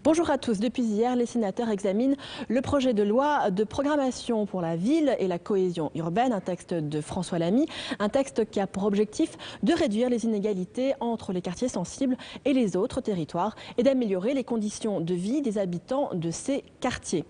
Bonjour à tous. Depuis hier, les sénateurs examinent le projet de loi de programmation pour la ville et la cohésion urbaine, un texte de François Lamy, un texte qui a pour objectif de réduire les inégalités entre les quartiers sensibles et les autres territoires et d'améliorer les conditions de vie des habitants de ces quartiers.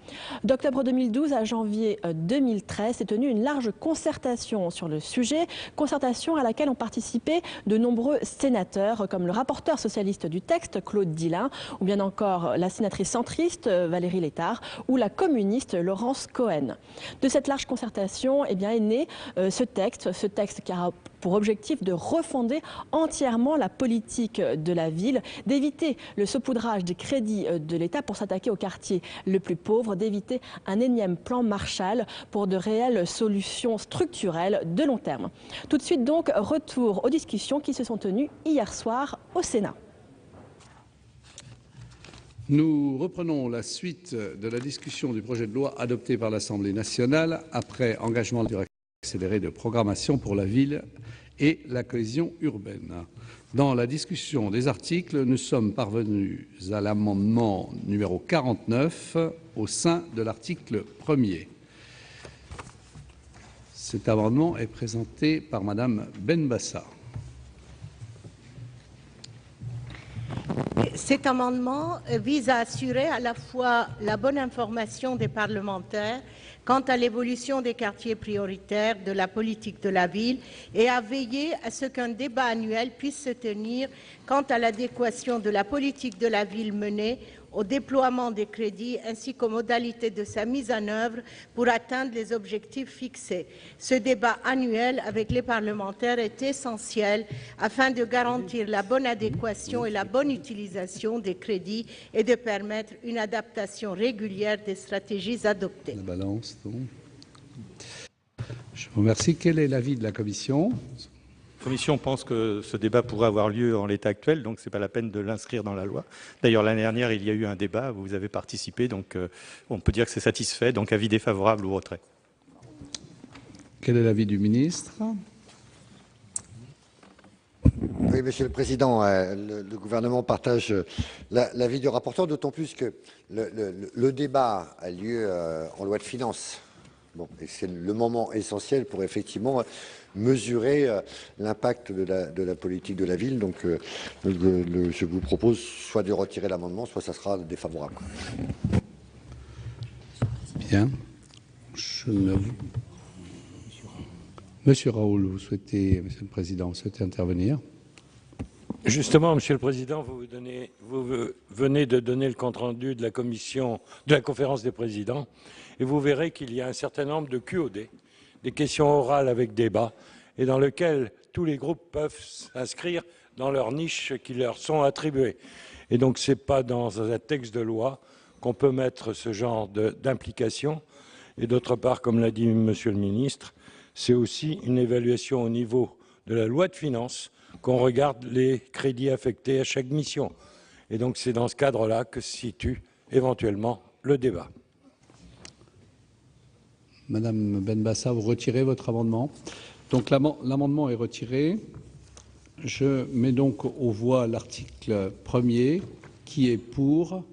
D'octobre 2012 à janvier 2013 s'est tenue une large concertation sur le sujet, concertation à laquelle ont participé de nombreux sénateurs comme le rapporteur socialiste du texte, Claude Dillin, ou bien encore la sénatrice centriste Valérie Létard ou la communiste Laurence Cohen. De cette large concertation est né ce texte qui a pour objectif de refonder entièrement la politique de la ville, d'éviter le saupoudrage des crédits de l'État pour s'attaquer au quartier le plus pauvre, d'éviter un énième plan Marshall pour de réelles solutions structurelles de long terme. Tout de suite donc, retour aux discussions qui se sont tenues hier soir au Sénat. Nous reprenons la suite de la discussion du projet de loi adopté par l'Assemblée nationale après engagement accéléré de programmation pour la ville et la cohésion urbaine. Dans la discussion des articles, nous sommes parvenus à l'amendement numéro 49 au sein de l'article 1er. Cet amendement est présenté par Madame Benbassa. Cet amendement vise à assurer à la fois la bonne information des parlementaires quant à l'évolution des quartiers prioritaires de la politique de la ville et à veiller à ce qu'un débat annuel puisse se tenir quant à l'adéquation de la politique de la ville menée au déploiement des crédits ainsi qu'aux modalités de sa mise en œuvre pour atteindre les objectifs fixés. Ce débat annuel avec les parlementaires est essentiel afin de garantir la bonne adéquation et la bonne utilisation des crédits et de permettre une adaptation régulière des stratégies adoptées. La balance, donc. Je vous remercie. Quel est l'avis de la Commission ? La Commission pense que ce débat pourrait avoir lieu en l'état actuel, donc ce n'est pas la peine de l'inscrire dans la loi. D'ailleurs, l'année dernière, il y a eu un débat, vous avez participé, donc on peut dire que c'est satisfait, donc avis défavorable ou retrait. Quel est l'avis du ministre ? Oui, Monsieur le Président, le gouvernement partage l'avis du rapporteur, d'autant plus que le débat a lieu en loi de finances. Bon, et c'est le moment essentiel pour effectivement mesurer l'impact de la politique de la ville. Donc, je vous propose soit de retirer l'amendement, soit ça sera défavorable. Bien. Monsieur Raoul, vous souhaitez, Monsieur le Président, vous souhaitez intervenir ? Justement, Monsieur le Président, vous venez de donner le compte-rendu de la conférence des présidents, et vous verrez qu'il y a un certain nombre de QOD, des questions orales avec débat, et dans lequel tous les groupes peuvent s'inscrire dans leurs niches qui leur sont attribuées. Et donc, ce n'est pas dans un texte de loi qu'on peut mettre ce genre d'implication. Et d'autre part, comme l'a dit Monsieur le ministre, c'est aussi une évaluation au niveau de la loi de finances qu'on regarde les crédits affectés à chaque mission. Et donc, c'est dans ce cadre-là que se situe éventuellement le débat. Madame Benbassa, vous retirez votre amendement. Donc l'amendement est retiré. Je mets donc aux voix l'article 1er. Qui est pour ?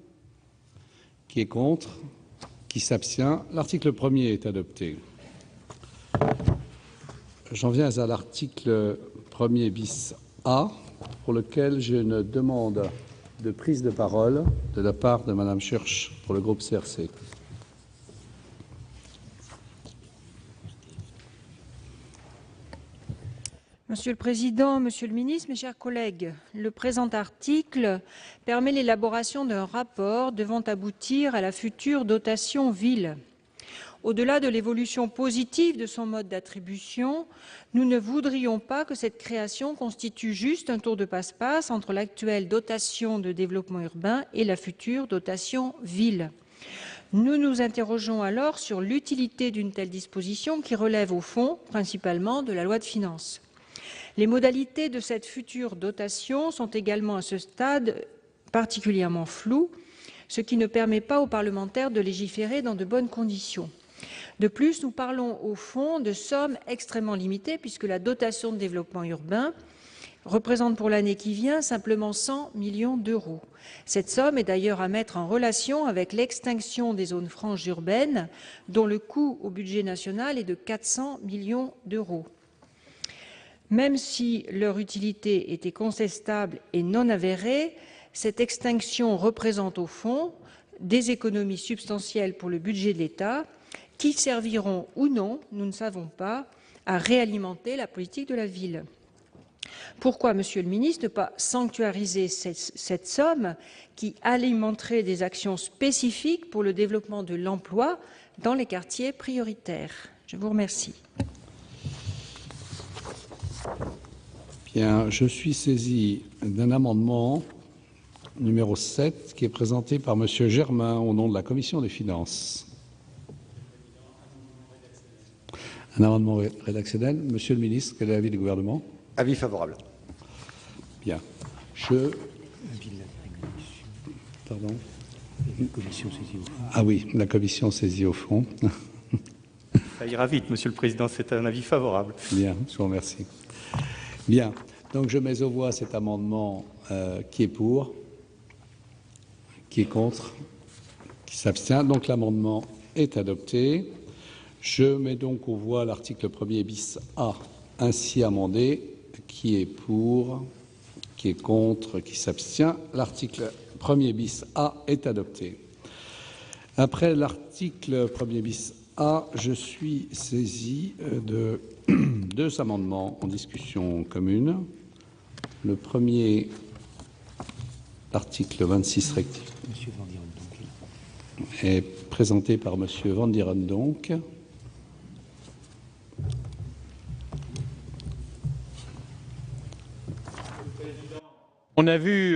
Qui est contre ? Qui s'abstient ? L'article 1er est adopté. J'en viens à l'article 1er bis A, pour lequel j'ai une demande de prise de parole de la part de Madame Schürch pour le groupe CRC. Monsieur le Président, Monsieur le Ministre, mes chers collègues, le présent article permet l'élaboration d'un rapport devant aboutir à la future dotation ville. Au-delà de l'évolution positive de son mode d'attribution, nous ne voudrions pas que cette création constitue juste un tour de passe-passe entre l'actuelle dotation de développement urbain et la future dotation ville. Nous nous interrogeons alors sur l'utilité d'une telle disposition qui relève au fond principalement de la loi de finances. Les modalités de cette future dotation sont également à ce stade particulièrement floues, ce qui ne permet pas aux parlementaires de légiférer dans de bonnes conditions. De plus, nous parlons au fond de sommes extrêmement limitées puisque la dotation de développement urbain représente pour l'année qui vient simplement 100 millions d'euros. Cette somme est d'ailleurs à mettre en relation avec l'extinction des zones franches urbaines, dont le coût au budget national est de 400 millions d'euros. Même si leur utilité était contestable et non avérée, cette extinction représente au fond des économies substantielles pour le budget de l'État qui serviront ou non, nous ne savons pas, à réalimenter la politique de la ville. Pourquoi, Monsieur le Ministre, ne pas sanctuariser cette somme qui alimenterait des actions spécifiques pour le développement de l'emploi dans les quartiers prioritaires? Je vous remercie. Bien, je suis saisi d'un amendement numéro 7 qui est présenté par Monsieur Germain au nom de la Commission des finances. Un amendement rédactionnel. Monsieur le ministre, quel est l'avis du gouvernement? Avis favorable. Bien. Pardon. Ah oui, la commission saisie au fond. Ça ira vite, Monsieur le Président, c'est un avis favorable. Bien, je vous remercie. Bien, donc je mets aux voix cet amendement qui est pour, qui est contre, qui s'abstient. Donc l'amendement est adopté. Je mets donc aux voix l'article 1er bis A ainsi amendé. Qui est pour, qui est contre, qui s'abstient. L'article 1er bis A est adopté. Après l'article 1er bis A, je suis saisi de deux amendements en discussion commune. Le premier, l'article 26 rectifié, est présenté par M. Van Dierendonck. On a vu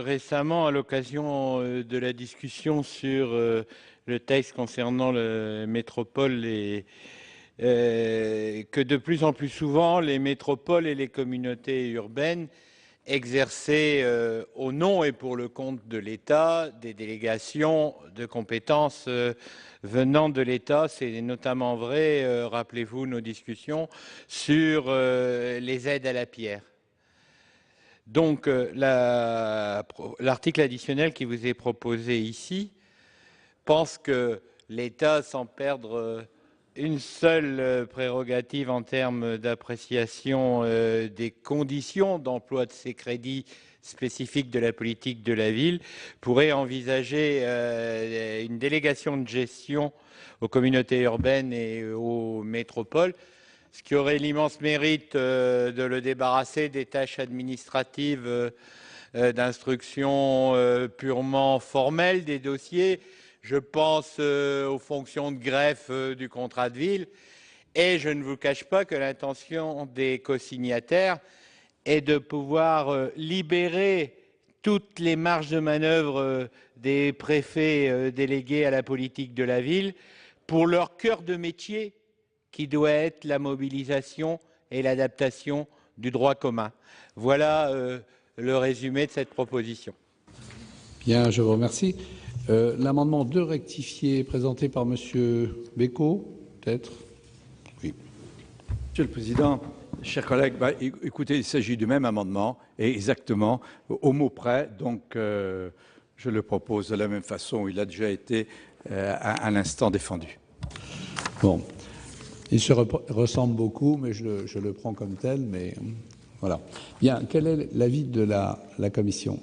récemment, à l'occasion de la discussion sur le texte concernant la métropole, que de plus en plus souvent, les métropoles et les communautés urbaines exerçaient au nom et pour le compte de l'État des délégations de compétences venant de l'État. C'est notamment vrai, rappelez-vous nos discussions, sur les aides à la pierre. Donc, l'article additionnel qui vous est proposé ici pense que l'État, sans perdre une seule prérogative en termes d'appréciation des conditions d'emploi de ces crédits spécifiques de la politique de la ville, pourrait envisager une délégation de gestion aux communautés urbaines et aux métropoles, ce qui aurait l'immense mérite de le débarrasser des tâches administratives d'instruction purement formelle des dossiers. Je pense aux fonctions de greffe du contrat de ville. Et je ne vous cache pas que l'intention des co-signataires est de pouvoir libérer toutes les marges de manœuvre des préfets délégués à la politique de la ville pour leur cœur de métier, qui doit être la mobilisation et l'adaptation du droit commun. Voilà le résumé de cette proposition. Bien, je vous remercie. L'amendement 2 rectifié présenté par Monsieur Bécaud, peut-être. Oui. Monsieur le Président, chers collègues, écoutez, il s'agit du même amendement et exactement au mot près. Donc, je le propose de la même façon. Il a déjà été à l'instant défendu. Bon. Il se ressemble beaucoup, mais je le prends comme tel. Mais voilà. Bien. Quel est l'avis de la Commission ?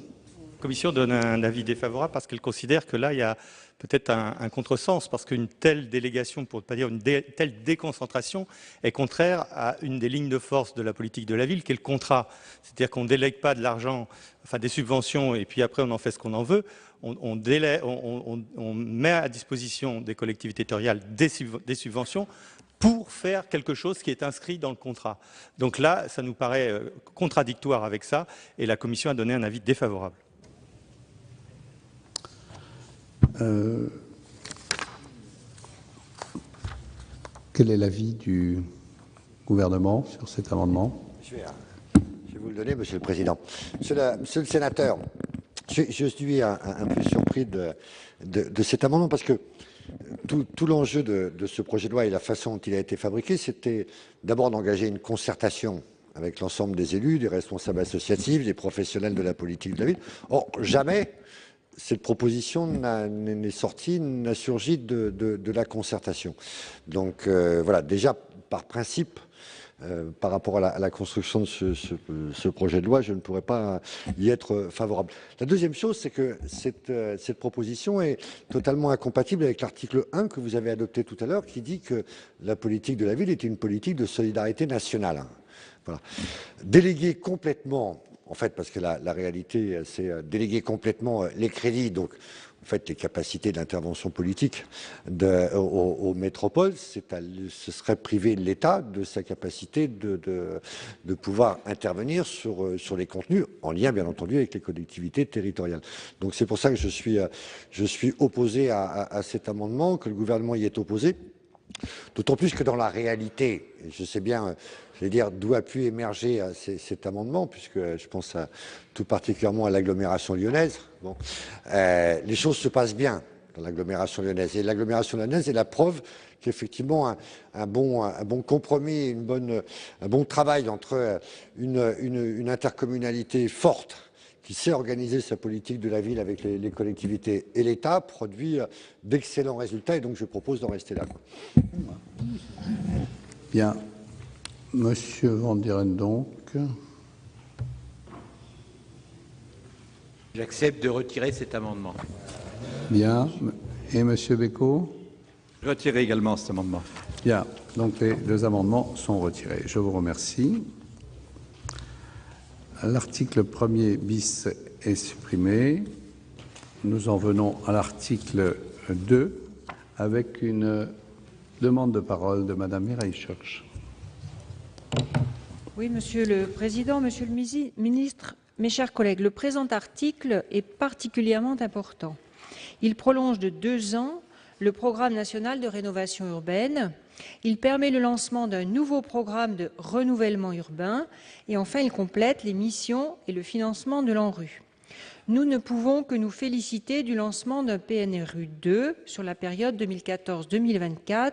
La Commission donne un avis défavorable parce qu'elle considère que là, il y a peut-être un contresens, parce qu'une telle délégation, pour ne pas dire une telle déconcentration, est contraire à une des lignes de force de la politique de la ville, qui est le contrat. C'est-à-dire qu'on ne délègue pas de l'argent, enfin des subventions, et puis après on en fait ce qu'on en veut. On met à disposition des collectivités territoriales des subventions pour faire quelque chose qui est inscrit dans le contrat. Donc là, ça nous paraît contradictoire avec ça, et la Commission a donné un avis défavorable. Quel est l'avis du gouvernement sur cet amendement? Je vais vous le donner, Monsieur le Président. Monsieur le sénateur, je suis un peu surpris de cet amendement parce que tout l'enjeu de ce projet de loi et la façon dont il a été fabriqué, c'était d'abord d'engager une concertation avec l'ensemble des élus, des responsables associatifs, des professionnels de la politique de la ville. Or, jamais cette proposition n'est sortie, n'a surgi de la concertation. Donc voilà, déjà par principe, par rapport à la construction de ce projet de loi, je ne pourrais pas y être favorable. La deuxième chose, c'est que cette proposition est totalement incompatible avec l'article 1 que vous avez adopté tout à l'heure, qui dit que la politique de la ville est une politique de solidarité nationale. Voilà. Déléguer complètement, en fait, parce que la réalité, c'est déléguer complètement les crédits, donc en fait, les capacités d'intervention politique aux métropoles, ce serait priver l'État de sa capacité de pouvoir intervenir sur les contenus, en lien bien entendu avec les collectivités territoriales. Donc c'est pour ça que je suis opposé à cet amendement, que le gouvernement y est opposé, d'autant plus que dans la réalité, je sais bien, je vais dire d'où a pu émerger cet amendement, puisque je pense tout particulièrement à l'agglomération lyonnaise. Bon, les choses se passent bien dans l'agglomération lyonnaise. Et l'agglomération lyonnaise est la preuve qu'effectivement un bon compromis, un bon travail entre une intercommunalité forte qui sait organiser sa politique de la ville avec les collectivités et l'État produit d'excellents résultats. Et donc je propose d'en rester là. Bien. Monsieur Van Dieren, donc. J'accepte de retirer cet amendement. Bien. Et Monsieur Bécaud? Je retire également cet amendement. Bien. Donc les deux amendements sont retirés. Je vous remercie. L'article 1er bis est supprimé. Nous en venons à l'article 2 avec une demande de parole de Madame Mireille Schurch. Oui, Monsieur le Président, Monsieur le Ministre, mes chers collègues, le présent article est particulièrement important. Il prolonge de 2 ans le programme national de rénovation urbaine. Il permet le lancement d'un nouveau programme de renouvellement urbain et enfin il complète les missions et le financement de l'ANRU. Nous ne pouvons que nous féliciter du lancement d'un PNRU 2 sur la période 2014-2024,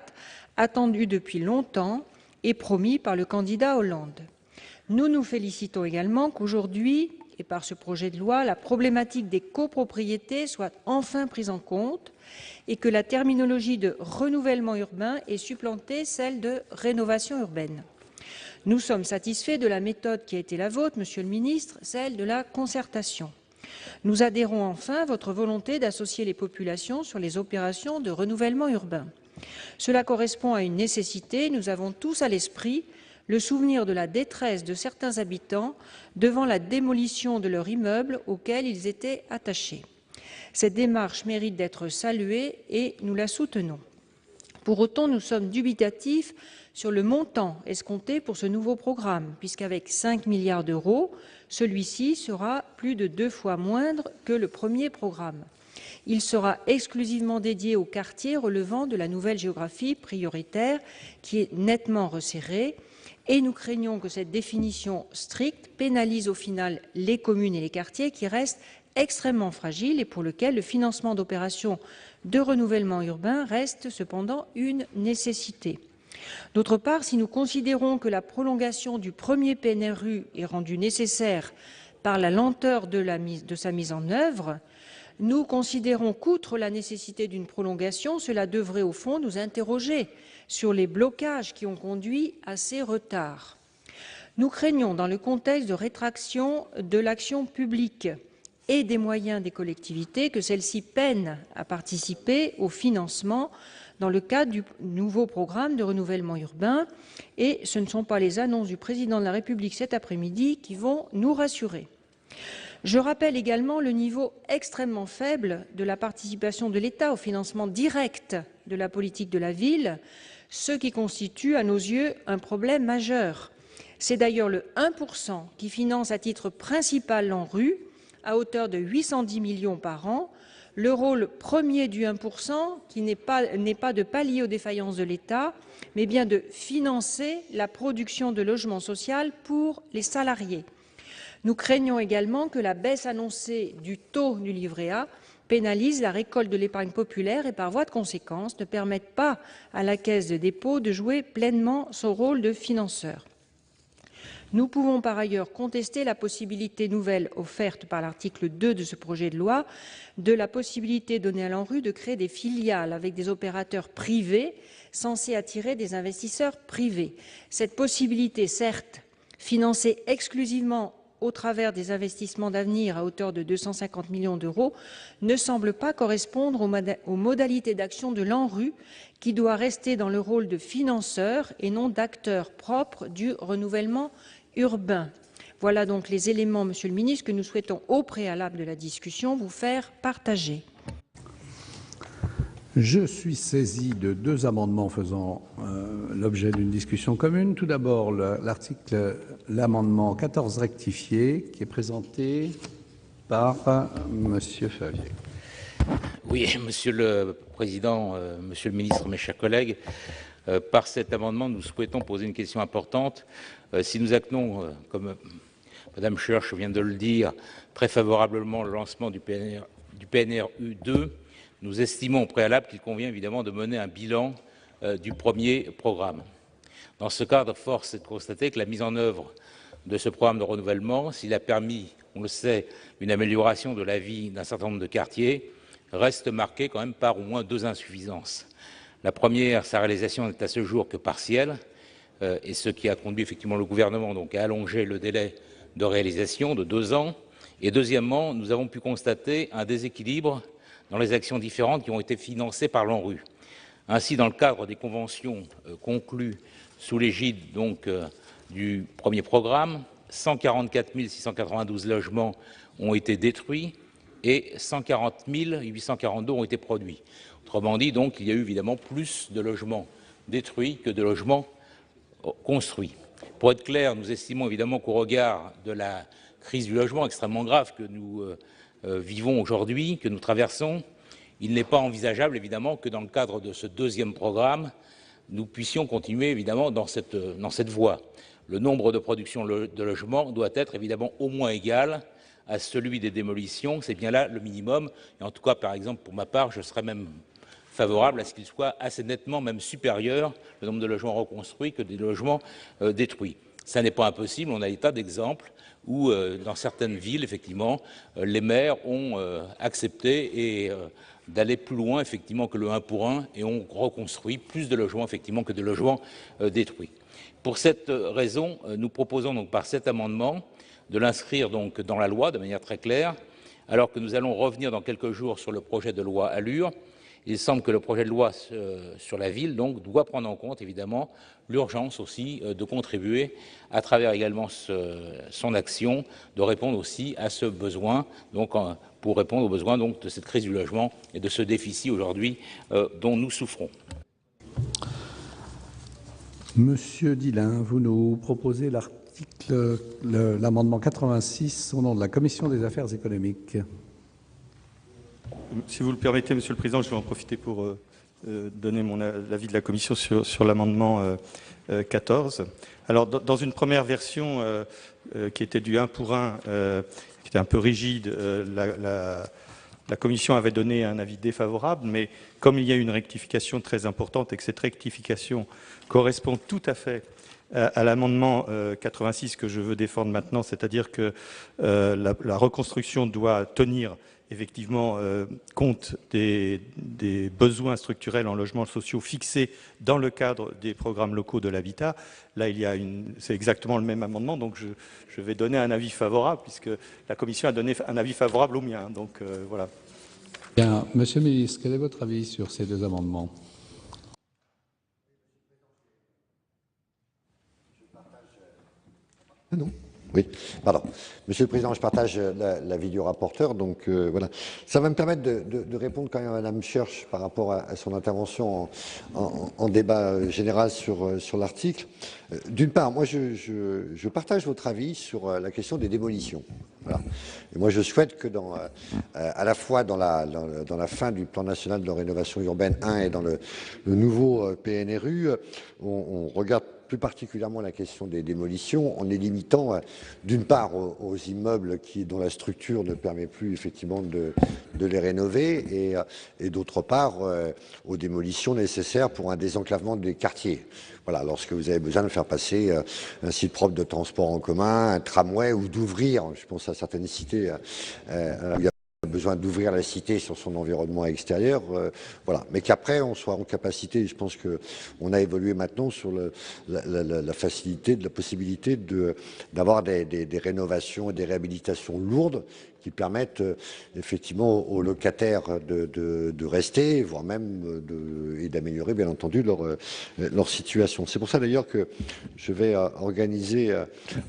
attendu depuis longtemps et promis par le candidat Hollande. Nous nous félicitons également qu'aujourd'hui, et par ce projet de loi, la problématique des copropriétés soit enfin prise en compte et que la terminologie de renouvellement urbain ait supplanté celle de rénovation urbaine. Nous sommes satisfaits de la méthode qui a été la vôtre, Monsieur le Ministre, celle de la concertation. Nous adhérons enfin à votre volonté d'associer les populations sur les opérations de renouvellement urbain. Cela correspond à une nécessité. Nous avons tous à l'esprit le souvenir de la détresse de certains habitants devant la démolition de leur immeuble auquel ils étaient attachés. Cette démarche mérite d'être saluée et nous la soutenons. Pour autant, nous sommes dubitatifs sur le montant escompté pour ce nouveau programme, puisqu'avec 5 milliards d'euros, celui-ci sera plus de 2 fois moindre que le premier programme. Il sera exclusivement dédié aux quartiers relevant de la nouvelle géographie prioritaire qui est nettement resserrée et nous craignons que cette définition stricte pénalise au final les communes et les quartiers qui restent extrêmement fragiles et pour lesquels le financement d'opérations de renouvellement urbain reste cependant une nécessité. D'autre part, si nous considérons que la prolongation du premier PNRU est rendue nécessaire par la lenteur de sa mise en œuvre, nous considérons qu'outre la nécessité d'une prolongation, cela devrait au fond nous interroger sur les blocages qui ont conduit à ces retards. Nous craignons, dans le contexte de rétraction de l'action publique et des moyens des collectivités, que celles-ci peinent à participer au financement dans le cadre du nouveau programme de renouvellement urbain. Et ce ne sont pas les annonces du Président de la République cet après-midi qui vont nous rassurer. Je rappelle également le niveau extrêmement faible de la participation de l'État au financement direct de la politique de la ville, ce qui constitue à nos yeux un problème majeur. C'est d'ailleurs le 1% qui finance à titre principal l'ANRU, à hauteur de 810 millions par an. Le rôle premier du 1%, qui n'est pas de pallier aux défaillances de l'État, mais bien de financer la production de logements sociaux pour les salariés. Nous craignons également que la baisse annoncée du taux du livret A pénalise la récolte de l'épargne populaire et, par voie de conséquence, ne permette pas à la Caisse de dépôt de jouer pleinement son rôle de financeur. Nous pouvons par ailleurs contester la possibilité nouvelle offerte par l'article 2 de ce projet de loi de la possibilité donnée à l'ANRU de créer des filiales avec des opérateurs privés censés attirer des investisseurs privés. Cette possibilité, certes financée exclusivement au travers des investissements d'avenir à hauteur de 250 millions d'euros, ne semble pas correspondre aux modalités d'action de l'ANRU, qui doit rester dans le rôle de financeur et non d'acteur propre du renouvellement urbain. Voilà donc les éléments, Monsieur le Ministre, que nous souhaitons, au préalable de la discussion, vous faire partager. Je suis saisi de deux amendements faisant l'objet d'une discussion commune. Tout d'abord, l'amendement 14 rectifié, qui est présenté par Monsieur Favier. Oui, Monsieur le Président, Monsieur le Ministre, mes chers collègues, par cet amendement, nous souhaitons poser une question importante. Si nous actons, comme Madame Schurch vient de le dire, très favorablement le lancement du PNRU 2, nous estimons au préalable qu'il convient évidemment de mener un bilan du premier programme. Dans ce cadre, force est de constater que la mise en œuvre de ce programme de renouvellement, s'il a permis, on le sait, une amélioration de la vie d'un certain nombre de quartiers, reste marquée quand même par au moins deux insuffisances. La première, sa réalisation n'est à ce jour que partielle, et ce qui a conduit effectivement le gouvernement donc à allonger le délai de réalisation de 2 ans. Et deuxièmement, nous avons pu constater un déséquilibre dans les actions différentes qui ont été financées par l'ANRU. Ainsi, dans le cadre des conventions conclues sous l'égide du premier programme, 144 692 logements ont été détruits et 140 842 ont été produits. Autrement dit, donc, il y a eu évidemment plus de logements détruits que de logements construits. Pour être clair, nous estimons évidemment qu'au regard de la crise du logement extrêmement grave que nous vivons aujourd'hui, que nous traversons, il n'est pas envisageable évidemment que dans le cadre de ce deuxième programme, nous puissions continuer évidemment dans cette voie. Le nombre de productions de logements doit être évidemment au moins égal à celui des démolitions, c'est bien là le minimum. Et en tout cas, par exemple, pour ma part, je serais même favorable à ce qu'il soit assez nettement même supérieur, le nombre de logements reconstruits, que des logements détruits. Ça n'est pas impossible, on a des tas d'exemples où, dans certaines villes, effectivement, les maires ont accepté d'aller plus loin, effectivement, que le 1 pour 1 et ont reconstruit plus de logements, effectivement, que de logements détruits. Pour cette raison, nous proposons donc par cet amendement de l'inscrire donc dans la loi de manière très claire, alors que nous allons revenir dans quelques jours sur le projet de loi Allure. Il semble que le projet de loi sur la ville donc, doit prendre en compte évidemment l'urgence aussi de contribuer à travers également son action, de répondre aussi à ce besoin, donc pour répondre aux besoins donc, de cette crise du logement et de ce déficit aujourd'hui dont nous souffrons. Monsieur Dillin, vous nous proposez l'amendement 86 au nom de la Commission des affaires économiques. Si vous le permettez, Monsieur le Président, je vais en profiter pour donner l'avis de la Commission sur l'amendement 14. Alors, dans une première version qui était du 1 pour 1, qui était un peu rigide, la Commission avait donné un avis défavorable, mais comme il y a une rectification très importante et que cette rectification correspond tout à fait à l'amendement 86 que je veux défendre maintenant, c'est-à-dire que la reconstruction doit tenir effectivement compte des besoins structurels en logements sociaux fixés dans le cadre des programmes locaux de l'habitat. Là, c'est exactement le même amendement, donc je vais donner un avis favorable, puisque la Commission a donné un avis favorable au mien. Donc voilà. Bien, Monsieur le Ministre, quel est votre avis sur ces deux amendements? Non. Oui, pardon. Monsieur le Président, je partage l'avis du rapporteur. Donc voilà, ça va me permettre de répondre quand même à Madame Schurch par rapport à son intervention en débat général sur l'article. D'une part, moi je partage votre avis sur la question des démolitions. Voilà. Et moi je souhaite que à la fois dans la fin du plan national de rénovation urbaine 1 et dans le nouveau PNRU, on regarde plus particulièrement la question des démolitions, en les limitant d'une part aux immeubles dont la structure ne permet plus effectivement de les rénover et d'autre part aux démolitions nécessaires pour un désenclavement des quartiers. Voilà, lorsque vous avez besoin de faire passer un site propre de transport en commun, un tramway ou d'ouvrir, je pense à certaines cités où il y a besoin d'ouvrir la cité sur son environnement extérieur, voilà. Mais qu'après on soit en capacité, je pense qu'on a évolué maintenant sur la facilité, la possibilité d'avoir des rénovations et des réhabilitations lourdes qui permettent effectivement aux locataires de rester, voire même et d'améliorer bien entendu leur situation. C'est pour ça d'ailleurs que je vais organiser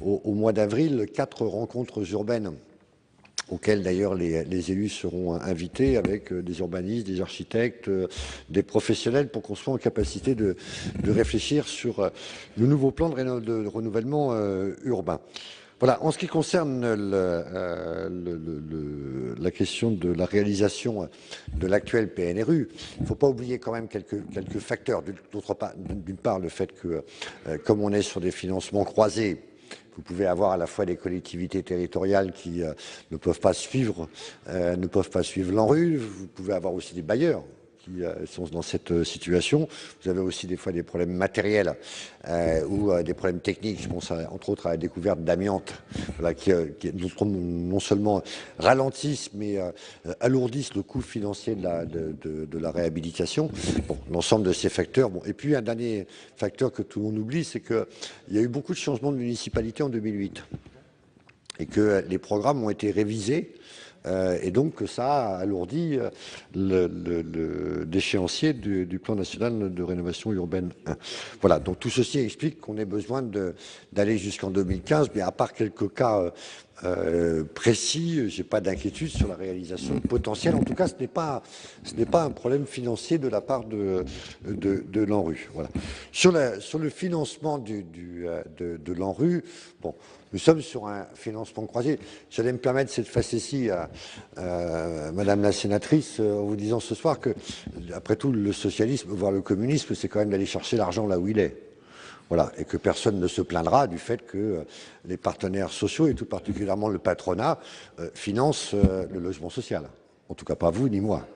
au mois d'avril 4 rencontres urbaines auxquels d'ailleurs les élus seront invités avec des urbanistes, des architectes, des professionnels pour qu'on soit en capacité de réfléchir sur le nouveau plan de renouvellement urbain. Voilà, en ce qui concerne la question de la réalisation de l'actuel PNRU, il ne faut pas oublier quand même quelques facteurs. D'une part, le fait que, comme on est sur des financements croisés, vous pouvez avoir à la fois des collectivités territoriales qui ne peuvent pas suivre l'ANRU. Vous pouvez avoir aussi des bailleurs qui sont dans cette situation. Vous avez aussi des fois des problèmes matériels ou des problèmes techniques. Je pense entre autres à la découverte d'amiante, voilà, qui non seulement ralentissent mais alourdissent le coût financier de la réhabilitation. Bon, l'ensemble de ces facteurs. Bon, et puis un dernier facteur que tout le monde oublie, c'est qu'il y a eu beaucoup de changements de municipalité en 2008 et que les programmes ont été révisés. Et donc que ça a alourdi l'échéancier du plan national de rénovation urbaine 1. Voilà, donc tout ceci explique qu'on ait besoin d'aller jusqu'en 2015, mais à part quelques cas précis, j'ai pas d'inquiétude sur la réalisation potentielle. En tout cas, ce n'est pas un problème financier de la part de l'ANRU. Voilà. Sur le financement de l'ANRU, bon, nous sommes sur un financement croisé. J'allais me permettre cette facétie à Madame la sénatrice en vous disant ce soir que, après tout, le socialisme, voire le communisme, c'est quand même d'aller chercher l'argent là où il est. Voilà, et que personne ne se plaindra du fait que les partenaires sociaux, et tout particulièrement le patronat, financent le logement social. En tout cas, pas vous ni moi.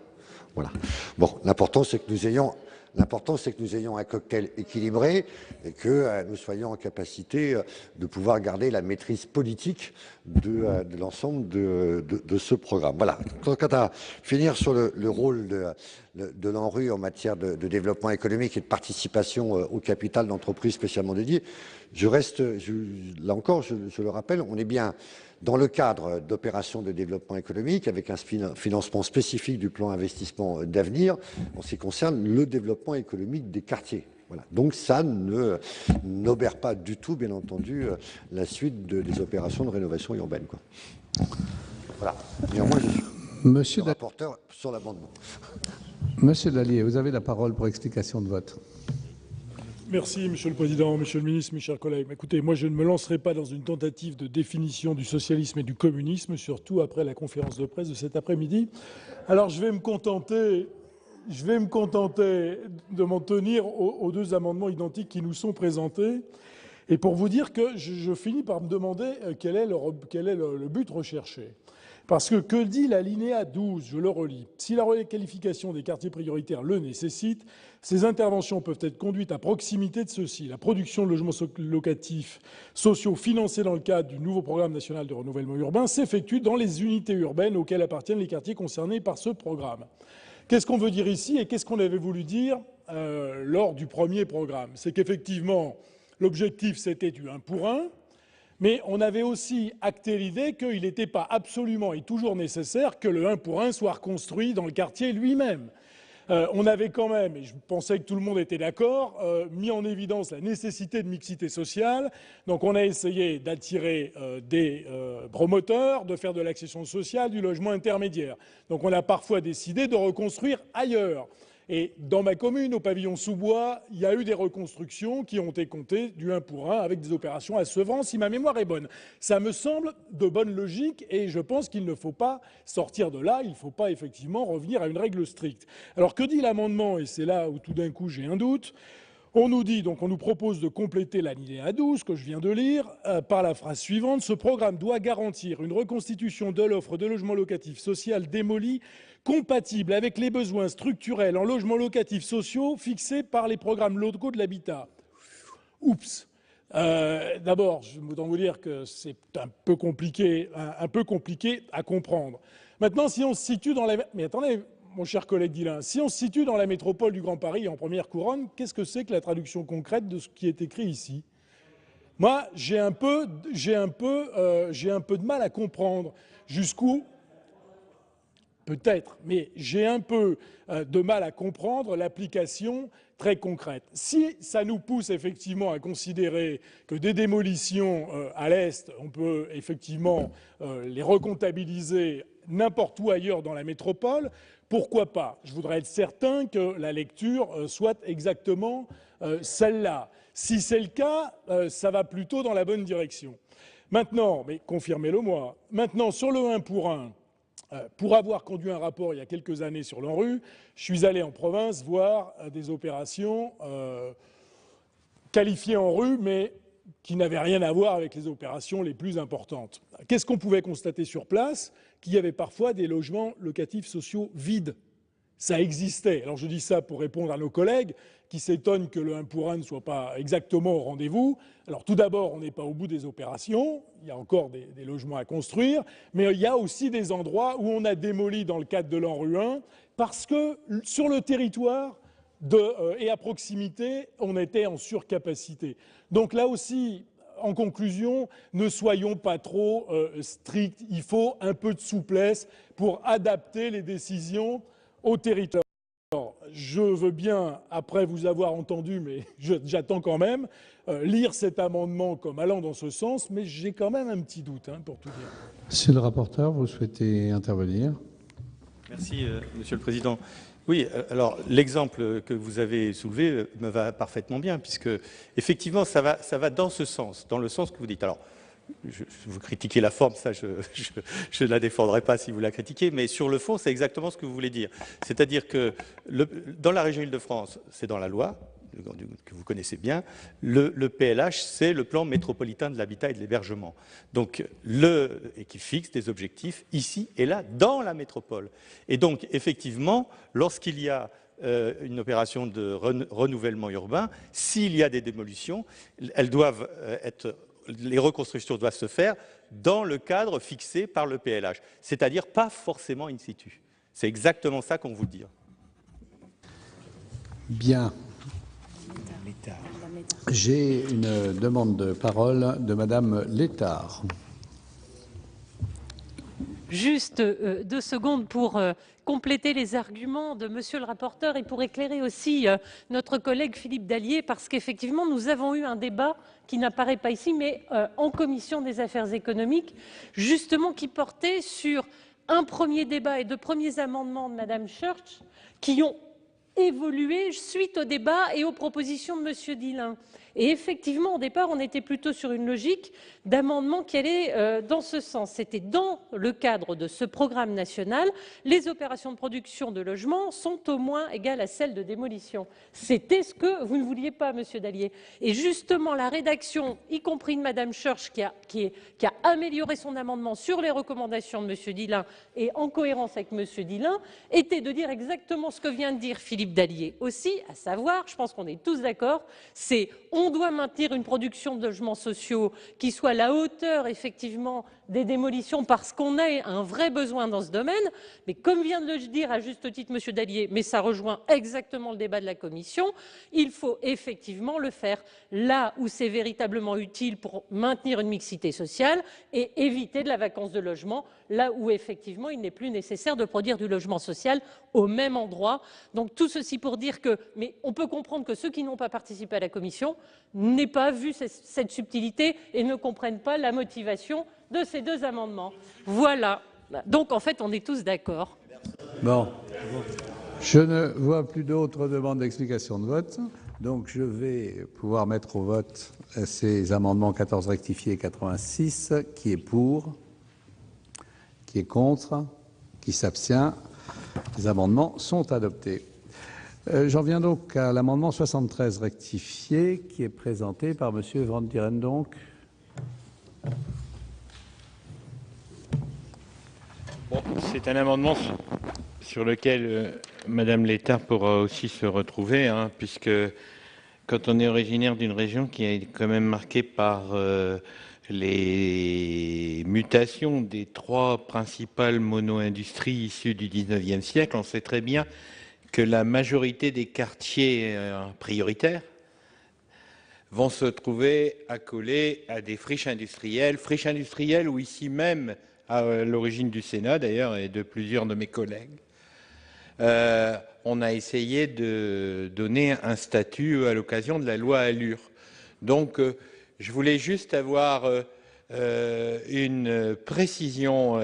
Voilà. Bon, l'important, c'est que nous ayons un cocktail équilibré et que nous soyons en capacité de pouvoir garder la maîtrise politique de l'ensemble de ce programme. Voilà. Quant à finir sur le rôle de l'ANRU en matière de développement économique et de participation au capital d'entreprises spécialement dédiées, là encore, je le rappelle, on est bien dans le cadre d'opérations de développement économique avec un financement spécifique du plan investissement d'avenir en ce qui concerne le développement économique des quartiers. Voilà. Donc ça n'obère pas du tout, bien entendu, la suite des opérations de rénovation urbaine, quoi. Voilà. Néanmoins, je suis le rapporteur sur l'amendement. Monsieur Dallier, vous avez la parole pour explication de vote. Merci, Monsieur le Président, Monsieur le Ministre, mes chers collègues. Écoutez, moi, je ne me lancerai pas dans une tentative de définition du socialisme et du communisme, surtout après la conférence de presse de cet après-midi. Alors, je vais me contenter de m'en tenir aux deux amendements identiques qui nous sont présentés. Et pour vous dire que je finis par me demander quel est le but recherché. Parce que dit l'alinéa 12, je le relis, si la requalification des quartiers prioritaires le nécessite, ces interventions peuvent être conduites à proximité de ceux-ci. La production de logements locatifs sociaux financés dans le cadre du nouveau programme national de renouvellement urbain s'effectue dans les unités urbaines auxquelles appartiennent les quartiers concernés par ce programme. Qu'est-ce qu'on veut dire ici et qu'est-ce qu'on avait voulu dire lors du premier programme? C'est qu'effectivement, l'objectif c'était du 1 pour 1. Mais on avait aussi acté l'idée qu'il n'était pas absolument et toujours nécessaire que le 1 pour 1 soit reconstruit dans le quartier lui-même. On avait quand même, et je pensais que tout le monde était d'accord, mis en évidence la nécessité de mixité sociale. Donc on a essayé d'attirer des promoteurs, de faire de l'accession sociale, du logement intermédiaire. Donc on a parfois décidé de reconstruire ailleurs. Et dans ma commune, au pavillon Sous-Bois, il y a eu des reconstructions qui ont été comptées du 1 pour 1 avec des opérations à Sevran, si ma mémoire est bonne. Ça me semble de bonne logique et je pense qu'il ne faut pas sortir de là, il ne faut pas effectivement revenir à une règle stricte. Alors que dit l'amendement, et c'est là où tout d'un coup j'ai un doute, On nous dit, donc on nous propose de compléter l'alinéa 12 que je viens de lire par la phrase suivante. Ce programme doit garantir une reconstitution de l'offre de logement locatif social démoli compatible avec les besoins structurels en logements locatifs sociaux fixés par les programmes locaux de l'habitat. Oups. D'abord, je voudrais vous dire que c'est un peu compliqué à comprendre. Maintenant, si on se situe dans la... Mais attendez, mon cher collègue Dillin, si on se situe dans la métropole du Grand Paris en première couronne, qu'est-ce que c'est que la traduction concrète de ce qui est écrit ici? Moi, j'ai un peu de mal à comprendre jusqu'où... Peut-être, mais j'ai un peu de mal à comprendre l'application très concrète. Si ça nous pousse effectivement à considérer que des démolitions à l'Est, on peut effectivement les recomptabiliser n'importe où ailleurs dans la métropole, pourquoi pas? Je voudrais être certain que la lecture soit exactement celle-là. Si c'est le cas, ça va plutôt dans la bonne direction. Maintenant, mais confirmez-le moi, maintenant sur le 1 pour 1, pour avoir conduit un rapport il y a quelques années sur l'ANRU, je suis allé en province voir des opérations qualifiées en rue, mais qui n'avaient rien à voir avec les opérations les plus importantes. Qu'est-ce qu'on pouvait constater sur place? Qu'il y avait parfois des logements locatifs sociaux vides. Ça existait. Alors je dis ça pour répondre à nos collègues qui s'étonnent que le 1 pour 1 ne soit pas exactement au rendez-vous. Alors tout d'abord, on n'est pas au bout des opérations, il y a encore des logements à construire, mais il y a aussi des endroits où on a démoli dans le cadre de l'ANRU 1 parce que sur le territoire et à proximité, on était en surcapacité. Donc là aussi, en conclusion, ne soyons pas trop stricts, il faut un peu de souplesse pour adapter les décisions au territoire. Je veux bien, après vous avoir entendu, mais j'attends quand même, lire cet amendement comme allant dans ce sens, mais j'ai quand même un petit doute, pour tout dire. Monsieur le rapporteur, vous souhaitez intervenir? Merci, Monsieur le Président. Oui, alors l'exemple que vous avez soulevé me va parfaitement bien, puisque effectivement ça va dans ce sens, dans le sens que vous dites. Alors, vous critiquez la forme, ça je ne la défendrai pas si vous la critiquez, mais sur le fond, c'est exactement ce que vous voulez dire. C'est-à-dire que dans la région Île-de-France, c'est dans la loi, que vous connaissez bien, le PLH, c'est le plan métropolitain de l'habitat et de l'hébergement. Donc, et qui fixe des objectifs ici et là, dans la métropole. Et donc, effectivement, lorsqu'il y a une opération de renouvellement urbain, s'il y a des démolitions, elles doivent les reconstructions doivent se faire dans le cadre fixé par le PLH, c'est-à-dire pas forcément in situ. C'est exactement ça qu'on vous dit. Bien. J'ai une demande de parole de Madame Létard. Juste 2 secondes pour compléter les arguments de Monsieur le rapporteur et pour éclairer aussi notre collègue Philippe Dallier, parce qu'effectivement, nous avons eu un débat qui n'apparaît pas ici, mais en commission des affaires économiques, justement qui portait sur un premier débat et 2 premiers amendements de Madame Church qui ont évolué suite au débat et aux propositions de Monsieur Dillin. Et effectivement, au départ, on était plutôt sur une logique d'amendement qui allait dans ce sens. C'était dans le cadre de ce programme national, les opérations de production de logements sont au moins égales à celles de démolition. C'était ce que vous ne vouliez pas, Monsieur Dallier. Et justement, la rédaction, y compris de Madame Church, qui a amélioré son amendement sur les recommandations de Monsieur Dillin et en cohérence avec Monsieur Dillin, était de dire exactement ce que vient de dire Philippe Dallier aussi, à savoir, je pense qu'on est tous d'accord, c'est on doit maintenir une production de logements sociaux qui soit à la hauteur, effectivement, des démolitions parce qu'on a un vrai besoin dans ce domaine. Mais comme vient de le dire à juste titre M. Dallier, mais ça rejoint exactement le débat de la Commission, il faut effectivement le faire là où c'est véritablement utile pour maintenir une mixité sociale et éviter de la vacance de logement, là où effectivement il n'est plus nécessaire de produire du logement social au même endroit. Donc tout ceci pour dire que, mais on peut comprendre que ceux qui n'ont pas participé à la Commission n'aient pas vu cette subtilité et ne comprennent pas la motivation de ces 2 amendements. Voilà. Donc en fait, on est tous d'accord. Bon. Je ne vois plus d'autres demandes d'explication de vote. Donc je vais pouvoir mettre au vote ces amendements 14 rectifiés et 86. Qui est pour? Qui est contre? Qui s'abstient? Les amendements sont adoptés. J'en viens donc à l'amendement 73 rectifié qui est présenté par M. Van Dieren. Donc. Bon, c'est un amendement sur lequel Mme Létard pourra aussi se retrouver, hein, puisque quand on est originaire d'une région qui est quand même marquée par les mutations des trois principales mono-industries issues du 19e siècle, on sait très bien que la majorité des quartiers prioritaires vont se trouver accolés à des friches industrielles où ici même, à l'origine du Sénat d'ailleurs et de plusieurs de mes collègues, on a essayé de donner un statut à l'occasion de la loi Allure. Donc, je voulais juste avoir une précision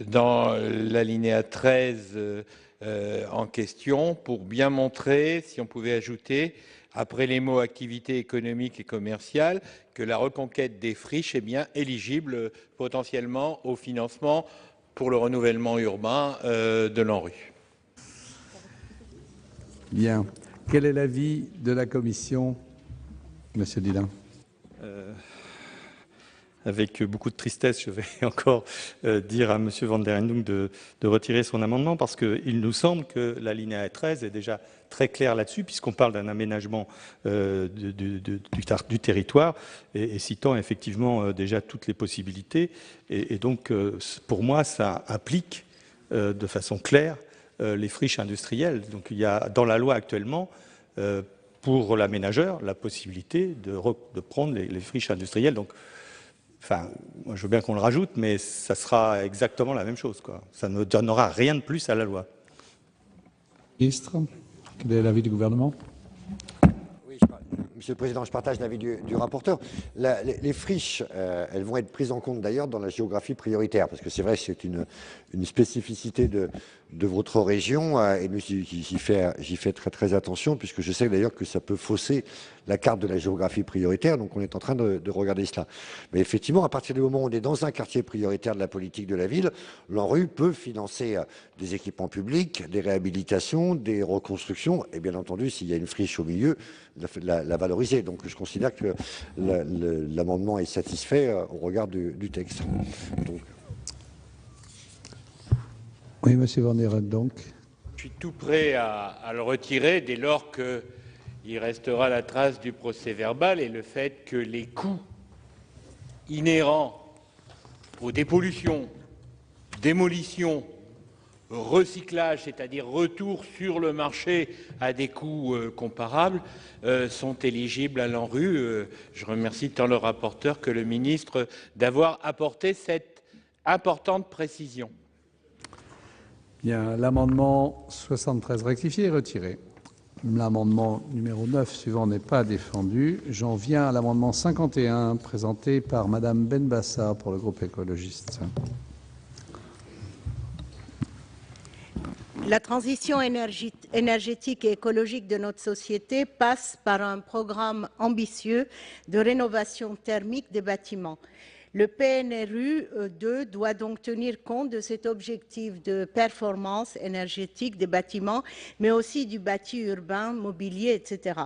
dans l'alinéa 13 en question pour bien montrer, si on pouvait ajouter, après les mots activité économique et commerciale, que la reconquête des friches est bien éligible potentiellement au financement pour le renouvellement urbain de l'ANRU. Bien. Quel est l'avis de la Commission, Monsieur Dillin? Avec beaucoup de tristesse, je vais encore dire à M. Van der Endung de retirer son amendement parce qu'il nous semble que l'alinéa 13 est déjà très clair là-dessus puisqu'on parle d'un aménagement du territoire et citant effectivement déjà toutes les possibilités. Et donc, pour moi, ça implique de façon claire les friches industrielles. Donc, il y a dans la loi actuellement pour l'aménageur la possibilité de prendre les friches industrielles. Donc, enfin, moi, je veux bien qu'on le rajoute, mais ça sera exactement la même chose, quoi. Ça ne donnera rien de plus à la loi. Ministre, quel est l'avis du gouvernement? Oui, Monsieur le Président, je partage l'avis du rapporteur. Les friches, elles vont être prises en compte d'ailleurs dans la géographie prioritaire, parce que c'est vrai que c'est une spécificité de votre région, et j'y fais très attention, puisque je sais d'ailleurs que ça peut fausser la carte de la géographie prioritaire, donc on est en train de regarder cela. Mais effectivement, à partir du moment où on est dans un quartier prioritaire de la politique de la ville, l'ANRU peut financer des équipements publics, des réhabilitations, des reconstructions, et bien entendu, s'il y a une friche au milieu, la valoriser. Donc je considère que l'amendement est satisfait au regard du texte. Donc. Oui, Monsieur Van der Endung, donc. Je suis tout prêt à le retirer dès lors qu'il restera la trace du procès-verbal et le fait que les coûts inhérents aux dépollutions, démolitions, recyclage, c'est-à-dire retour sur le marché à des coûts comparables, sont éligibles à l'ANRU. Je remercie tant le rapporteur que le ministre d'avoir apporté cette importante précision. Bien, l'amendement 73 rectifié est retiré. L'amendement numéro 9 suivant n'est pas défendu. J'en viens à l'amendement 51 présenté par Madame Benbassa pour le groupe écologiste. La transition énergétique et écologique de notre société passe par un programme ambitieux de rénovation thermique des bâtiments. Le PNRU 2 doit donc tenir compte de cet objectif de performance énergétique des bâtiments, mais aussi du bâti urbain, mobilier, etc.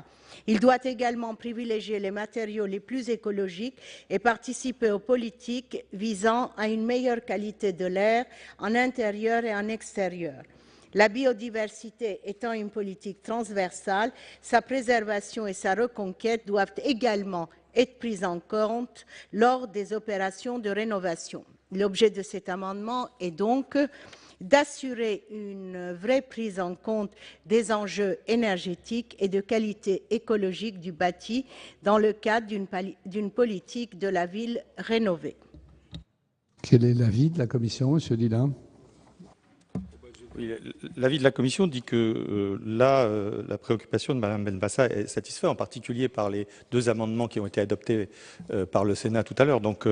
Il doit également privilégier les matériaux les plus écologiques et participer aux politiques visant à une meilleure qualité de l'air en intérieur et en extérieur. La biodiversité étant une politique transversale, sa préservation et sa reconquête doivent également être prises en compte lors des opérations de rénovation. L'objet de cet amendement est donc d'assurer une vraie prise en compte des enjeux énergétiques et de qualité écologique du bâti dans le cadre d'une politique de la ville rénovée. Quel est l'avis de la Commission, Monsieur Dillin? Oui, l'avis de la Commission dit que là, la préoccupation de Mme Benbassa est satisfaite, en particulier par les deux amendements qui ont été adoptés par le Sénat tout à l'heure. Donc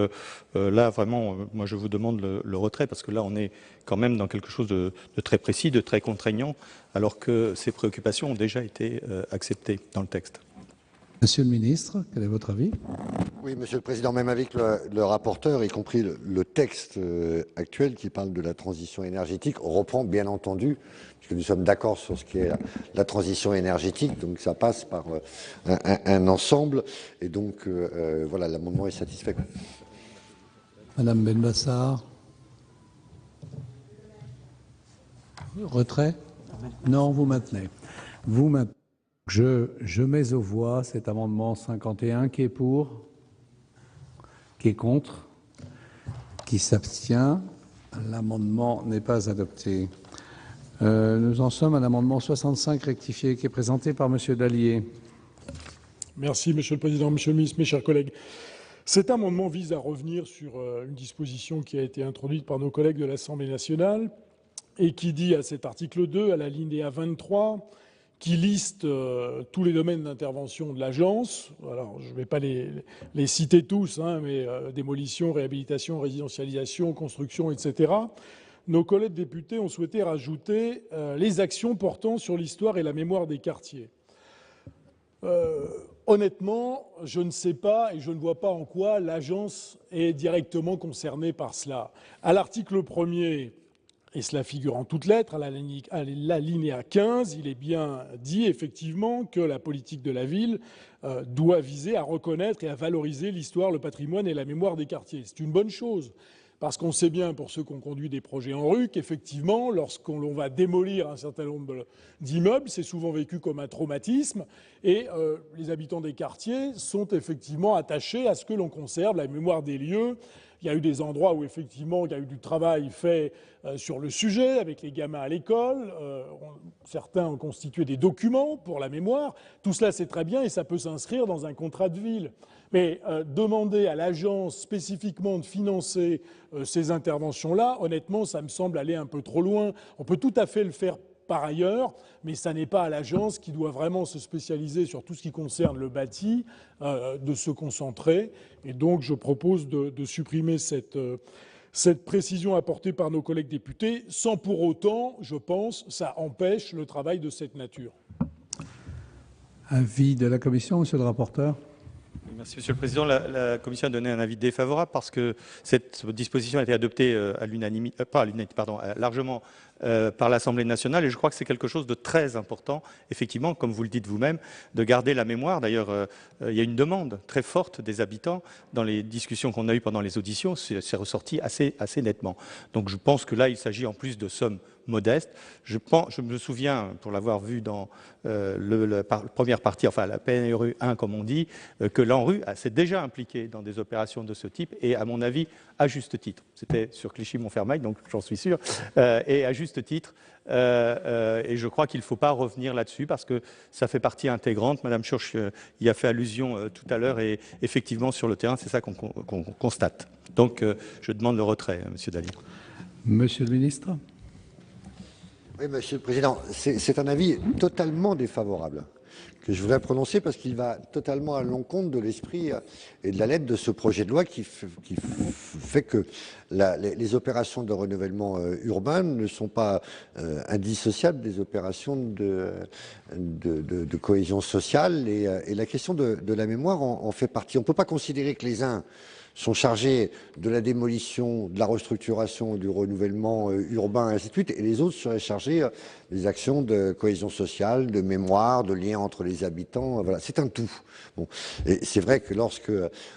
là, vraiment, moi, je vous demande le retrait, parce que là, on est quand même dans quelque chose de très précis, de très contraignant, alors que ces préoccupations ont déjà été acceptées dans le texte. Monsieur le ministre, quel est votre avis? Oui, Monsieur le Président, même avec le rapporteur, y compris le texte actuel qui parle de la transition énergétique, reprend bien entendu, puisque nous sommes d'accord sur ce qui est la transition énergétique, donc ça passe par un ensemble, et donc voilà, l'amendement est satisfait. Madame Benbassar. Retrait? Non, vous maintenez. Vous maintenez. Je mets aux voix cet amendement 51 qui est pour, qui est contre, qui s'abstient. L'amendement n'est pas adopté. Nous en sommes à l'amendement 65 rectifié qui est présenté par Monsieur Dallier. Merci, Monsieur le Président, Monsieur le Ministre, mes chers collègues. Cet amendement vise à revenir sur une disposition qui a été introduite par nos collègues de l'Assemblée nationale et qui dit à cet article 2, à l'alinéa 23, qui liste tous les domaines d'intervention de l'agence. Alors, je ne vais pas les citer tous, hein, mais démolition, réhabilitation, résidentialisation, construction, etc. Nos collègues députés ont souhaité rajouter les actions portant sur l'histoire et la mémoire des quartiers. Honnêtement, je ne sais pas et je ne vois pas en quoi l'agence est directement concernée par cela. À l'article 1er, et cela figure en toutes lettres, à l'alinéa 15, il est bien dit effectivement que la politique de la ville doit viser à reconnaître et à valoriser l'histoire, le patrimoine et la mémoire des quartiers. C'est une bonne chose, parce qu'on sait bien, pour ceux qui ont conduit des projets en rue, qu'effectivement, lorsqu'on va démolir un certain nombre d'immeubles, c'est souvent vécu comme un traumatisme, et les habitants des quartiers sont effectivement attachés à ce que l'on conserve la mémoire des lieux. Il y a eu des endroits où, effectivement, il y a eu du travail fait sur le sujet, avec les gamins à l'école. Certains ont constitué des documents pour la mémoire. Tout cela, c'est très bien et ça peut s'inscrire dans un contrat de ville. Mais demander à l'agence spécifiquement de financer ces interventions-là, honnêtement, ça me semble aller un peu trop loin. On peut tout à fait le faire par ailleurs, mais ça n'est pas à l'agence qui doit vraiment se spécialiser sur tout ce qui concerne le bâti, de se concentrer. Et donc, je propose de supprimer cette précision apportée par nos collègues députés, sans pour autant, je pense, ça empêche le travail de cette nature. Avis de la Commission, Monsieur le rapporteur. Merci, Monsieur le Président. La Commission a donné un avis défavorable parce que cette disposition a été adoptée à l'unanimité, largement par l'Assemblée nationale, et je crois que c'est quelque chose de très important, effectivement, comme vous le dites vous-même, de garder la mémoire. D'ailleurs, il y a une demande très forte des habitants dans les discussions qu'on a eues pendant les auditions, c'est ressorti assez nettement. Donc je pense que là, il s'agit en plus de sommes modestes. Je me souviens, pour l'avoir vu dans la première partie, enfin la PNRU 1, comme on dit, que l'ANRU s'est déjà impliqué dans des opérations de ce type, et à mon avis, à juste titre. C'était sur Clichy-Montfermeil, donc j'en suis sûr, et à juste titre. Et je crois qu'il ne faut pas revenir là-dessus parce que ça fait partie intégrante. Madame Schurch y a fait allusion tout à l'heure, et effectivement, sur le terrain, c'est ça qu'on constate. Donc, je demande le retrait, Monsieur Dallier. Monsieur le ministre. Oui, Monsieur le Président, c'est un avis totalement défavorable que je voudrais prononcer parce qu'il va totalement à l'encontre de l'esprit et de la lettre de ce projet de loi qui fait que les opérations de renouvellement urbain ne sont pas indissociables des opérations de cohésion sociale, et la question de la mémoire en fait partie. On ne peut pas considérer que les uns sont chargés de la démolition, de la restructuration, du renouvellement urbain, et ainsi de suite, et les autres seraient chargés des actions de cohésion sociale, de mémoire, de lien entre les habitants. Voilà, c'est un tout. Bon. Et c'est vrai que lorsque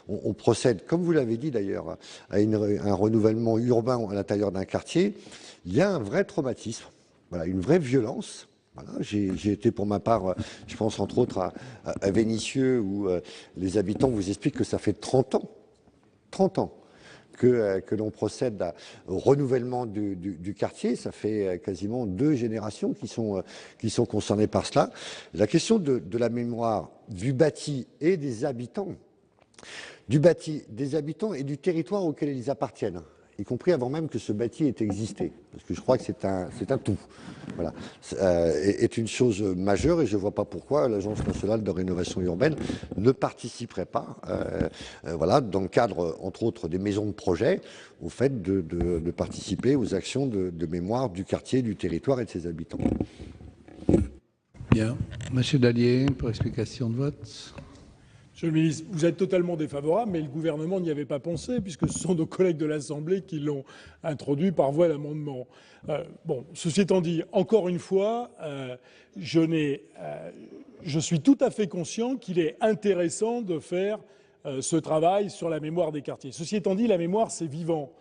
on procède, comme vous l'avez dit d'ailleurs, à un renouvellement urbain à l'intérieur d'un quartier, il y a un vrai traumatisme, voilà, une vraie violence. Voilà, j'ai été pour ma part, je pense entre autres à Vénissieux, où les habitants vous expliquent que ça fait 30 ans que l'on procède au renouvellement du quartier. Ça fait quasiment 2 générations qui sont concernées par cela. La question de la mémoire du bâti et des habitants, et du territoire auquel ils appartiennent, y compris avant même que ce bâti ait existé, parce que je crois que c'est un tout, voilà, est une chose majeure, et je ne vois pas pourquoi l'Agence nationale de rénovation urbaine ne participerait pas, voilà, dans le cadre, entre autres, des maisons de projet, au fait de participer aux actions de mémoire du quartier, du territoire et de ses habitants. Bien. Monsieur Dallier, pour explication de vote. Monsieur le ministre, vous êtes totalement défavorable, mais le gouvernement n'y avait pas pensé, puisque ce sont nos collègues de l'Assemblée qui l'ont introduit par voie d'amendement. Bon, ceci étant dit, encore une fois, je suis tout à fait conscient qu'il est intéressant de faire ce travail sur la mémoire des quartiers. Ceci étant dit, la mémoire, c'est vivant.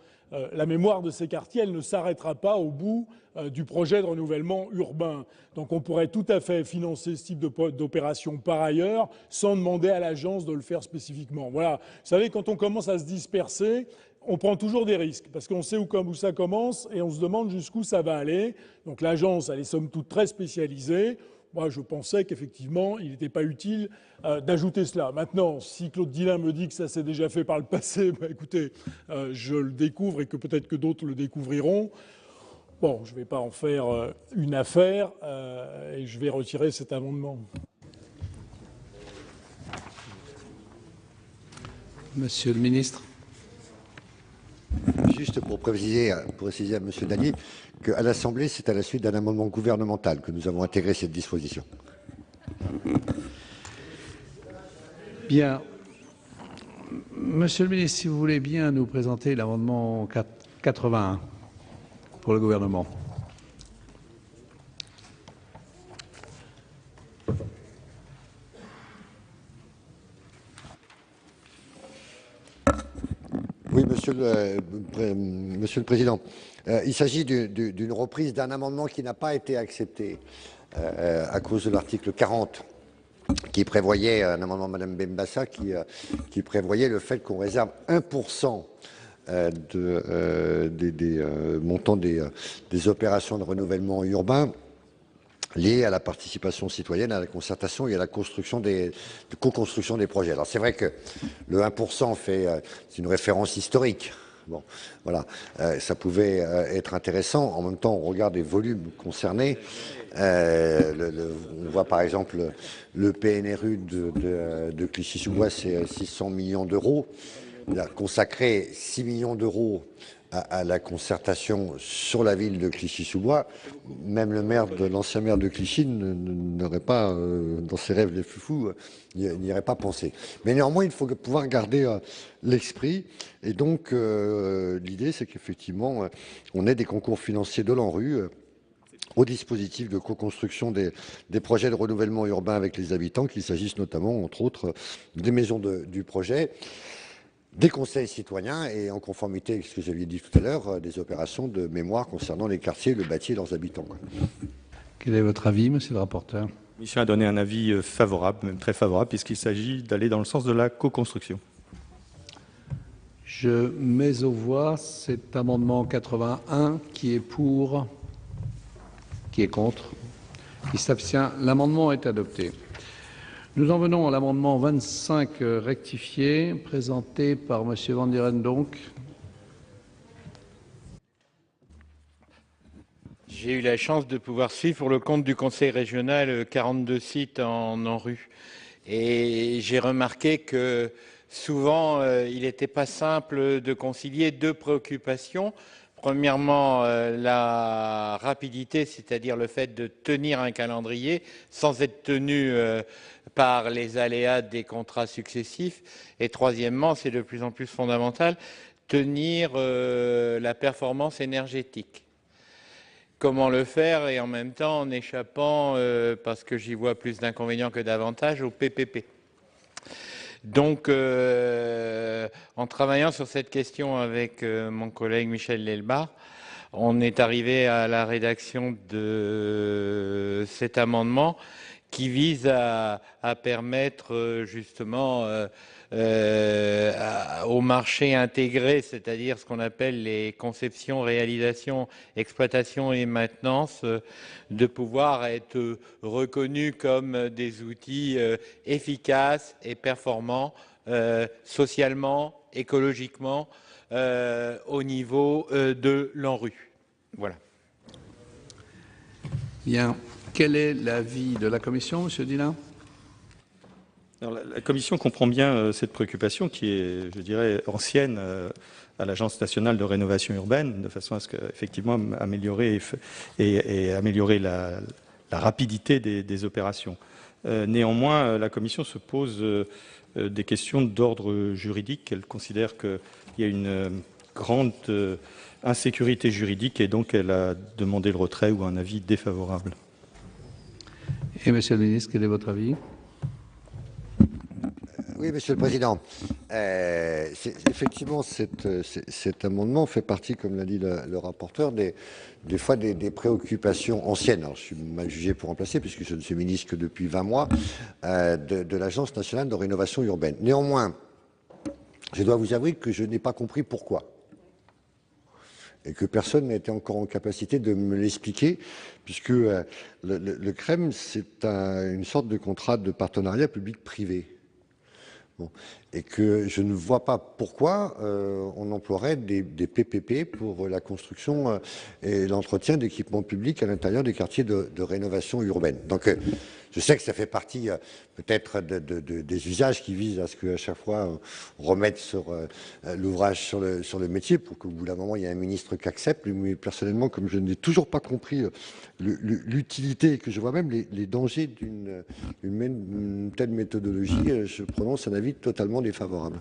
La mémoire de ces quartiers, elle ne s'arrêtera pas au bout du projet de renouvellement urbain. Donc on pourrait tout à fait financer ce type d'opération par ailleurs, sans demander à l'agence de le faire spécifiquement. Voilà. Vous savez, quand on commence à se disperser, on prend toujours des risques, parce qu'on sait où ça commence et on se demande jusqu'où ça va aller. Donc l'agence, elle est somme toute très spécialisée. Moi, je pensais qu'effectivement, il n'était pas utile d'ajouter cela. Maintenant, si Claude Dillain me dit que ça s'est déjà fait par le passé, bah, écoutez, je le découvre et que peut-être que d'autres le découvriront. Bon, je ne vais pas en faire une affaire et je vais retirer cet amendement. Monsieur le ministre. Juste pour préciser à M. Dallier qu'à l'Assemblée, c'est à la suite d'un amendement gouvernemental que nous avons intégré cette disposition. Bien. Monsieur le ministre, si vous voulez bien nous présenter l'amendement 81 pour le gouvernement. Oui, Monsieur le Président. Il s'agit d'une reprise d'un amendement qui n'a pas été accepté à cause de l'article 40, qui prévoyait, un amendement de Mme Benbassa, qui prévoyait le fait qu'on réserve 1% des montants des opérations de renouvellement urbain liées à la participation citoyenne, à la concertation et à la co-construction des projets. Alors c'est vrai que le 1% c'est une référence historique. Bon, voilà, ça pouvait être intéressant. En même temps, on regarde les volumes concernés. On voit par exemple le PNRU de Clichy-sous-Bois, c'est 600 millions d'euros. Il a consacré 6 millions d'euros à la concertation sur la ville de Clichy-sous-Bois. Même l'ancien maire de Clichy n'aurait pas, dans ses rêves les foufous, n'y aurait pas pensé. Mais néanmoins, il faut pouvoir garder l'esprit. Et donc, l'idée, c'est qu'effectivement, on ait des concours financiers de l'ANRU au dispositif de co-construction des projets de renouvellement urbain avec les habitants, qu'il s'agisse notamment, entre autres, des maisons du projet, des conseils citoyens et en conformité avec ce que j'avais dit tout à l'heure, des opérations de mémoire concernant les quartiers, le bâti et leurs habitants. Quel est votre avis, monsieur le rapporteur? La Commission a donné un avis favorable, même très favorable, puisqu'il s'agit d'aller dans le sens de la co-construction. Je mets aux voix cet amendement 81 qui est pour, qui est contre, qui s'abstient. L'amendement est adopté. Nous en venons à l'amendement 25 rectifié, présenté par M. Van Dieren. Donc, j'ai eu la chance de pouvoir suivre pour le compte du Conseil régional 42 sites en ANRU. Et j'ai remarqué que souvent, il n'était pas simple de concilier deux préoccupations. Premièrement, la rapidité, c'est-à-dire le fait de tenir un calendrier sans être tenu par les aléas des contrats successifs. Et troisièmement, c'est de plus en plus fondamental, tenir la performance énergétique. Comment le faire et en même temps en échappant, parce que j'y vois plus d'inconvénients que d'avantages, au PPP. Donc, en travaillant sur cette question avec mon collègue Michel Lelbar, on est arrivé à la rédaction de cet amendement qui vise à permettre justement au marché intégré, c'est-à-dire ce qu'on appelle les conceptions, réalisations, exploitation et maintenance, de pouvoir être reconnus comme des outils efficaces et performants socialement, écologiquement, au niveau de l'ANRU. Voilà. Bien. Quel est l'avis de la Commission, M. Dillain? Alors, la Commission comprend bien cette préoccupation qui est, je dirais, ancienne à l'Agence nationale de rénovation urbaine, de façon à ce qu'effectivement améliorer et améliorer la rapidité des opérations. Néanmoins, la Commission se pose des questions d'ordre juridique. Elle considère qu'il y a une grande insécurité juridique et donc elle a demandé le retrait ou un avis défavorable. Et Monsieur le ministre, quel est votre avis? Oui, Monsieur le Président. Effectivement, cet amendement fait partie, comme l'a dit le rapporteur, des fois des préoccupations anciennes. Alors, je suis mal jugé pour remplacer, puisque je ne suis ministre que depuis 20 mois, de l'Agence nationale de rénovation urbaine. Néanmoins, je dois vous avouer que je n'ai pas compris pourquoi. Et que personne n'a été encore en capacité de me l'expliquer, puisque le CREM, c'est une sorte de contrat de partenariat public-privé. Bon. Et que je ne vois pas pourquoi on emploierait des PPP pour la construction et l'entretien d'équipements publics à l'intérieur des quartiers de rénovation urbaine. Donc, je sais que ça fait partie peut-être des usages qui visent à ce qu'à chaque fois on remette sur l'ouvrage sur le métier pour qu'au bout d'un moment il y ait un ministre qui accepte. Mais personnellement, comme je n'ai toujours pas compris l'utilité et que je vois même les dangers d'une telle méthodologie, je prononce un avis totalement défavorable.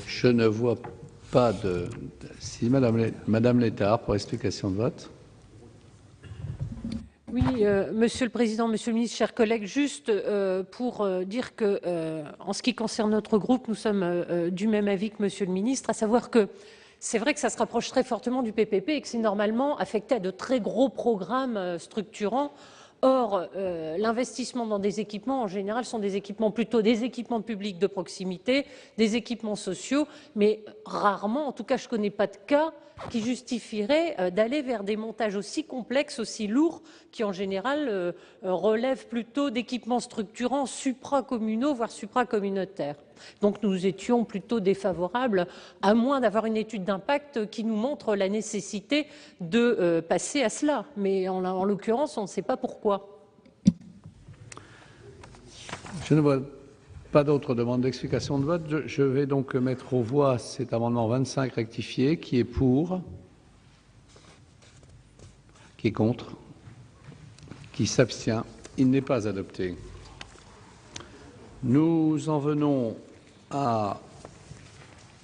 Je ne vois pas de... Si Madame Létard, pour explication de vote. Oui, Monsieur le Président, Monsieur le Ministre, chers collègues, juste pour dire que, en ce qui concerne notre groupe, nous sommes du même avis que Monsieur le Ministre, à savoir que c'est vrai que ça se rapproche très fortement du PPP et que c'est normalement affecté à de très gros programmes structurants. Or, l'investissement dans des équipements, en général, sont des équipements plutôt des équipements publics de proximité, des équipements sociaux, mais rarement, en tout cas je ne connais pas de cas qui justifierait d'aller vers des montages aussi complexes, aussi lourds, qui en général relèvent plutôt d'équipements structurants supracommunaux, voire supracommunautaires. Donc nous étions plutôt défavorables, à moins d'avoir une étude d'impact qui nous montre la nécessité de passer à cela. Mais en l'occurrence, on ne sait pas pourquoi. Je ne vois pas d'autres demandes d'explication de vote. Je vais donc mettre aux voix cet amendement 25 rectifié. Qui est pour? Qui est contre? Qui s'abstient? Il n'est pas adopté. Nous en venons à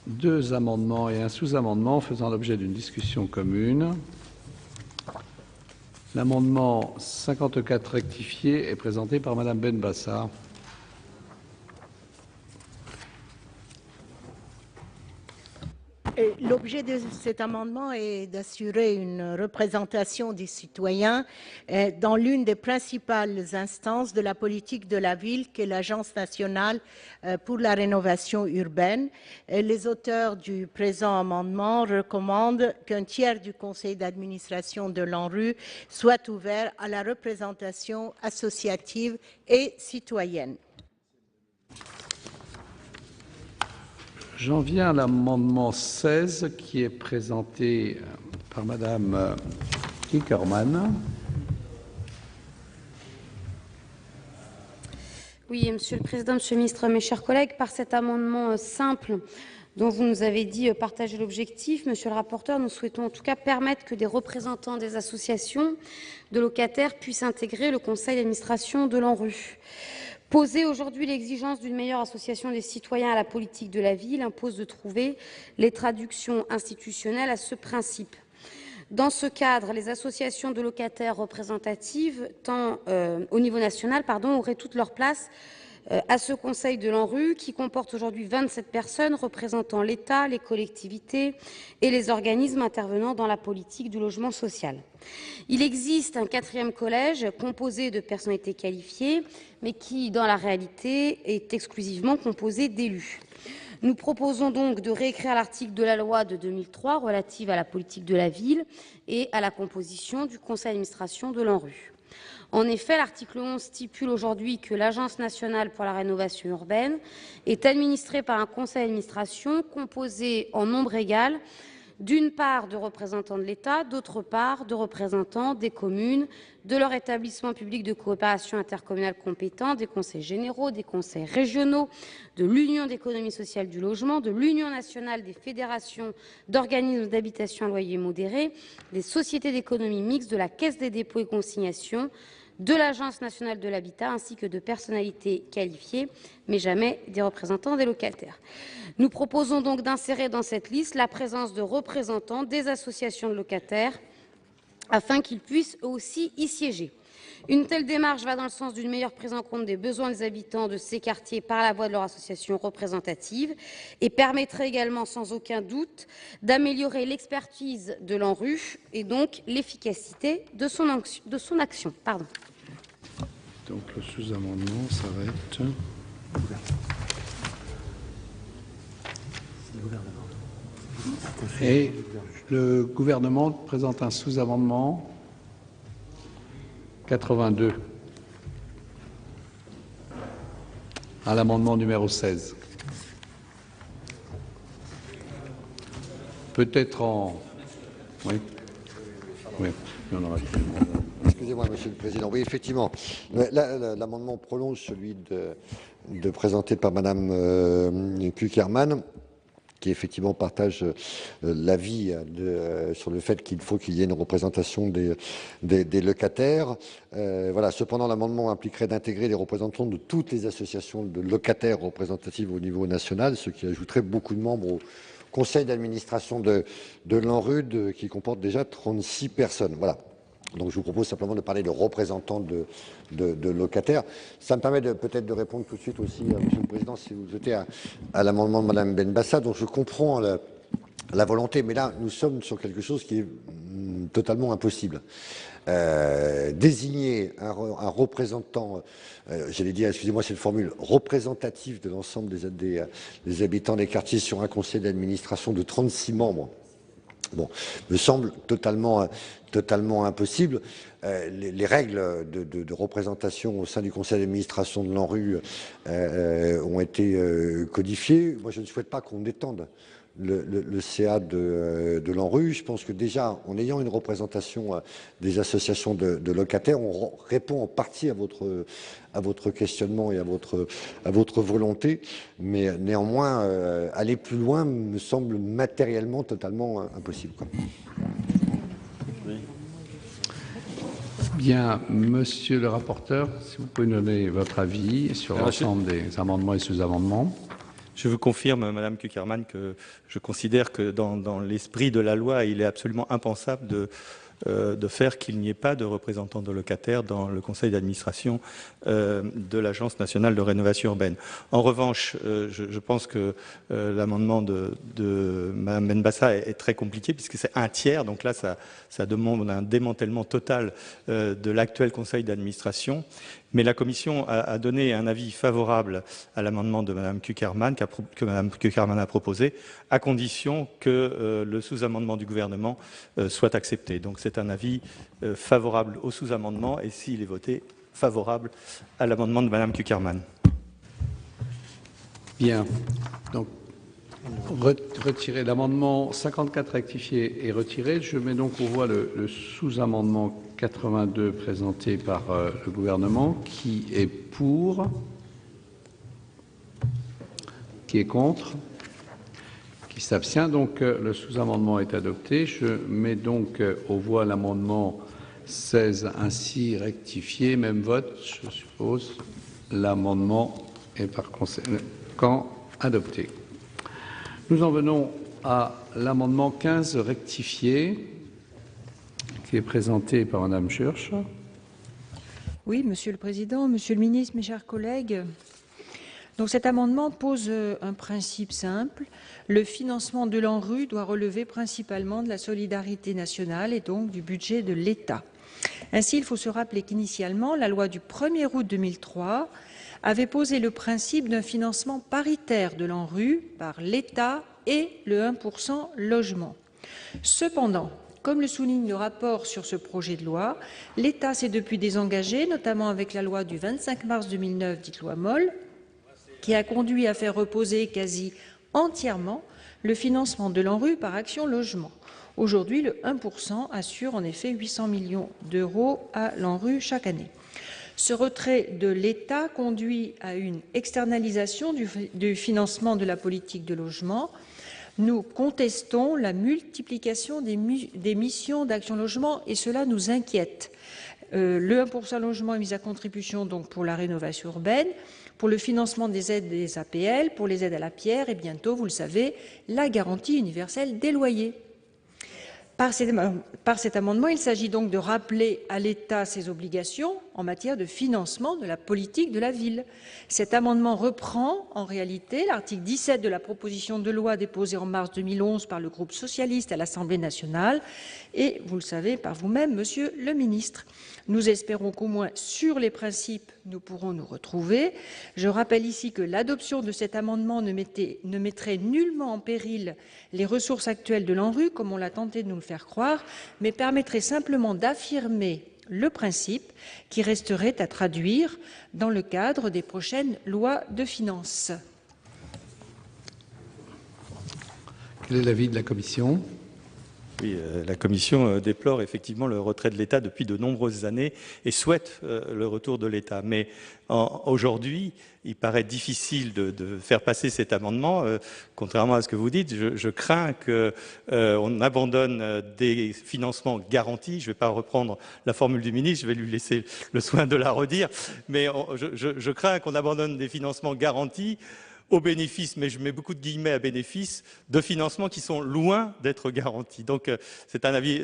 deux amendements et un sous-amendement faisant l'objet d'une discussion commune. L'amendement 54 rectifié est présenté par Madame Benbassa. L'objet de cet amendement est d'assurer une représentation des citoyens dans l'une des principales instances de la politique de la ville, qu'est l'Agence nationale pour la rénovation urbaine. Les auteurs du présent amendement recommandent qu'un tiers du conseil d'administration de l'ANRU soit ouvert à la représentation associative et citoyenne. J'en viens à l'amendement 16 qui est présenté par Madame Kickerman. Oui, Monsieur le Président, Monsieur le Ministre, mes chers collègues, par cet amendement simple dont vous nous avez dit partager l'objectif, Monsieur le rapporteur, nous souhaitons en tout cas permettre que des représentants des associations de locataires puissent intégrer le conseil d'administration de l'ANRU. Poser aujourd'hui l'exigence d'une meilleure association des citoyens à la politique de la ville impose de trouver les traductions institutionnelles à ce principe. Dans ce cadre, les associations de locataires représentatives, tant au niveau national, auraient toute leur place à ce Conseil de l'ANRU, qui comporte aujourd'hui 27 personnes représentant l'État, les collectivités et les organismes intervenant dans la politique du logement social. Il existe un quatrième collège composé de personnalités qualifiées, mais qui, dans la réalité, est exclusivement composé d'élus. Nous proposons donc de réécrire l'article de la loi de 2003 relative à la politique de la ville et à la composition du conseil d'administration de l'ANRU. En effet, l'article 11 stipule aujourd'hui que l'Agence nationale pour la rénovation urbaine est administrée par un conseil d'administration composé en nombre égal d'une part de représentants de l'État, d'autre part de représentants des communes, de leur établissement public de coopération intercommunale compétent, des conseils généraux, des conseils régionaux, de l'Union d'économie sociale du logement, de l'Union nationale des fédérations d'organismes d'habitation à loyer modéré, des sociétés d'économie mixte, de la Caisse des dépôts et consignations, de l'Agence nationale de l'habitat, ainsi que de personnalités qualifiées, mais jamais des représentants des locataires. Nous proposons donc d'insérer dans cette liste la présence de représentants des associations de locataires, afin qu'ils puissent aussi y siéger. Une telle démarche va dans le sens d'une meilleure prise en compte des besoins des habitants de ces quartiers par la voie de leur association représentative et permettrait également, sans aucun doute, d'améliorer l'expertise de l'ANRU et donc l'efficacité de son action. Pardon. Donc le sous-amendement s'arrête. Et le gouvernement présente un sous-amendement 82 à l'amendement numéro 16. Peut-être en... Oui. Oui. Excusez-moi, Monsieur le Président. Oui, effectivement, l'amendement prolonge celui présenté par Madame Cukierman, qui effectivement partage l'avis sur le fait qu'il faut qu'il y ait une représentation des locataires. Voilà. Cependant, l'amendement impliquerait d'intégrer les représentants de toutes les associations de locataires représentatives au niveau national, ce qui ajouterait beaucoup de membres au conseil d'administration de l'ANRUD, qui comporte déjà 36 personnes. Voilà. Donc je vous propose simplement de parler de représentants de locataires. Ça me permet peut-être de répondre tout de suite aussi, Monsieur le Président, si vous le souhaitez, à l'amendement de Madame Benbassa. Donc je comprends la volonté, mais là nous sommes sur quelque chose qui est totalement impossible. Désigner un représentant, j'allais dire, excusez-moi cette formule, représentatif de l'ensemble des habitants des quartiers sur un conseil d'administration de 36 membres, bon, me semble totalement impossible. Les règles de représentation au sein du conseil d'administration de l'ANRU ont été codifiées. Moi, je ne souhaite pas qu'on étende le CA de l'ANRU. Je pense que déjà, en ayant une représentation des associations de locataires, on répond en partie à votre questionnement et à votre volonté, mais néanmoins, aller plus loin me semble matériellement totalement impossible, quoi. Bien, monsieur le rapporteur, si vous pouvez nous donner votre avis sur l'ensemble des amendements et sous-amendements. Je vous confirme, Madame Cukierman, que je considère que dans l'esprit de la loi, il est absolument impensable de faire qu'il n'y ait pas de représentants de locataires dans le conseil d'administration de l'Agence nationale de rénovation urbaine. En revanche, je pense que l'amendement de Mme Benbassa est très compliqué puisque c'est un tiers, donc là ça demande un démantèlement total de l'actuel conseil d'administration. Mais la Commission a donné un avis favorable à l'amendement de Mme Cukierman, que Mme Cukierman a proposé, à condition que le sous-amendement du gouvernement soit accepté. Donc c'est un avis favorable au sous-amendement et s'il est voté, favorable à l'amendement de Mme Cukierman. Bien. Donc, retirer l'amendement 54 rectifié et retiré. Je mets donc aux voix le sous-amendement 82 présenté par le gouvernement. Qui est pour? Qui est contre? Qui s'abstient? Donc le sous-amendement est adopté. Je mets donc aux voix l'amendement 16 ainsi rectifié. Même vote, je suppose. L'amendement est par conséquent adopté. Nous en venons à l'amendement 15 rectifié, qui est présenté par Madame Schürch. Oui, Monsieur le Président, Monsieur le Ministre, mes chers collègues. Donc cet amendement pose un principe simple. Le financement de l'ANRU doit relever principalement de la solidarité nationale et donc du budget de l'État. Ainsi, il faut se rappeler qu'initialement, la loi du 1er août 2003 avait posé le principe d'un financement paritaire de l'ANRU par l'État et le 1% logement. Cependant, comme le souligne le rapport sur ce projet de loi, l'État s'est depuis désengagé, notamment avec la loi du 25 mars 2009, dite loi Moll, qui a conduit à faire reposer quasi entièrement le financement de l'ANRU par Action Logement. Aujourd'hui, le 1% assure en effet 800 millions d'euros à l'ANRU chaque année. Ce retrait de l'État conduit à une externalisation du financement de la politique de logement. Nous contestons la multiplication des missions d'Action Logement et cela nous inquiète. Le 1% logement est mis à contribution donc pour la rénovation urbaine, pour le financement des aides des APL, pour les aides à la pierre et bientôt, vous le savez, la garantie universelle des loyers. Par cet amendement, il s'agit donc de rappeler à l'État ses obligations en matière de financement de la politique de la ville. Cet amendement reprend en réalité l'article 17 de la proposition de loi déposée en mars 2011 par le groupe socialiste à l'Assemblée nationale et, vous le savez par vous-même, Monsieur le ministre. Nous espérons qu'au moins sur les principes, nous pourrons nous retrouver. Je rappelle ici que l'adoption de cet amendement ne mettrait nullement en péril les ressources actuelles de l'ANRU, comme on l'a tenté de nous le faire croire, mais permettrait simplement d'affirmer le principe qui resterait à traduire dans le cadre des prochaines lois de finances. Quel est l'avis de la Commission ? Oui, la Commission déplore effectivement le retrait de l'État depuis de nombreuses années et souhaite le retour de l'État. Mais aujourd'hui, il paraît difficile de faire passer cet amendement. Contrairement à ce que vous dites, je crains qu'on abandonne des financements garantis. Je ne vais pas reprendre la formule du ministre, je vais lui laisser le soin de la redire. Mais je crains qu'on abandonne des financements garantis au bénéfice, mais je mets beaucoup de guillemets à bénéfice, de financements qui sont loin d'être garantis. Donc c'est un avis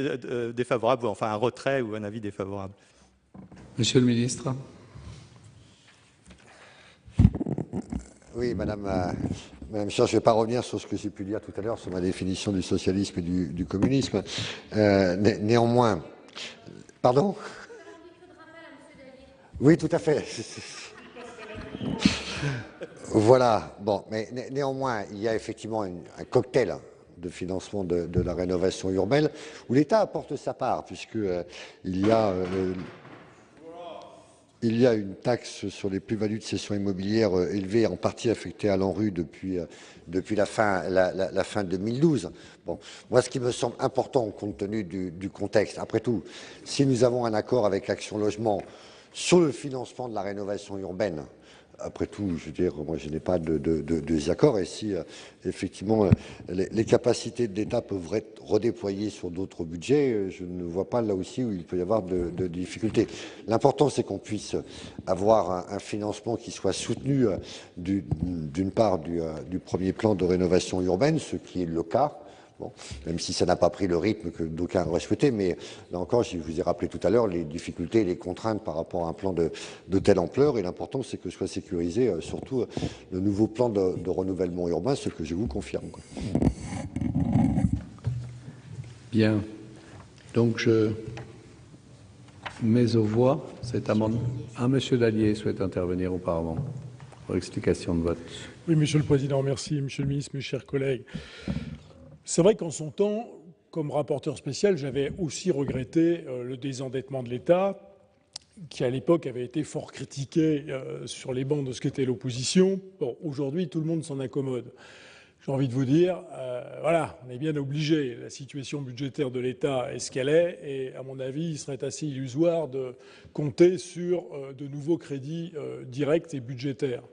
défavorable, ou enfin un retrait ou un avis défavorable. Monsieur le ministre. Oui, Madame Chère, je ne vais pas revenir sur ce que j'ai pu dire tout à l'heure sur ma définition du socialisme et du communisme. Néanmoins, pardon ? Oui, tout à fait. Voilà, bon, mais néanmoins, il y a effectivement un cocktail de financement de la rénovation urbaine où l'État apporte sa part, puisqu'il y a une taxe sur les plus-values de cession immobilière élevée, en partie affectée à l'ANRU depuis la fin 2012. Bon, moi, ce qui me semble important, compte tenu du contexte, après tout, si nous avons un accord avec Action Logement sur le financement de la rénovation urbaine, après tout, je veux dire, moi, je n'ai pas de désaccord. Et si, effectivement, les capacités de l'État peuvent être redéployées sur d'autres budgets, je ne vois pas là aussi où il peut y avoir de difficultés. L'important, c'est qu'on puisse avoir un financement qui soit soutenu d'une part du premier plan de rénovation urbaine, ce qui est le cas. Bon, même si ça n'a pas pris le rythme que d'aucuns auraient souhaité, mais là encore, je vous ai rappelé tout à l'heure les difficultés et les contraintes par rapport à un plan de telle ampleur, et l'important c'est que soit sécurisé surtout le nouveau plan de renouvellement urbain, ce que je vous confirme. Quoi. Bien. Donc je mets aux voix cet amendement. Monsieur Dallier souhaite intervenir auparavant pour explication de vote. Oui, Monsieur le Président, merci. Monsieur le Ministre, mes chers collègues. C'est vrai qu'en son temps, comme rapporteur spécial, j'avais aussi regretté le désendettement de l'État, qui à l'époque avait été fort critiqué sur les bancs de ce qu'était l'opposition. Bon, aujourd'hui, tout le monde s'en accommode. J'ai envie de vous dire, voilà, on est bien obligé. La situation budgétaire de l'État est ce qu'elle est, et à mon avis, il serait assez illusoire de compter sur de nouveaux crédits directs et budgétaires.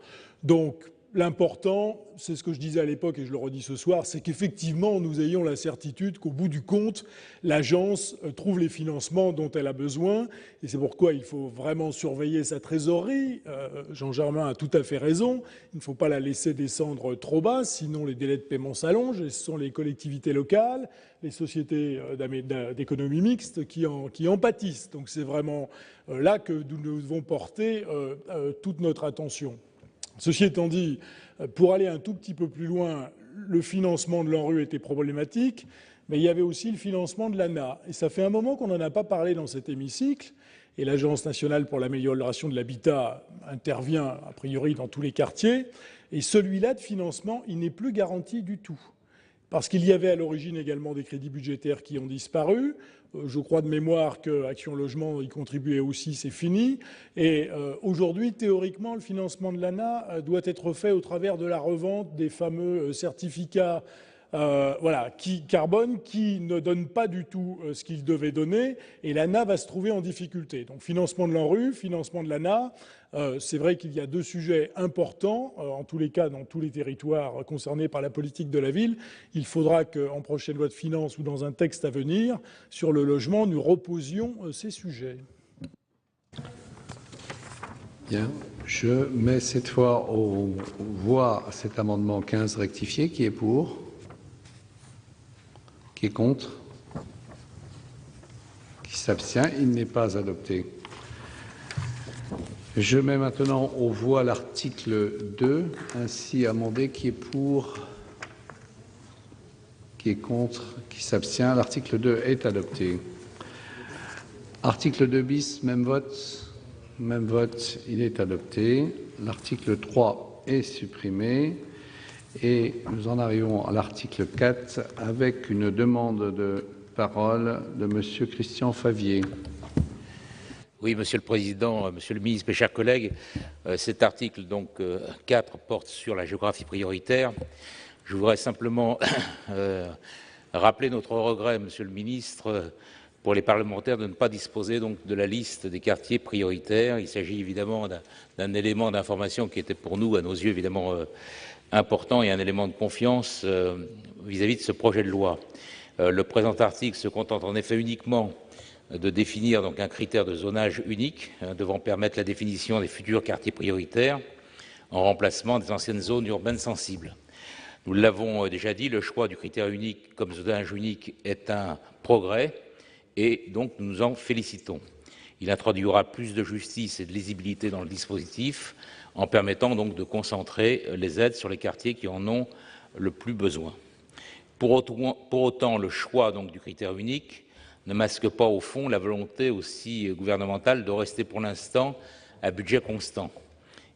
Donc, l'important, c'est ce que je disais à l'époque et je le redis ce soir, c'est qu'effectivement nous ayons la certitude qu'au bout du compte, l'agence trouve les financements dont elle a besoin. Et c'est pourquoi il faut vraiment surveiller sa trésorerie. Jean-Germain a tout à fait raison. Il ne faut pas la laisser descendre trop bas, sinon les délais de paiement s'allongent. Et ce sont les collectivités locales, les sociétés d'économie mixte qui en pâtissent. Donc c'est vraiment là que nous devons porter toute notre attention. Ceci étant dit, pour aller un tout petit peu plus loin, le financement de l'ANRU était problématique, mais il y avait aussi le financement de l'ANA. Et ça fait un moment qu'on n'en a pas parlé dans cet hémicycle, et l'Agence nationale pour l'amélioration de l'habitat intervient a priori dans tous les quartiers, et celui-là de financement, il n'est plus garanti du tout. Parce qu'il y avait à l'origine également des crédits budgétaires qui ont disparu. Je crois de mémoire que Action Logement y contribuait aussi, c'est fini. Et aujourd'hui, théoriquement, le financement de l'ANA doit être fait au travers de la revente des fameux certificats carbone qui ne donne pas du tout ce qu'il devait donner, et l'ANA va se trouver en difficulté. Donc financement de l'ANRU, financement de l'ANA, c'est vrai qu'il y a deux sujets importants, en tous les cas dans tous les territoires concernés par la politique de la ville. Il faudra qu'en prochaine loi de finances ou dans un texte à venir sur le logement, nous reposions ces sujets. Bien. Je mets cette fois aux voix cet amendement 15 rectifié. Qui est pour? Qui est contre? Qui s'abstient? Il n'est pas adopté. Je mets maintenant aux voix l'article 2 ainsi amendé. Qui est pour? Qui est contre? Qui s'abstient? L'article 2 est adopté. Article 2 bis, même vote. Même vote, il est adopté. L'article 3 est supprimé. Et nous en arrivons à l'article 4 avec une demande de parole de M. Christian Favier. Oui, Monsieur le Président, Monsieur le Ministre, mes chers collègues, cet article donc 4 porte sur la géographie prioritaire. Je voudrais simplement rappeler notre regret, Monsieur le Ministre, pour les parlementaires de ne pas disposer donc de la liste des quartiers prioritaires. Il s'agit évidemment d'un élément d'information qui était pour nous, à nos yeux, évidemment important et un élément de confiance vis-à-vis de ce projet de loi. Le présent article se contente en effet uniquement de définir donc un critère de zonage unique devant permettre la définition des futurs quartiers prioritaires en remplacement des anciennes zones urbaines sensibles. Nous l'avons déjà dit, le choix du critère unique comme zonage unique est un progrès et donc nous nous en félicitons. Il introduira plus de justice et de lisibilité dans le dispositif en permettant donc de concentrer les aides sur les quartiers qui en ont le plus besoin. Pour autant, le choix donc du critère unique ne masque pas au fond la volonté aussi gouvernementale de rester pour l'instant à budget constant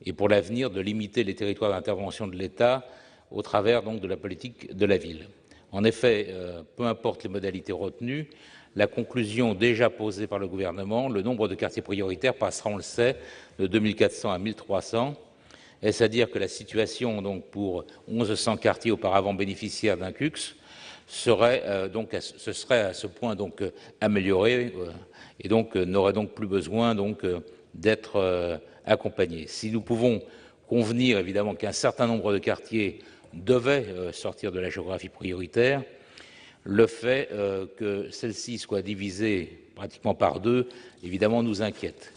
et pour l'avenir de limiter les territoires d'intervention de l'État au travers donc de la politique de la ville. En effet, peu importe les modalités retenues, la conclusion déjà posée par le gouvernement, le nombre de quartiers prioritaires passera, on le sait, de 2400 à 1300. Est-ce à dire que la situation donc pour 1100 quartiers auparavant bénéficiaires d'un CUX serait ce serait à ce point donc améliorée et donc n'aurait donc plus besoin donc d'être accompagnés. Si nous pouvons convenir évidemment qu'un certain nombre de quartiers devaient sortir de la géographie prioritaire, le fait que celle-ci soit divisée pratiquement par deux, évidemment, nous inquiète.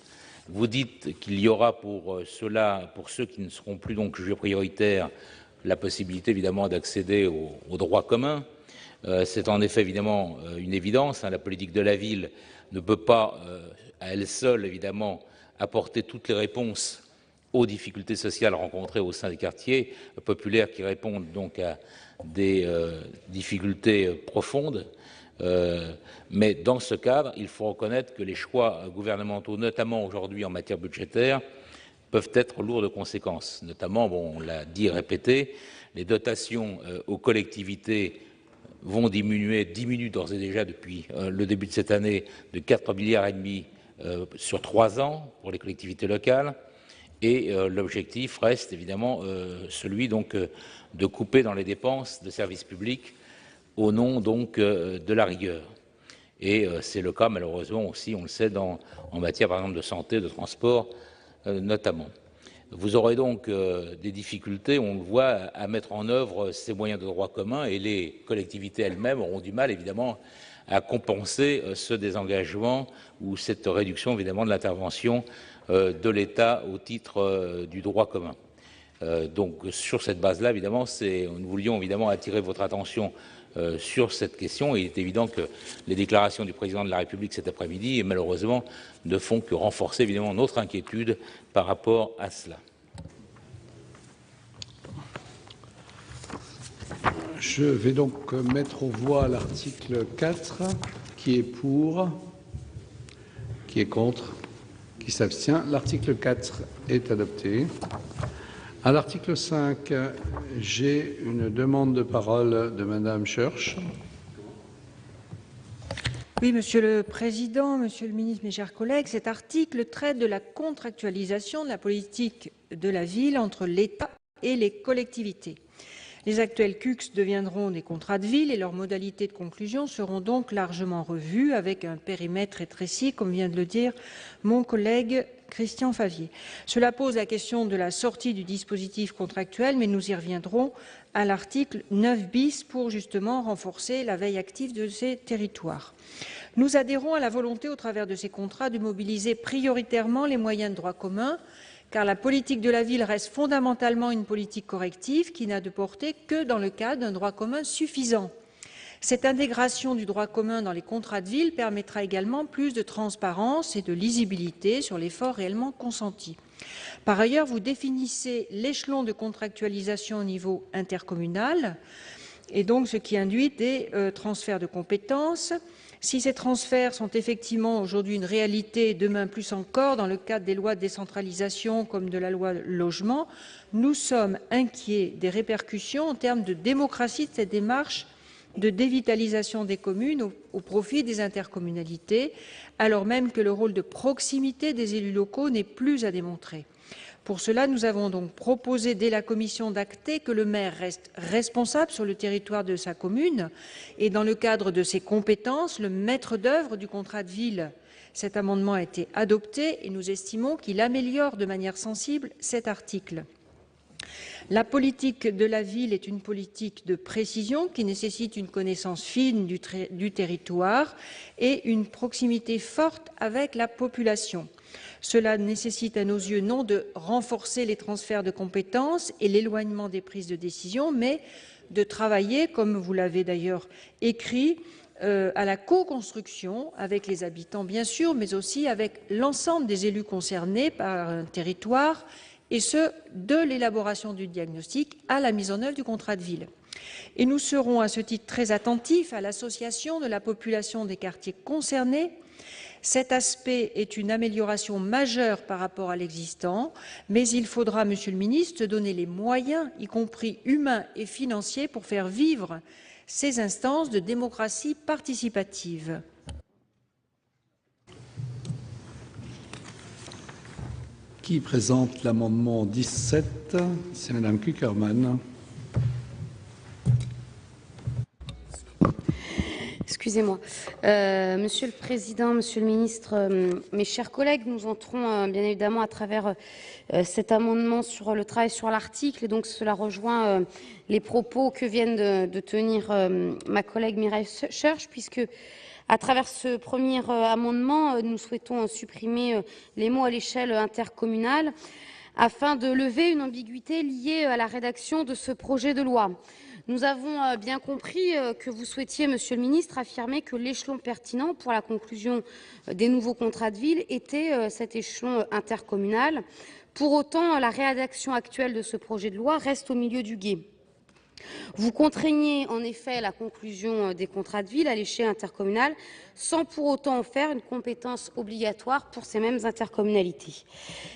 Vous dites qu'il y aura pour ceux qui ne seront plus donc jugés prioritaires, la possibilité évidemment d'accéder au droit commun. C'est en effet évidemment une évidence. La politique de la ville ne peut pas, à elle seule évidemment, apporter toutes les réponses aux difficultés sociales rencontrées au sein des quartiers populaires qui répondent donc à des difficultés profondes. Mais dans ce cadre, il faut reconnaître que les choix gouvernementaux, notamment aujourd'hui en matière budgétaire, peuvent être lourds de conséquences. Notamment, on l'a dit et répété, les dotations aux collectivités diminuent d'ores et déjà depuis le début de cette année de 4,5 milliards sur 3 ans pour les collectivités locales. Et l'objectif reste évidemment celui donc de couper dans les dépenses de services publics au nom donc de la rigueur. Et c'est le cas malheureusement aussi, on le sait, en matière par exemple de santé, de transport notamment. Vous aurez donc des difficultés, on le voit, à mettre en œuvre ces moyens de droit commun et les collectivités elles-mêmes auront du mal évidemment à compenser ce désengagement ou cette réduction évidemment de l'intervention de l'État au titre du droit commun. Donc sur cette base-là, évidemment, nous voulions évidemment attirer votre attention sur cette question. Il est évident que les déclarations du président de la République cet après-midi, malheureusement, ne font que renforcer évidemment notre inquiétude par rapport à cela. Je vais donc mettre aux voix l'article 4. Qui est pour? Qui est contre? Qui s'abstient? L'article 4 est adopté. À l'article 5, j'ai une demande de parole de Madame Schörch. Oui, Monsieur le Président, Monsieur le Ministre, mes chers collègues, cet article traite de la contractualisation de la politique de la ville entre l'État et les collectivités. Les actuels CUCS deviendront des contrats de ville et leurs modalités de conclusion seront donc largement revues avec un périmètre rétréci, comme vient de le dire mon collègue Christian Favier. Cela pose la question de la sortie du dispositif contractuel, mais nous y reviendrons à l'article 9 bis pour justement renforcer la veille active de ces territoires. Nous adhérons à la volonté, au travers de ces contrats, de mobiliser prioritairement les moyens de droit commun, car la politique de la ville reste fondamentalement une politique corrective qui n'a de portée que dans le cadre d'un droit commun suffisant. Cette intégration du droit commun dans les contrats de ville permettra également plus de transparence et de lisibilité sur l'effort réellement consenti. Par ailleurs, vous définissez l'échelon de contractualisation au niveau intercommunal, et donc ce qui induit des transferts de compétences. Si ces transferts sont effectivement aujourd'hui une réalité, demain plus encore, dans le cadre des lois de décentralisation comme de la loi logement, nous sommes inquiets des répercussions en termes de démocratie de cette démarche de dévitalisation des communes au profit des intercommunalités, alors même que le rôle de proximité des élus locaux n'est plus à démontrer. Pour cela, nous avons donc proposé dès la commission d'acter que le maire reste responsable sur le territoire de sa commune et, dans le cadre de ses compétences, le maître d'œuvre du contrat de ville. Cet amendement a été adopté et nous estimons qu'il améliore de manière sensible cet article. La politique de la ville est une politique de précision qui nécessite une connaissance fine du territoire et une proximité forte avec la population. Cela nécessite à nos yeux non de renforcer les transferts de compétences et l'éloignement des prises de décision, mais de travailler, comme vous l'avez d'ailleurs écrit, à la co-construction avec les habitants, bien sûr, mais aussi avec l'ensemble des élus concernés par un territoire, et ce, de l'élaboration du diagnostic à la mise en œuvre du contrat de ville. Et nous serons à ce titre très attentifs à l'association de la population des quartiers concernés. Cet aspect est une amélioration majeure par rapport à l'existant, mais il faudra, Monsieur le Ministre, donner les moyens, y compris humains et financiers, pour faire vivre ces instances de démocratie participative. Qui présente l'amendement 17? C'est Madame Kuckerman. Excusez-moi. Monsieur le Président, Monsieur le Ministre, mes chers collègues, nous entrons bien évidemment à travers cet amendement sur le travail sur l'article, et donc cela rejoint les propos que viennent de tenir ma collègue Mireille Schurch, puisque à travers ce premier amendement, nous souhaitons supprimer les mots à l'échelle intercommunale afin de lever une ambiguïté liée à la rédaction de ce projet de loi. Nous avons bien compris que vous souhaitiez, Monsieur le Ministre, affirmer que l'échelon pertinent pour la conclusion des nouveaux contrats de ville était cet échelon intercommunal. Pour autant, la rédaction actuelle de ce projet de loi reste au milieu du gué. Vous contraignez en effet la conclusion des contrats de ville à l'échelle intercommunale sans pour autant en faire une compétence obligatoire pour ces mêmes intercommunalités.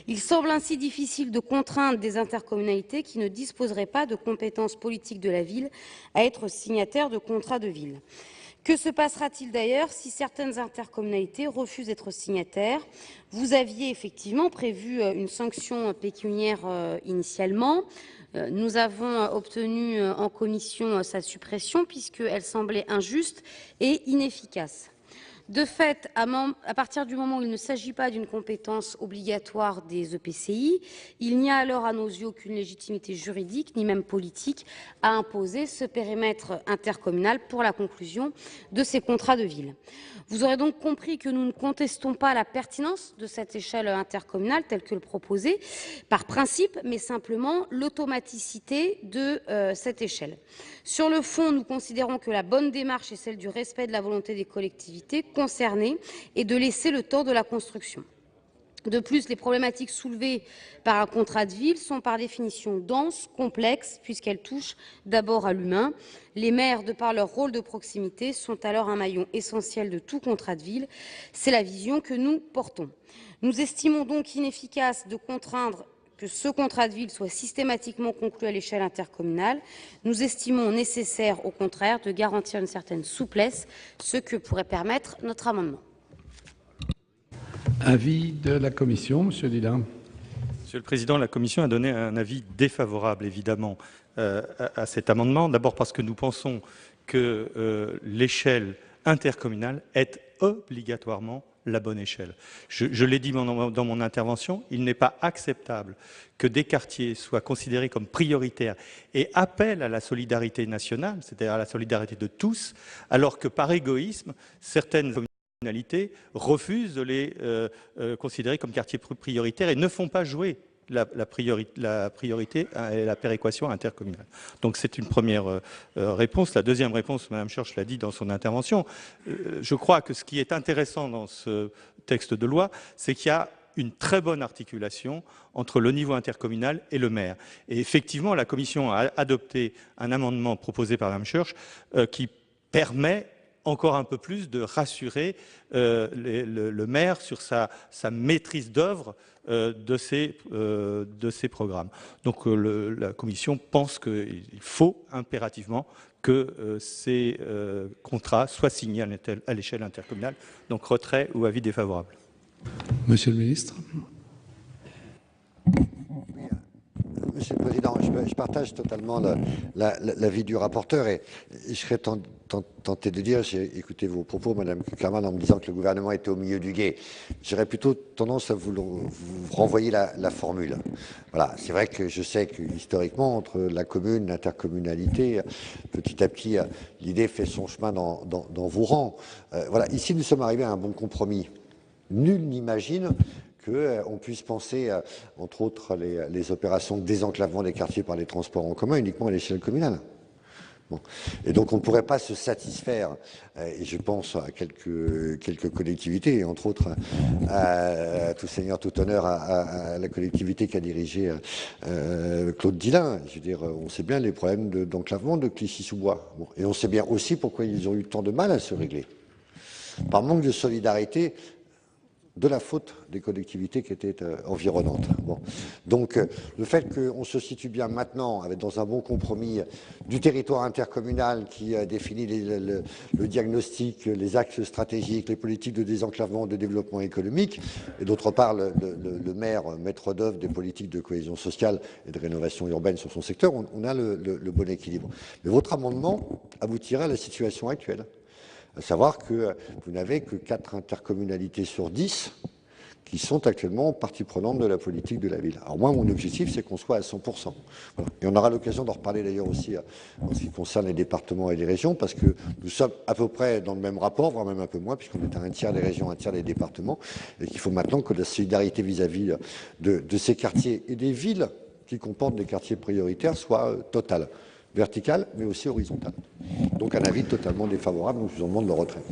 Il semble ainsi difficile de contraindre des intercommunalités qui ne disposeraient pas de compétences politiques de la ville à être signataires de contrats de ville. Que se passera-t-il d'ailleurs si certaines intercommunalités refusent d'être signataires? Vous aviez effectivement prévu une sanction pécuniaire initialement. Nous avons obtenu en commission sa suppression puisqu'elle semblait injuste et inefficace. De fait, à partir du moment où il ne s'agit pas d'une compétence obligatoire des EPCI, il n'y a alors à nos yeux aucune légitimité juridique ni même politique à imposer ce périmètre intercommunal pour la conclusion de ces contrats de ville. Vous aurez donc compris que nous ne contestons pas la pertinence de cette échelle intercommunale telle que le proposée par principe, mais simplement l'automaticité de cette échelle. Sur le fond, nous considérons que la bonne démarche est celle du respect de la volonté des collectivités concernées et de laisser le temps de la construction. De plus, les problématiques soulevées par un contrat de ville sont par définition denses, complexes, puisqu'elles touchent d'abord à l'humain. Les maires, de par leur rôle de proximité, sont alors un maillon essentiel de tout contrat de ville. C'est la vision que nous portons. Nous estimons donc inefficace de contraindre que ce contrat de ville soit systématiquement conclu à l'échelle intercommunale. Nous estimons nécessaire, au contraire, de garantir une certaine souplesse, ce que pourrait permettre notre amendement. Avis de la Commission, Monsieur Lila. Monsieur le Président, la Commission a donné un avis défavorable, évidemment, à cet amendement. D'abord parce que nous pensons que l'échelle intercommunale est obligatoirement la bonne échelle. Je l'ai dit dans mon intervention, il n'est pas acceptable que des quartiers soient considérés comme prioritaires et appellent à la solidarité nationale, c'est-à-dire à la solidarité de tous, alors que par égoïsme, certaines communalités refusent de les considérer comme quartiers prioritaires et ne font pas jouer la priorité et la péréquation intercommunale. Donc c'est une première réponse. La deuxième réponse, Mme Schorsch l'a dit dans son intervention, je crois que ce qui est intéressant dans ce texte de loi, c'est qu'il y a une très bonne articulation entre le niveau intercommunal et le maire. Et effectivement, la Commission a adopté un amendement proposé par Mme Schorsch qui permet encore un peu plus de rassurer le maire sur sa maîtrise d'œuvre de ces programmes. Donc la Commission pense qu'il faut impérativement que ces contrats soient signés à l'échelle intercommunale. Donc retrait ou avis défavorable. Monsieur le ministre. Monsieur le Président, je partage totalement l'avis du rapporteur et je serais tenté de dire, j'ai écouté vos propos, Madame Cukierman, en me disant que le gouvernement était au milieu du gué. J'aurais plutôt tendance à vous renvoyer la formule. Voilà, c'est vrai que je sais que historiquement, entre la commune, l'intercommunalité, petit à petit, l'idée fait son chemin dans vos rangs. Voilà, ici nous sommes arrivés à un bon compromis. Nul n'imagine qu'on puisse penser, entre autres, les opérations de désenclavement des quartiers par les transports en commun uniquement à l'échelle communale. Bon. Et donc on ne pourrait pas se satisfaire, et je pense à quelques collectivités, entre autres à tout seigneur, tout honneur à la collectivité qu'a dirigée Claude Dillin. Je veux dire, on sait bien les problèmes d'enclavement de Clichy-sous-Bois. Bon. Et on sait bien aussi pourquoi ils ont eu tant de mal à se régler. Par manque de solidarité, de la faute des collectivités qui étaient environnantes. Bon. Donc, le fait qu'on se situe bien maintenant, dans un bon compromis du territoire intercommunal qui définit le diagnostic, les axes stratégiques, les politiques de désenclavement, de développement économique, et d'autre part, le maire, maître d'œuvre des politiques de cohésion sociale et de rénovation urbaine sur son secteur, on a le bon équilibre. Mais votre amendement aboutira à la situation actuelle. À savoir que vous n'avez que 4 intercommunalités sur 10 qui sont actuellement partie prenante de la politique de la ville. Alors moi, mon objectif, c'est qu'on soit à 100%. Voilà. Et on aura l'occasion d'en reparler d'ailleurs aussi en ce qui concerne les départements et les régions, parce que nous sommes à peu près dans le même rapport, voire même un peu moins, puisqu'on est à un tiers des régions, un tiers des départements, et qu'il faut maintenant que la solidarité vis-à-vis de ces quartiers et des villes qui comportent des quartiers prioritaires soit totale. Verticale, mais aussi horizontale. Donc un avis totalement défavorable, donc je vous en demande le retrait.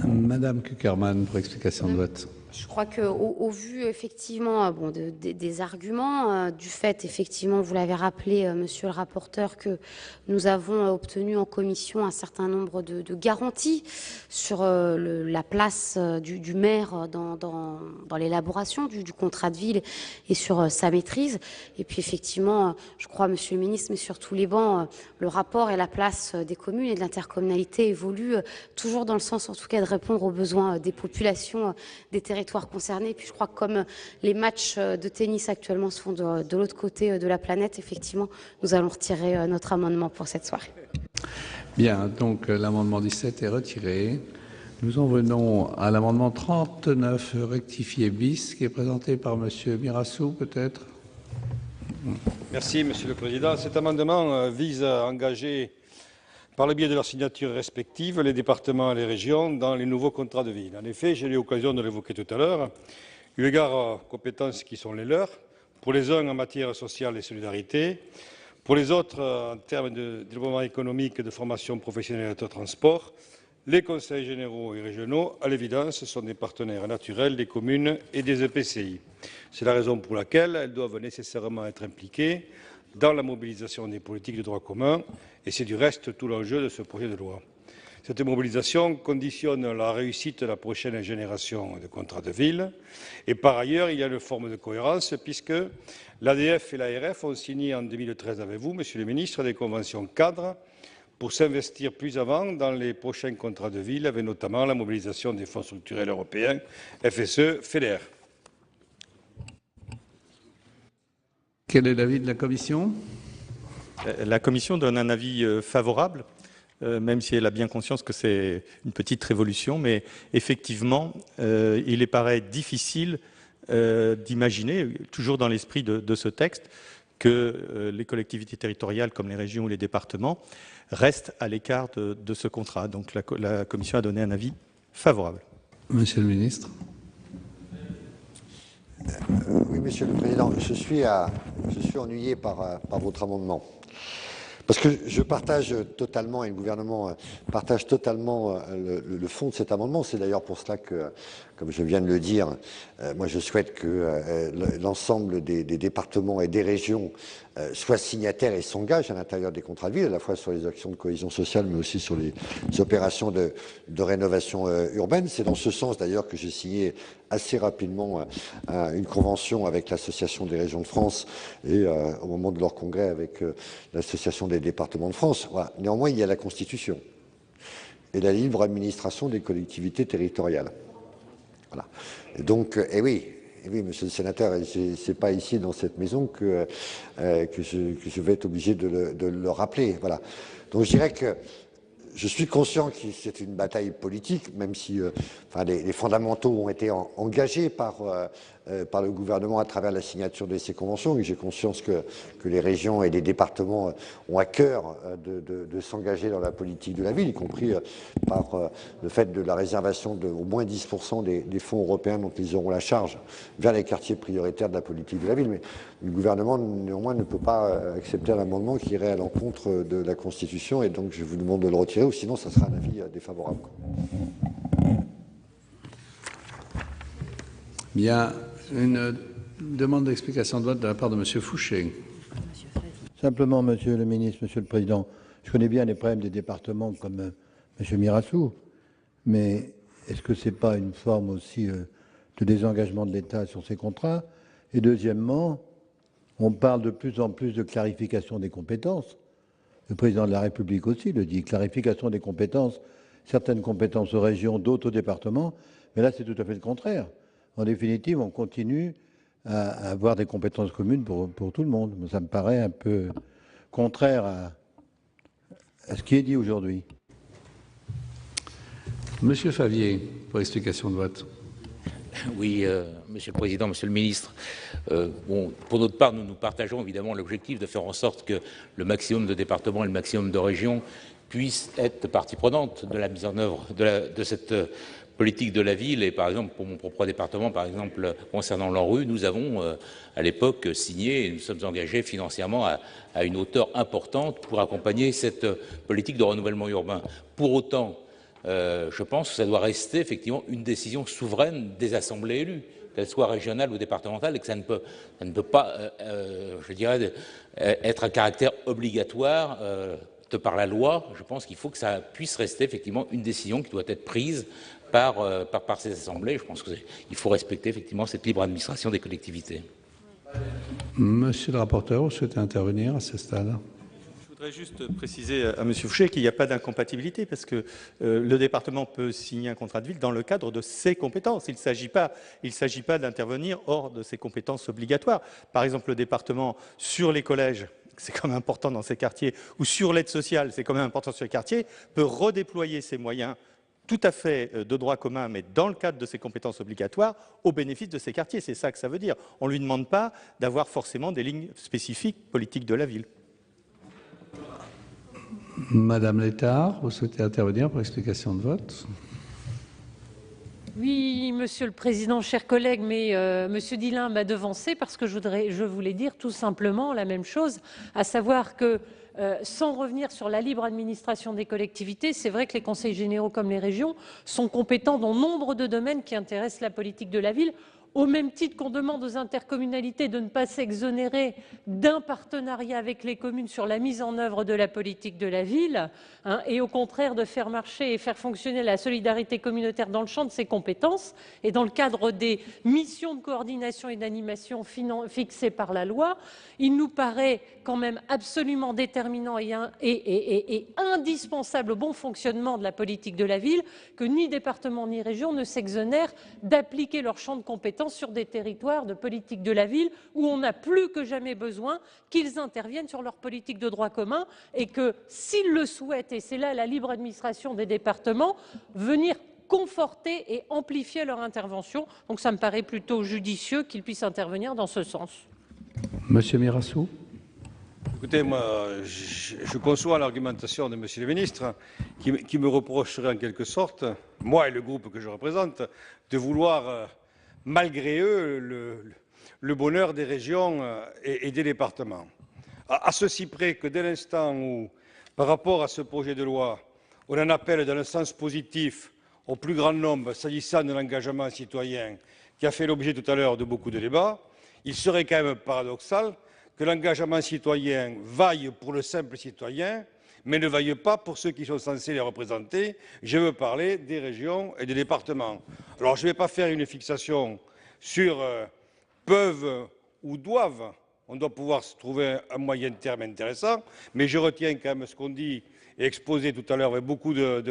Madame Cukierman, pour explication de vote. Je crois qu'au vu effectivement des arguments, du fait effectivement, vous l'avez rappelé, monsieur le rapporteur, que nous avons obtenu en commission un certain nombre de garanties sur la place du maire dans l'élaboration du contrat de ville et sur sa maîtrise. Et puis effectivement, je crois, monsieur le ministre, mais sur tous les bancs, le rapport et la place des communes et de l'intercommunalité évoluent toujours dans le sens, en tout cas, de répondre aux besoins des populations, des territoires concernés. Puis je crois que comme les matchs de tennis actuellement se font de l'autre côté de la planète, effectivement, nous allons retirer notre amendement pour cette soirée. Bien, donc l'amendement 17 est retiré. Nous en venons à l'amendement 39 rectifié bis, qui est présenté par monsieur Mirassou, peut-être. Merci, Monsieur le Président. Cet amendement vise à engager, par le biais de leurs signatures respectives, les départements et les régions dans les nouveaux contrats de ville. En effet, j'ai eu l'occasion de l'évoquer tout à l'heure, eu égard aux compétences qui sont les leurs, pour les uns en matière sociale et solidarité, pour les autres en termes de développement économique, de formation professionnelle et de transport, les conseils généraux et régionaux, à l'évidence, sont des partenaires naturels des communes et des EPCI. C'est la raison pour laquelle elles doivent nécessairement être impliquées dans la mobilisation des politiques de droit commun, et c'est du reste tout l'enjeu de ce projet de loi. Cette mobilisation conditionne la réussite de la prochaine génération de contrats de ville, et par ailleurs, il y a une forme de cohérence, puisque l'ADF et l'ARF ont signé en 2013 avec vous, Monsieur le Ministre, des conventions cadres pour s'investir plus avant dans les prochains contrats de ville, avec notamment la mobilisation des fonds structurels européens, FSE, FEDER. Quel est l'avis de la Commission ? La Commission donne un avis favorable, même si elle a bien conscience que c'est une petite révolution, mais effectivement, il lui paraît difficile d'imaginer, toujours dans l'esprit de ce texte, que les collectivités territoriales, comme les régions ou les départements, restent à l'écart de ce contrat. Donc la Commission a donné un avis favorable. Monsieur le ministre. Oui, Monsieur le Président, je suis ennuyé par votre amendement. Parce que je partage totalement, et le gouvernement partage totalement le fond de cet amendement. C'est d'ailleurs pour cela que, comme je viens de le dire, moi je souhaite que l'ensemble des départements et des régions soient signataires et s'engagent à l'intérieur des contrats de ville, à la fois sur les actions de cohésion sociale, mais aussi sur les opérations de rénovation urbaine. C'est dans ce sens d'ailleurs que j'ai signé assez rapidement une convention avec l'Association des régions de France et au moment de leur congrès avec l'Association des départements de France. Voilà. Néanmoins, il y a la Constitution et la libre administration des collectivités territoriales. Voilà. Et donc, oui, monsieur le sénateur, c'est pas ici dans cette maison que je vais être obligé de le rappeler. Voilà. Donc je dirais que je suis conscient que c'est une bataille politique, même si les fondamentaux ont été engagés par le gouvernement à travers la signature de ces conventions. Et j'ai conscience que les régions et les départements ont à cœur de s'engager dans la politique de la ville, y compris par le fait de la réservation de au moins 10% des fonds européens dont ils auront la charge vers les quartiers prioritaires de la politique de la ville. Mais le gouvernement, néanmoins, ne peut pas accepter un amendement qui irait à l'encontre de la Constitution, et donc je vous demande de le retirer, ou sinon ça sera un avis défavorable. Bien, une demande d'explication de vote de la part de M. Fouché. Simplement, Monsieur le ministre, Monsieur le Président, je connais bien les problèmes des départements comme M. Mirassou, mais est-ce que ce n'est pas une forme aussi de désengagement de l'État sur ces contrats? Et deuxièmement, on parle de plus en plus de clarification des compétences. Le président de la République aussi le dit, clarification des compétences, certaines compétences aux régions, d'autres aux départements, mais là c'est tout à fait le contraire. En définitive, on continue à avoir des compétences communes pour tout le monde. Ça me paraît un peu contraire à ce qui est dit aujourd'hui. Monsieur Favier, pour explication de vote. Oui, Monsieur le Président, Monsieur le Ministre. Pour notre part, nous partageons évidemment l'objectif de faire en sorte que le maximum de départements et le maximum de régions puissent être partie prenante de la mise en œuvre de cette politique de la ville. Et par exemple, pour mon propre département, par exemple, concernant l'ANRU, nous avons à l'époque signé et nous sommes engagés financièrement à une hauteur importante pour accompagner cette politique de renouvellement urbain. Pour autant, je pense que ça doit rester effectivement une décision souveraine des assemblées élues, qu'elles soient régionales ou départementales, et que ça ne peut pas, je dirais, être un caractère obligatoire de par la loi. Je pense qu'il faut que ça puisse rester effectivement une décision qui doit être prise par ces assemblées. Je pense qu'il faut respecter effectivement cette libre administration des collectivités. Monsieur le rapporteur, vous souhaitez intervenir à ce stade? Je voudrais juste préciser à M. Fouché qu'il n'y a pas d'incompatibilité, parce que le département peut signer un contrat de ville dans le cadre de ses compétences. Il ne s'agit pas d'intervenir hors de ses compétences obligatoires. Par exemple, le département, sur les collèges, c'est quand même important dans ces quartiers, ou sur l'aide sociale, c'est quand même important sur les quartiers, peut redéployer ses moyens tout à fait de droit commun, mais dans le cadre de ses compétences obligatoires, au bénéfice de ces quartiers. C'est ça que ça veut dire. On ne lui demande pas d'avoir forcément des lignes spécifiques politiques de la ville. Madame Létard, vous souhaitez intervenir pour explication de vote? Oui, Monsieur le Président, chers collègues, mais Monsieur Dillin m'a devancé parce que je voulais dire tout simplement la même chose, à savoir que sans revenir sur la libre administration des collectivités, c'est vrai que les conseils généraux comme les régions sont compétents dans nombre de domaines qui intéressent la politique de la ville, au même titre qu'on demande aux intercommunalités de ne pas s'exonérer d'un partenariat avec les communes sur la mise en œuvre de la politique de la ville, et au contraire de faire marcher et faire fonctionner la solidarité communautaire dans le champ de ses compétences et dans le cadre des missions de coordination et d'animation fixées par la loi. Il nous paraît quand même absolument déterminant et indispensable au bon fonctionnement de la politique de la ville que ni département ni région ne s'exonèrent d'appliquer leur champ de compétences étant sur des territoires de politique de la ville où on a plus que jamais besoin qu'ils interviennent sur leur politique de droit commun et que, s'ils le souhaitent, et c'est là la libre administration des départements, venir conforter et amplifier leur intervention. Donc ça me paraît plutôt judicieux qu'ils puissent intervenir dans ce sens. Monsieur Mirassou. Écoutez, moi, je conçois l'argumentation de Monsieur le ministre qui me reprocherait en quelque sorte, moi et le groupe que je représente, de vouloir, malgré eux, le bonheur des régions et des départements. À ceci près que dès l'instant où, par rapport à ce projet de loi, on en appelle dans le sens positif au plus grand nombre s'agissant de l'engagement citoyen qui a fait l'objet tout à l'heure de beaucoup de débats, il serait quand même paradoxal que l'engagement citoyen vaille pour le simple citoyen, mais ne vaille pas pour ceux qui sont censés les représenter. Je veux parler des régions et des départements. Alors je ne vais pas faire une fixation sur peuvent ou doivent. On doit pouvoir se trouver un moyen terme intéressant, mais je retiens quand même ce qu'on dit et exposé tout à l'heure avec beaucoup de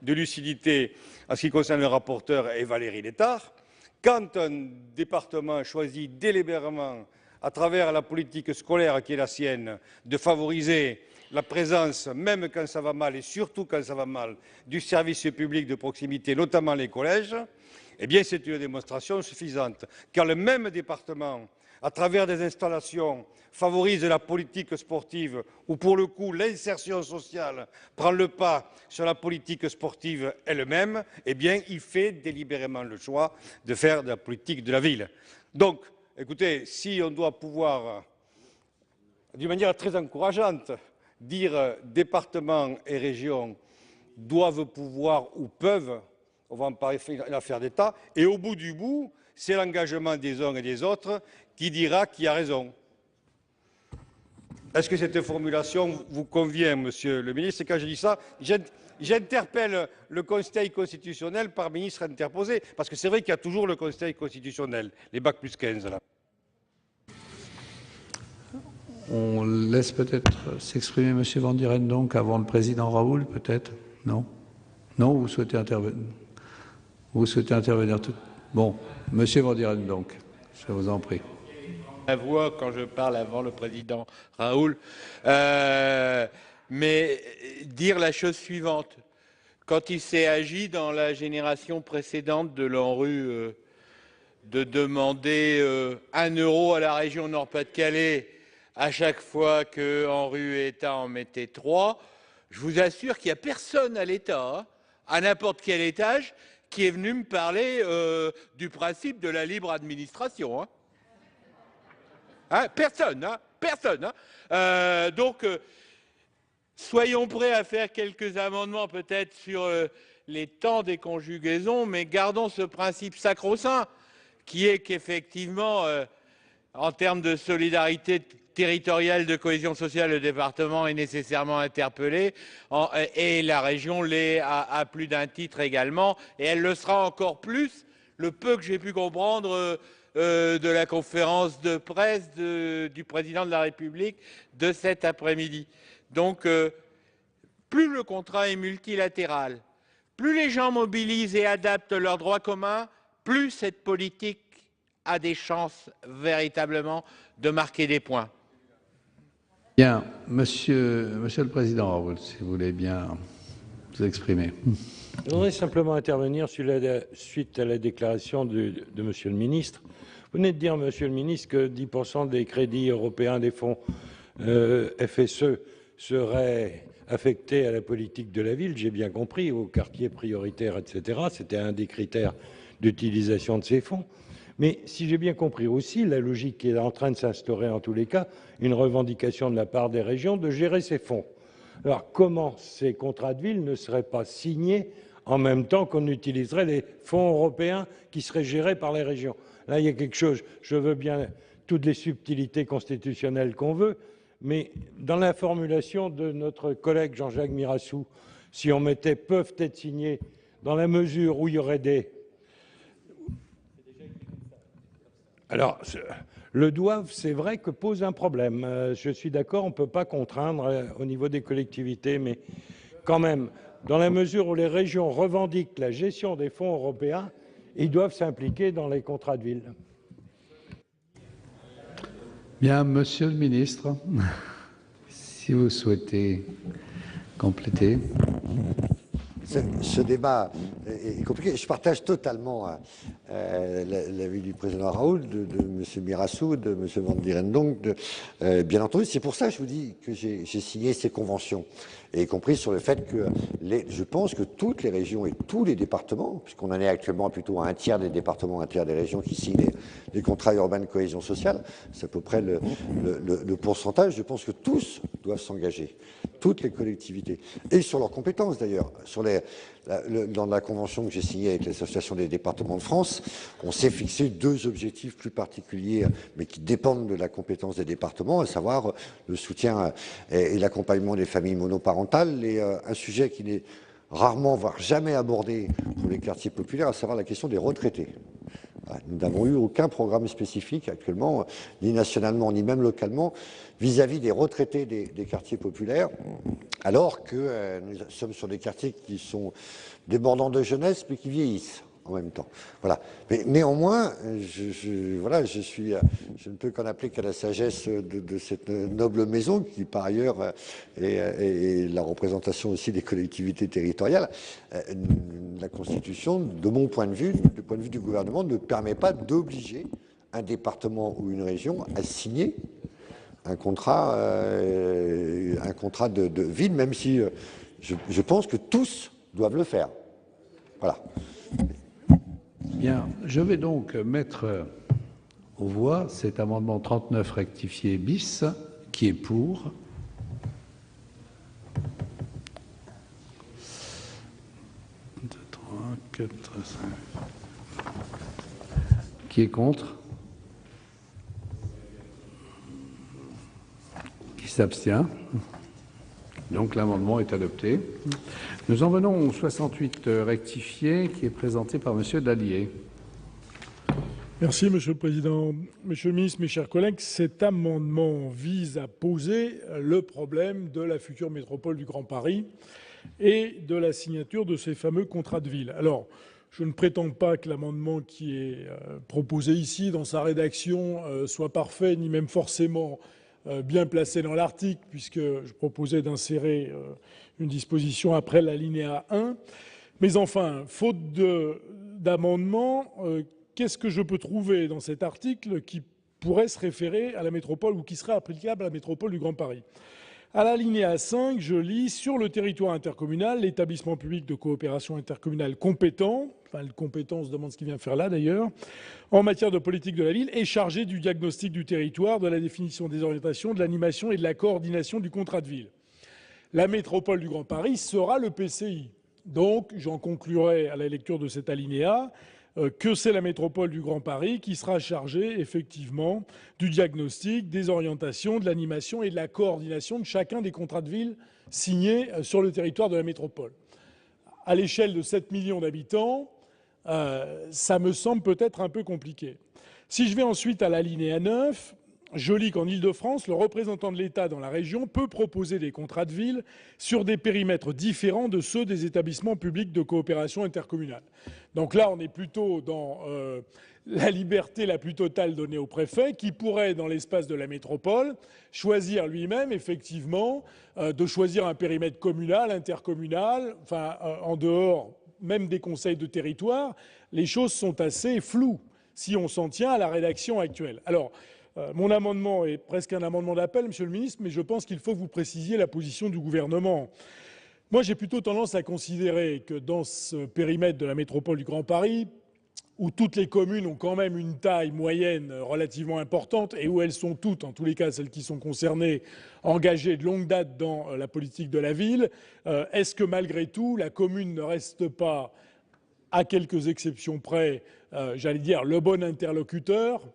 lucidité en ce qui concerne le rapporteur et Valérie Létard. Quand un département choisit délibérément, à travers la politique scolaire qui est la sienne, de favoriser la présence, même quand ça va mal et surtout quand ça va mal, du service public de proximité, notamment les collèges, eh bien c'est une démonstration suffisante. Car le même département, à travers des installations, favorise la politique sportive, où pour le coup l'insertion sociale prend le pas sur la politique sportive elle-même, eh bien il fait délibérément le choix de faire de la politique de la ville. Donc, écoutez, si on doit pouvoir, d'une manière très encourageante, dire départements et régions doivent pouvoir ou peuvent, on va en parler une affaire d'État, et au bout du bout, c'est l'engagement des uns et des autres qui dira qui a raison. Est-ce que cette formulation vous convient, Monsieur le ministre? Et quand je dis ça, j'interpelle le Conseil constitutionnel par ministre interposé, parce que c'est vrai qu'il y a toujours le Conseil constitutionnel, les bac plus 15 là. On laisse peut-être s'exprimer M. Van Dieren donc avant le président Raoul, peut-être? Non? Non, vous souhaitez intervenir? Vous souhaitez intervenir tout? Bon, M. Van Dieren donc, je vous en prie. La voix quand je parle avant le président Raoul, mais dire la chose suivante. Quand il s'est agi dans la génération précédente de l'ANRU de demander 1 euro à la région Nord-Pas-de-Calais à chaque fois que ANRU et État en mettaient 3, je vous assure qu'il n'y a personne à l'État, à n'importe quel étage, qui est venu me parler du principe de la libre administration. Personne, personne. Donc, soyons prêts à faire quelques amendements peut-être sur les temps des conjugaisons, mais gardons ce principe sacro-saint qui est qu'effectivement, en termes de solidarité territoriale, de cohésion sociale, le département est nécessairement interpellé et la région l'est à plus d'un titre également, et elle le sera encore plus, le peu que j'ai pu comprendre de la conférence de presse du président de la République de cet après-midi. Donc, plus le contrat est multilatéral, plus les gens mobilisent et adaptent leurs droits communs, plus cette politique a des chances véritablement de marquer des points. Bien, monsieur le président Raoul, si vous voulez bien vous exprimer. Je voudrais simplement intervenir suite à la déclaration de monsieur le ministre. Vous venez de dire, monsieur le ministre, que 10% des crédits européens des fonds FSE seraient affectés à la politique de la ville. J'ai bien compris, aux quartiers prioritaires, etc. C'était un des critères d'utilisation de ces fonds. Mais si j'ai bien compris aussi, la logique qui est en train de s'instaurer en tous les cas, une revendication de la part des régions de gérer ces fonds. Alors comment ces contrats de ville ne seraient pas signés en même temps qu'on utiliserait les fonds européens qui seraient gérés par les régions? Là, il y a quelque chose, je veux bien toutes les subtilités constitutionnelles qu'on veut, mais dans la formulation de notre collègue Jean-Jacques Mirassou, si on mettait « peuvent être signés » dans la mesure où il y aurait des... Alors, le doivent, c'est vrai que pose un problème. Je suis d'accord, on ne peut pas contraindre au niveau des collectivités, mais quand même, dans la mesure où les régions revendiquent la gestion des fonds européens, ils doivent s'impliquer dans les contrats de ville. Bien, Monsieur le ministre, si vous souhaitez compléter. Ce débat est compliqué. Je partage totalement l'avis du président Raoult, de M. Mirassou, de M. Van Dierendonck. Bien entendu, c'est pour ça que je vous dis que j'ai signé ces conventions, et y compris sur le fait que je pense que toutes les régions et tous les départements, puisqu'on en est actuellement plutôt à un tiers des départements, un tiers des régions qui signent les contrats urbains de cohésion sociale, c'est à peu près le pourcentage, je pense que tous doivent s'engager, toutes les collectivités, et sur leurs compétences d'ailleurs. Dans la convention que j'ai signée avec l'Association des départements de France, on s'est fixé 2 objectifs plus particuliers, mais qui dépendent de la compétence des départements, à savoir le soutien et l'accompagnement des familles monoparentales, et un sujet qui n'est rarement, voire jamais abordé pour les quartiers populaires, à savoir la question des retraités. Nous n'avons eu aucun programme spécifique actuellement, ni nationalement, ni même localement, vis-à-vis des retraités des quartiers populaires, alors que nous sommes sur des quartiers qui sont débordants de jeunesse, mais qui vieillissent en même temps. Voilà. Mais néanmoins, je ne peux qu'en appeler qu'à la sagesse de cette noble maison, qui par ailleurs est la représentation aussi des collectivités territoriales. La Constitution, de mon point de vue, du point de vue du gouvernement, ne permet pas d'obliger un département ou une région à signer un contrat de ville, même si je pense que tous doivent le faire. Voilà. Bien, je vais donc mettre aux voix cet amendement 39 rectifié bis, qui est pour. Qui est contre? Qui s'abstient? Donc l'amendement est adopté. Nous en venons au 68 rectifié qui est présenté par M. Dallier. Merci, Monsieur le Président. Monsieur le Ministre, mes chers collègues, cet amendement vise à poser le problème de la future métropole du Grand Paris et de la signature de ces fameux contrats de ville. Alors, je ne prétends pas que l'amendement qui est proposé ici, dans sa rédaction, soit parfait, ni même forcément bien placé dans l'article, puisque je proposais d'insérer une disposition après l'alinéa 1. Mais enfin, faute d'amendement, qu'est-ce que je peux trouver dans cet article qui pourrait se référer à la métropole ou qui serait applicable à la métropole du Grand Paris? À l'alinéa 5, je lis « Sur le territoire intercommunal, l'établissement public de coopération intercommunale compétent », enfin le compétent, on se demande ce qu'il vient faire là d'ailleurs, en matière de politique de la ville, est chargé du diagnostic du territoire, de la définition des orientations, de l'animation et de la coordination du contrat de ville. La métropole du Grand Paris sera le PCI. Donc, j'en conclurai à la lecture de cet alinéa que c'est la métropole du Grand Paris qui sera chargée, effectivement, du diagnostic, des orientations, de l'animation et de la coordination de chacun des contrats de ville signés sur le territoire de la métropole. À l'échelle de 7 millions d'habitants, ça me semble peut-être un peu compliqué. Si je vais ensuite à l'alinéa 9, je lis qu'en Île-de-France, le représentant de l'État dans la région peut proposer des contrats de ville sur des périmètres différents de ceux des établissements publics de coopération intercommunale. Donc là, on est plutôt dans la liberté la plus totale donnée au préfet, qui pourrait, dans l'espace de la métropole, choisir lui-même, effectivement, de choisir un périmètre communal, intercommunal, enfin, en dehors même des conseils de territoire. Les choses sont assez floues si on s'en tient à la rédaction actuelle. Alors, mon amendement est presque un amendement d'appel, Monsieur le Ministre, mais je pense qu'il faut que vous précisiez la position du gouvernement. Moi, j'ai plutôt tendance à considérer que dans ce périmètre de la métropole du Grand Paris, où toutes les communes ont quand même une taille moyenne relativement importante et où elles sont toutes, en tous les cas celles qui sont concernées, engagées de longue date dans la politique de la ville, est-ce que malgré tout, la commune ne reste pas, à quelques exceptions près, j'allais dire, le bon interlocuteur,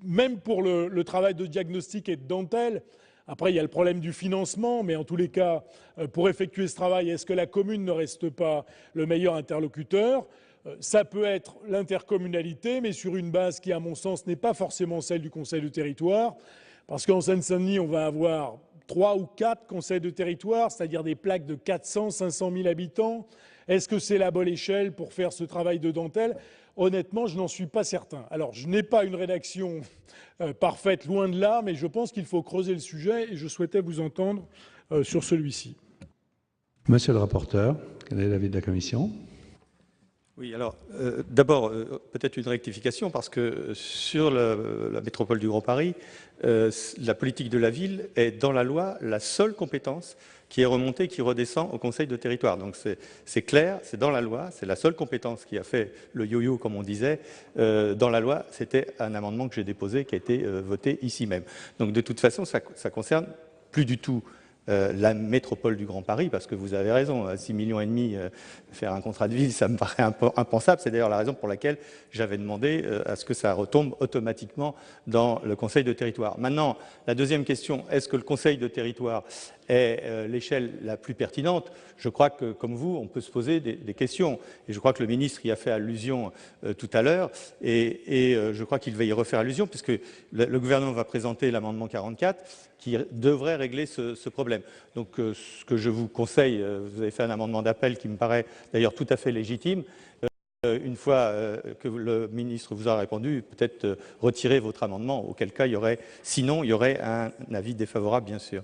même pour le travail de diagnostic et de dentelle? Après, il y a le problème du financement, mais en tous les cas, pour effectuer ce travail, est-ce que la commune ne reste pas le meilleur interlocuteur? Ça peut être l'intercommunalité, mais sur une base qui, à mon sens, n'est pas forcément celle du Conseil de territoire, parce qu'en Seine-Saint-Denis, on va avoir 3 ou 4 conseils de territoire, c'est-à-dire des plaques de 400, 500 000 habitants? Est-ce que c'est la bonne échelle pour faire ce travail de dentelle? Honnêtement, je n'en suis pas certain. Alors, je n'ai pas une rédaction parfaite, loin de là, mais je pense qu'il faut creuser le sujet et je souhaitais vous entendre sur celui-ci. Monsieur le rapporteur, quel est l'avis de la commission? Oui, alors d'abord, peut-être une rectification, parce que sur la métropole du Grand Paris, la politique de la ville est dans la loi la seule compétence qui est remontée, qui redescend au Conseil de territoire. Donc c'est clair, c'est dans la loi, c'est la seule compétence qui a fait le yo-yo, comme on disait, dans la loi. C'était un amendement que j'ai déposé, qui a été voté ici même. Donc de toute façon, ça concerne plus du tout la métropole du Grand Paris, parce que vous avez raison, 6,5 millions, faire un contrat de ville, ça me paraît impensable. C'est d'ailleurs la raison pour laquelle j'avais demandé à ce que ça retombe automatiquement dans le Conseil de territoire. Maintenant, la deuxième question, est-ce que le Conseil de territoire est l'échelle la plus pertinente? Je crois que, comme vous, on peut se poser des questions. Et je crois que le ministre y a fait allusion tout à l'heure, et je crois qu'il va y refaire allusion, puisque le gouvernement va présenter l'amendement 44, qui devrait régler ce problème. Donc, ce que je vous conseille, vous avez fait un amendement d'appel qui me paraît d'ailleurs tout à fait légitime. Une fois que le ministre vous a répondu, peut-être retirer votre amendement, auquel cas sinon il y aurait un avis défavorable, bien sûr.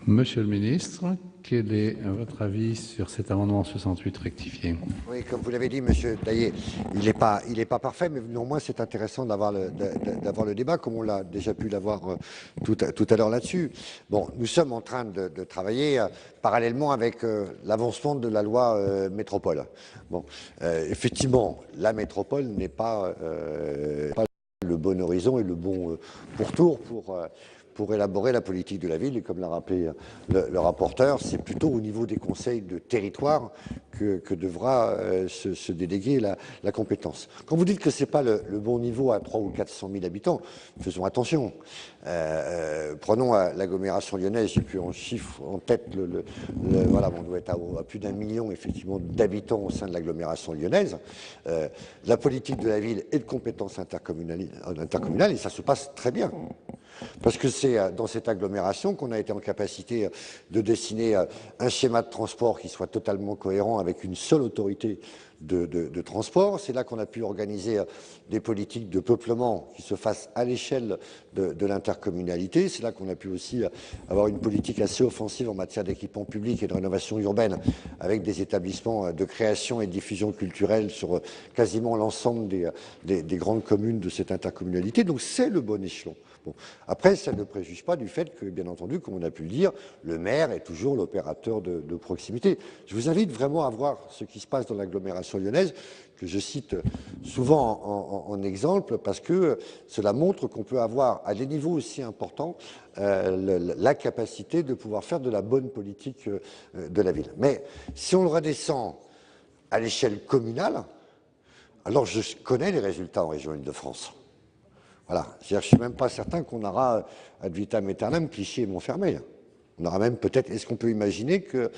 Monsieur le ministre, quel est votre avis sur cet amendement 68 rectifié? Oui, comme vous l'avez dit, Monsieur Dallier, il n'est pas parfait, mais néanmoins c'est intéressant d'avoir le débat, comme on l'a déjà pu l'avoir tout à l'heure là-dessus. Bon, nous sommes en train de travailler parallèlement avec l'avancement de la loi métropole. Bon, effectivement, la métropole n'est pas le bon horizon et le bon pourtour pour élaborer la politique de la ville. Et comme l'a rappelé le rapporteur, c'est plutôt au niveau des conseils de territoire que devra se déléguer la compétence. Quand vous dites que ce n'est pas le bon niveau à 300 ou 400 000 habitants, faisons attention. Prenons l'agglomération lyonnaise, j'ai plus en chiffre en tête, voilà, on doit être à plus d'1 million effectivement d'habitants au sein de l'agglomération lyonnaise. La politique de la ville est de compétence intercommunale et ça se passe très bien. Parce que c'est dans cette agglomération qu'on a été en capacité de dessiner un schéma de transport qui soit totalement cohérent avec une seule autorité de transport. C'est là qu'on a pu organiser des politiques de peuplement qui se fassent à l'échelle de l'intercommunalité. C'est là qu'on a pu aussi avoir une politique assez offensive en matière d'équipement public et de rénovation urbaine, avec des établissements de création et de diffusion culturelle sur quasiment l'ensemble des grandes communes de cette intercommunalité. Donc c'est le bon échelon. Bon. Après, ça ne préjuge pas du fait que, bien entendu, comme on a pu le dire, le maire est toujours l'opérateur de proximité. Je vous invite vraiment à voir ce qui se passe dans l'agglomération lyonnaise, que je cite souvent en exemple, parce que cela montre qu'on peut avoir, à des niveaux aussi importants, la capacité de pouvoir faire de la bonne politique de la ville. Mais si on le redescend à l'échelle communale, alors je connais les résultats en région Île-de-France. Voilà, je ne suis même pas certain qu'on aura ad vitam aeternam Clichy et Montfermeil. On aura même peut-être, est-ce qu'on peut imaginer que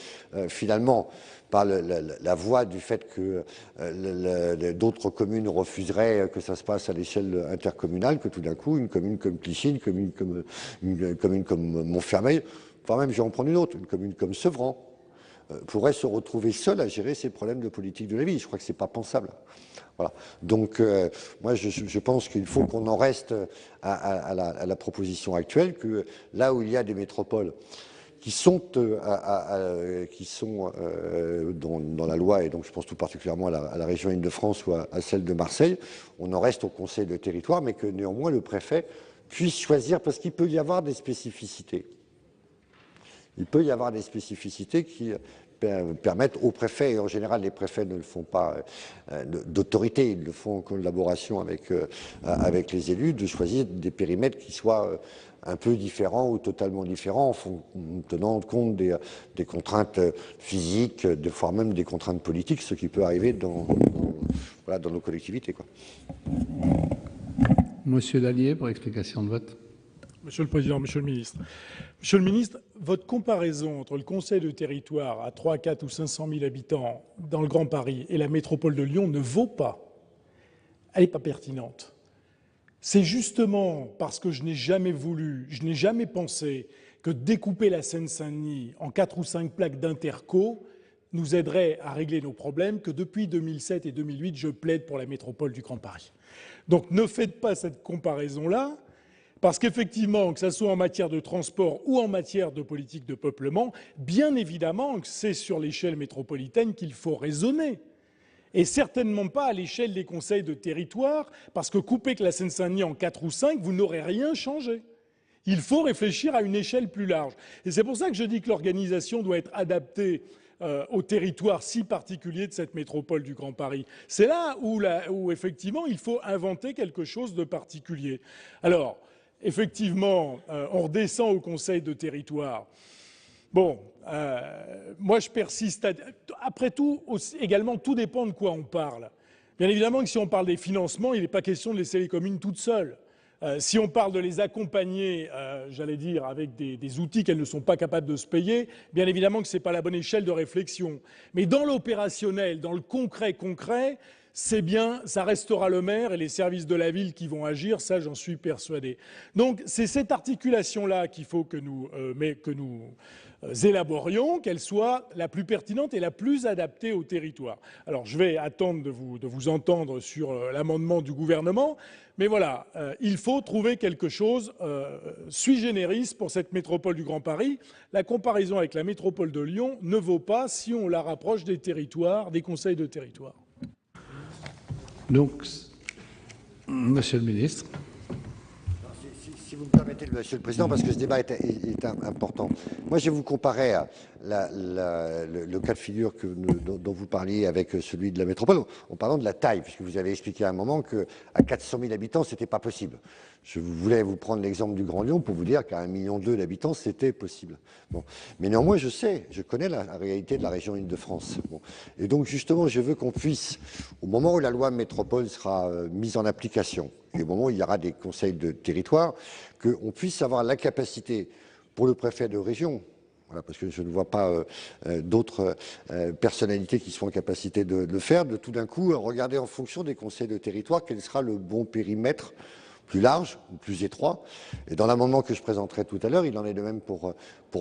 finalement, par la voie du fait que d'autres communes refuseraient que ça se passe à l'échelle intercommunale, que tout d'un coup, une commune comme Clichy, une commune comme Montfermeil, enfin même, je vais en prendre une autre, une commune comme Sevran, pourrait se retrouver seule à gérer ces problèmes de politique de la ville. Je crois que ce n'est pas pensable. Voilà. Donc, moi, je pense qu'il faut qu'on en reste à la proposition actuelle, que là où il y a des métropoles qui sont dans la loi, et donc je pense tout particulièrement à la région Île-de-France ou à celle de Marseille, on en reste au conseil de territoire, mais que néanmoins le préfet puisse choisir, parce qu'il peut y avoir des spécificités. Il peut y avoir des spécificités qui permettent aux préfets, et en général les préfets ne le font pas d'autorité, ils le font en collaboration avec les élus, de choisir des périmètres qui soient un peu différents ou totalement différents en tenant compte des contraintes physiques, voire même des contraintes politiques, ce qui peut arriver dans nos collectivités, quoi. Monsieur Dallier, pour explication de vote. Monsieur le Président, Monsieur le Ministre. Monsieur le Ministre, votre comparaison entre le Conseil de territoire à 3, 4 ou 500 000 habitants dans le Grand Paris et la métropole de Lyon ne vaut pas. Elle n'est pas pertinente. C'est justement parce que je n'ai jamais voulu, je n'ai jamais pensé que découper la Seine-Saint-Denis en 4 ou 5 plaques d'interco nous aiderait à régler nos problèmes, que depuis 2007 et 2008, je plaide pour la métropole du Grand Paris. Donc ne faites pas cette comparaison-là, parce qu'effectivement, que ce soit en matière de transport ou en matière de politique de peuplement, bien évidemment que c'est sur l'échelle métropolitaine qu'il faut raisonner. Et certainement pas à l'échelle des conseils de territoire, parce que couper que la Seine-Saint-Denis en 4 ou 5, vous n'aurez rien changé. Il faut réfléchir à une échelle plus large. Et c'est pour ça que je dis que l'organisation doit être adaptée au territoire si particulier de cette métropole du Grand Paris. C'est là où effectivement, il faut inventer quelque chose de particulier. Alors, effectivement, on redescend au conseil de territoire. Bon, moi je persiste. Après tout, également, tout dépend de quoi on parle. Bien évidemment que si on parle des financements, il n'est pas question de laisser les communes toutes seules. Si on parle de les accompagner, j'allais dire, avec des outils qu'elles ne sont pas capables de se payer, bien évidemment que ce n'est pas la bonne échelle de réflexion. Mais dans l'opérationnel, dans le concret, c'est bien, ça restera le maire et les services de la ville qui vont agir, ça j'en suis persuadé. Donc c'est cette articulation-là qu'il faut que nous élaborions, qu'elle soit la plus pertinente et la plus adaptée au territoire. Alors je vais attendre de vous entendre sur l'amendement du gouvernement, mais voilà, il faut trouver quelque chose sui generis pour cette métropole du Grand Paris. La comparaison avec la métropole de Lyon ne vaut pas si on la rapproche des territoires, des conseils de territoire. Donc, Monsieur le ministre. Si vous me permettez, Monsieur le Président, parce que ce débat est important. Moi, je vais vous comparer le cas de figure dont vous parliez avec celui de la métropole, en parlant de la taille, puisque vous avez expliqué à un moment qu'à 400 000 habitants, ce n'était pas possible. Je voulais vous prendre l'exemple du Grand Lyon pour vous dire qu'à 1,2 million d'habitants, c'était possible. Bon. Mais néanmoins, je connais la réalité de la région Île-de-France. Bon. Et donc, justement, je veux qu'on puisse, au moment où la loi métropole sera mise en application, et au moment où il y aura des conseils de territoire, qu'on puisse avoir la capacité pour le préfet de région, voilà, parce que je ne vois pas d'autres personnalités qui sont en capacité de le faire, de tout d'un coup regarder en fonction des conseils de territoire quel sera le bon périmètre plus large ou plus étroit. Et dans l'amendement que je présenterai tout à l'heure, il en est de même pour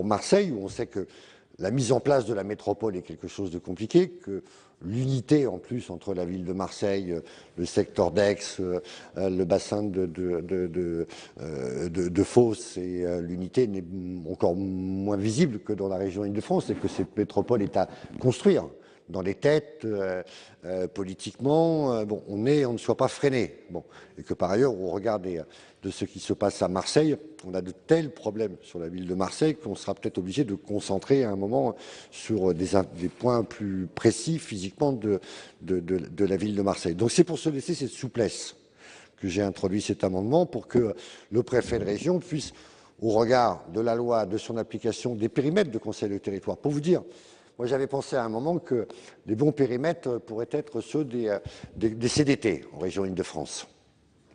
Marseille, où on sait que la mise en place de la métropole est quelque chose de compliqué, que l'unité en plus entre la ville de Marseille, le secteur d'Aix, le bassin de Fos et l'unité n'est encore moins visible que dans la région Île-de-France, et que cette métropole est à construire dans les têtes, politiquement, bon, on ne soit pas freiné. Bon, et que par ailleurs, au regard de ce qui se passe à Marseille, on a de tels problèmes sur la ville de Marseille qu'on sera peut-être obligé de concentrer à un moment sur des points plus précis physiquement de la ville de Marseille. Donc c'est pour se laisser cette souplesse que j'ai introduit cet amendement, pour que le préfet de région puisse, au regard de la loi, de son application, des périmètres de conseil de territoire, pour vous dire, moi, j'avais pensé à un moment que les bons périmètres pourraient être ceux des CDT en région Île-de-France.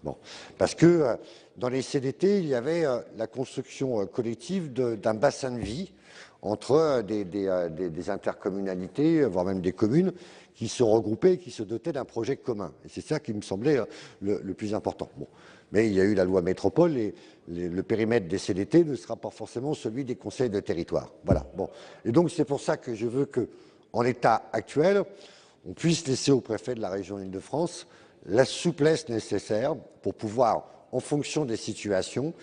Bon, parce que dans les CDT, il y avait la construction collective d'un bassin de vie entre des intercommunalités, voire même des communes, qui se regroupaient et qui se dotaient d'un projet commun. Et c'est ça qui me semblait le plus important. Bon. Mais il y a eu la loi métropole et le périmètre des CDT ne sera pas forcément celui des conseils de territoire. Voilà. Bon. Et donc c'est pour ça que je veux qu'en l'état actuel, on puisse laisser au préfet de la région Île-de-France la souplesse nécessaire pour pouvoir, en fonction des situations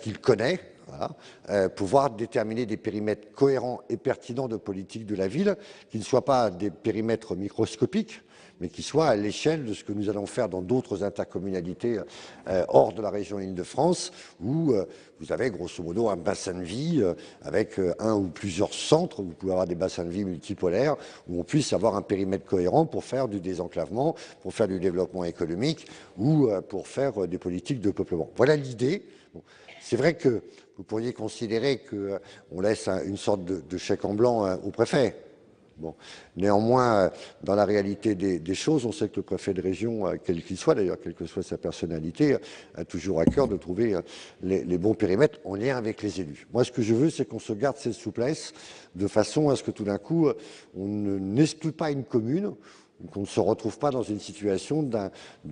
qu'il connaît, voilà, pouvoir déterminer des périmètres cohérents et pertinents de politique de la ville, qui ne soient pas des périmètres microscopiques, mais qui soient à l'échelle de ce que nous allons faire dans d'autres intercommunalités hors de la région Île-de-France, où vous avez grosso modo un bassin de vie avec un ou plusieurs centres. Vous pouvez avoir des bassins de vie multipolaires, où on puisse avoir un périmètre cohérent pour faire du désenclavement, pour faire du développement économique ou pour faire des politiques de peuplement. Voilà l'idée. Bon. C'est vrai que vous pourriez considérer qu'on laisse une sorte de chèque en blanc au préfet. Bon. Néanmoins, dans la réalité des choses, on sait que le préfet de région, quel qu'il soit d'ailleurs, quelle que soit sa personnalité, a toujours à cœur de trouver les bons périmètres en lien avec les élus. Moi, ce que je veux, c'est qu'on se garde cette souplesse de façon à ce que tout d'un coup, on n'exclue pas une commune qu'on ne se retrouve pas dans une situation d'un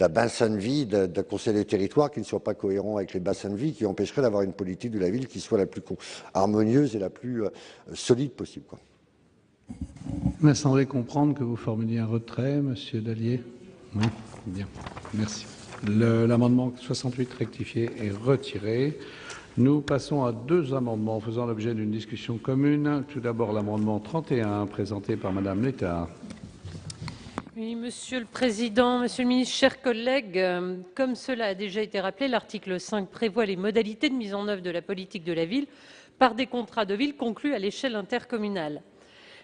bassin de vie, d'un conseil des territoires qui ne soit pas cohérent avec les bassins de vie, qui empêcherait d'avoir une politique de la ville qui soit la plus harmonieuse et la plus solide possible, quoi. Il m'a semblé comprendre que vous formuliez un retrait, Monsieur Dallier. Oui, bien, merci. L'amendement 68 rectifié est retiré. Nous passons à deux amendements faisant l'objet d'une discussion commune. Tout d'abord, l'amendement 31 présenté par Madame Létard. Oui, Monsieur le Président, Monsieur le Ministre, chers collègues, comme cela a déjà été rappelé, l'article 5 prévoit les modalités de mise en œuvre de la politique de la ville par des contrats de ville conclus à l'échelle intercommunale.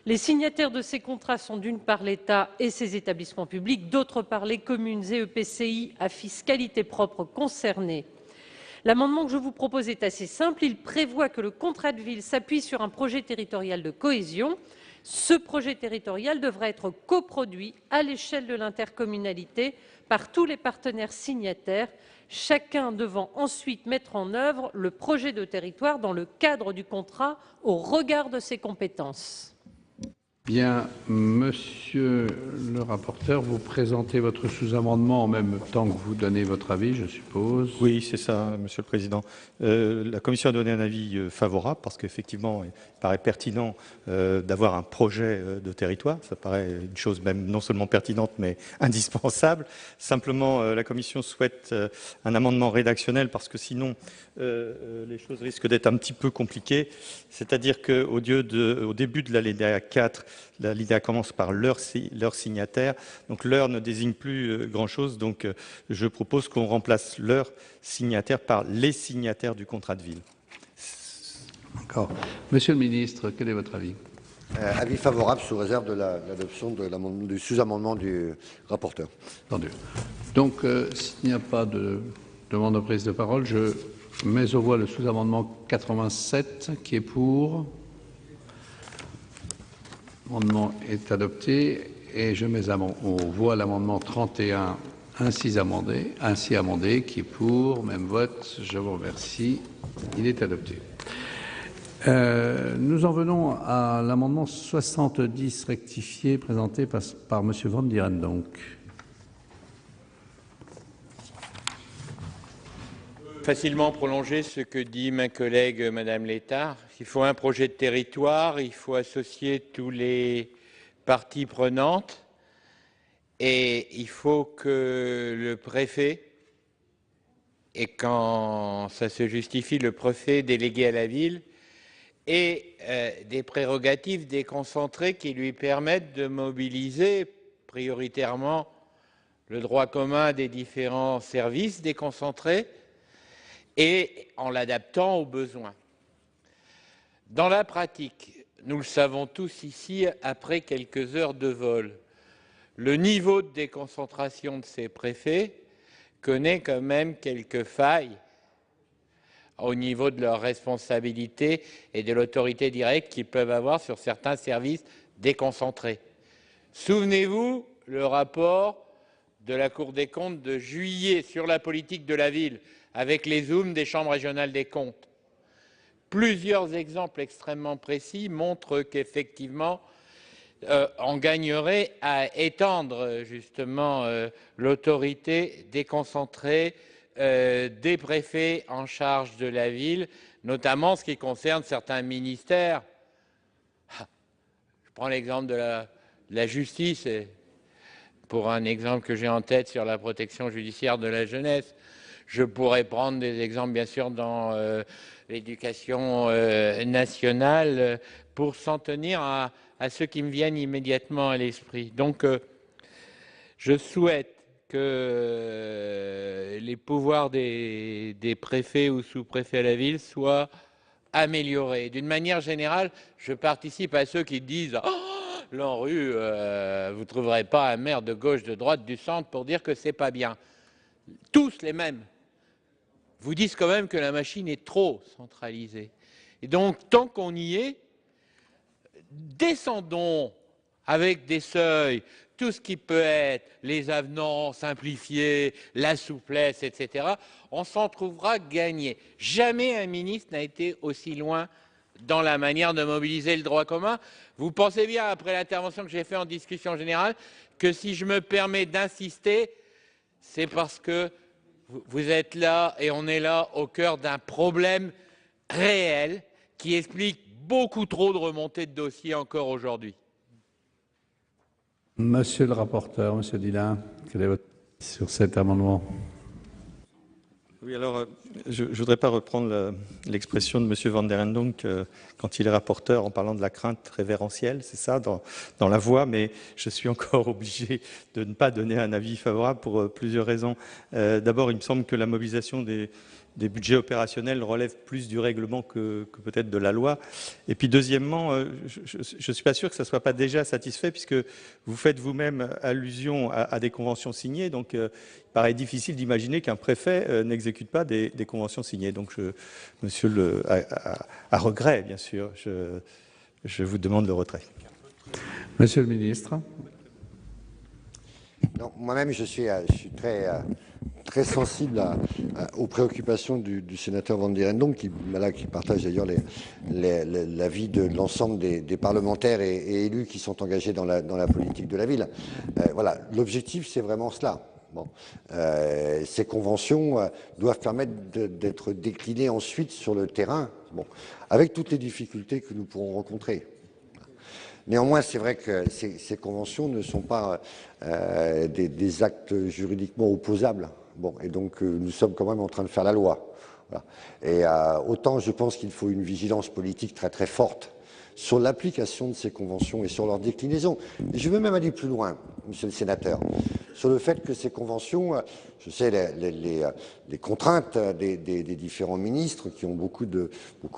Les signataires de ces contrats sont d'une part l'État et ses établissements publics, d'autre part les communes et EPCI à fiscalité propre concernés. L'amendement que je vous propose est assez simple. Il prévoit que le contrat de ville s'appuie sur un projet territorial de cohésion. Ce projet territorial devra être coproduit à l'échelle de l'intercommunalité par tous les partenaires signataires, chacun devant ensuite mettre en œuvre le projet de territoire dans le cadre du contrat au regard de ses compétences. Bien, Monsieur le rapporteur, vous présentez votre sous-amendement en même temps que vous donnez votre avis, je suppose. Oui, c'est ça, Monsieur le Président. La Commission a donné un avis favorable parce qu'effectivement, il paraît pertinent d'avoir un projet de territoire. Ça paraît une chose même non seulement pertinente, mais indispensable. Simplement, la Commission souhaite un amendement rédactionnel parce que sinon, les choses risquent d'être un petit peu compliquées. C'est-à-dire qu'au début de l'alinéa 4, l'alinéa commence par leur signataire. Donc leur ne désigne plus grand-chose. Donc je propose qu'on remplace leur signataire par les signataires du contrat de ville. D'accord. Monsieur le ministre, quel est votre avis? Avis favorable sous réserve de l'adoption du sous-amendement du rapporteur. Entendu. Donc s'il n'y a pas de demande de prise de parole, je mets aux voix le sous-amendement 87 qui est pour. L'amendement est adopté et je mets aux voix l'amendement 31 ainsi amendé qui est pour. Même vote. Je vous remercie. Il est adopté. Nous en venons à l'amendement 70 rectifié présenté par Monsieur Van Dieren donc. Facilement prolonger ce que dit ma collègue Madame Létard. Il faut un projet de territoire, il faut associer tous les parties prenantes et il faut que le préfet, et quand ça se justifie, le préfet délégué à la ville, ait des prérogatives déconcentrées qui lui permettent de mobiliser prioritairement le droit commun des différents services déconcentrés et en l'adaptant aux besoins. Dans la pratique, nous le savons tous ici, après quelques heures de vol, le niveau de déconcentration de ces préfets connaît quand même quelques failles au niveau de leurs responsabilités et de l'autorité directe qu'ils peuvent avoir sur certains services déconcentrés. Souvenez-vous, le rapport de la Cour des comptes de juillet sur la politique de la ville avec les zooms des chambres régionales des comptes. Plusieurs exemples extrêmement précis montrent qu'effectivement, on gagnerait à étendre justement l'autorité déconcentrée des préfets en charge de la ville, notamment ce qui concerne certains ministères. Je prends l'exemple de la justice, et pour un exemple que j'ai en tête sur la protection judiciaire de la jeunesse. Je pourrais prendre des exemples, bien sûr, dans l'éducation nationale, pour s'en tenir à ceux qui me viennent immédiatement à l'esprit. Donc, je souhaite que les pouvoirs des préfets ou sous-préfets à la ville soient améliorés. D'une manière générale, je participe à ceux qui disent « Oh, l'ANRU, vous ne trouverez pas un maire de gauche, de droite, du centre pour dire que c'est pas bien. » Tous les mêmes vous disent quand même que la machine est trop centralisée. Et donc, tant qu'on y est, descendons avec des seuils, tout ce qui peut être les avenants simplifiés, la souplesse, etc., on s'en trouvera gagné. Jamais un ministre n'a été aussi loin dans la manière de mobiliser le droit commun. Vous pensez bien, après l'intervention que j'ai faite en discussion générale, que si je me permets d'insister, c'est parce que vous êtes là et on est là au cœur d'un problème réel qui explique beaucoup trop de remontées de dossiers encore aujourd'hui. Monsieur le rapporteur, Monsieur Dillin, quel est votre avis sur cet amendement? Oui, alors, je ne voudrais pas reprendre l'expression de M. Van der Endonck quand il est rapporteur en parlant de la crainte révérentielle, c'est ça, dans la voie, mais je suis encore obligé de ne pas donner un avis favorable pour plusieurs raisons. D'abord, il me semble que la mobilisation des budgets opérationnels relève plus du règlement que peut-être de la loi. Et puis deuxièmement, je ne suis pas sûr que ça ne soit pas déjà satisfait puisque vous faites vous-même allusion à des conventions signées. Donc il paraît difficile d'imaginer qu'un préfet n'exécute pas des conventions signées. Donc monsieur à regret, bien sûr, je vous demande le retrait. Monsieur le ministre. Moi-même, je suis très sensible aux préoccupations du sénateur Van der Endonck, qui partage d'ailleurs l'avis de l'ensemble des parlementaires et élus qui sont engagés dans la politique de la ville. Voilà, l'objectif, c'est vraiment cela. Bon. Ces conventions doivent permettre d'être déclinées ensuite sur le terrain, bon, avec toutes les difficultés que nous pourrons rencontrer. Néanmoins, c'est vrai que ces conventions ne sont pas des actes juridiquement opposables. Bon, et donc nous sommes quand même en train de faire la loi. Voilà. Et autant je pense qu'il faut une vigilance politique très très forte sur l'application de ces conventions et sur leur déclinaison. Et je veux même aller plus loin, Monsieur le Sénateur, sur le fait que ces conventions, je sais les contraintes des différents ministres qui ont beaucoup de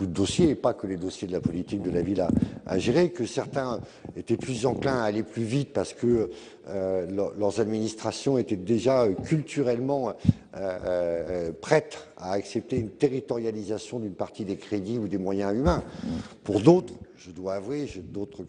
dossiers, et pas que les dossiers de la politique de la ville à gérer, que certains étaient plus enclins à aller plus vite parce que leurs administrations étaient déjà culturellement prêtes à accepter une territorialisation d'une partie des crédits ou des moyens humains. Pour d'autres, je dois avouer, d'autres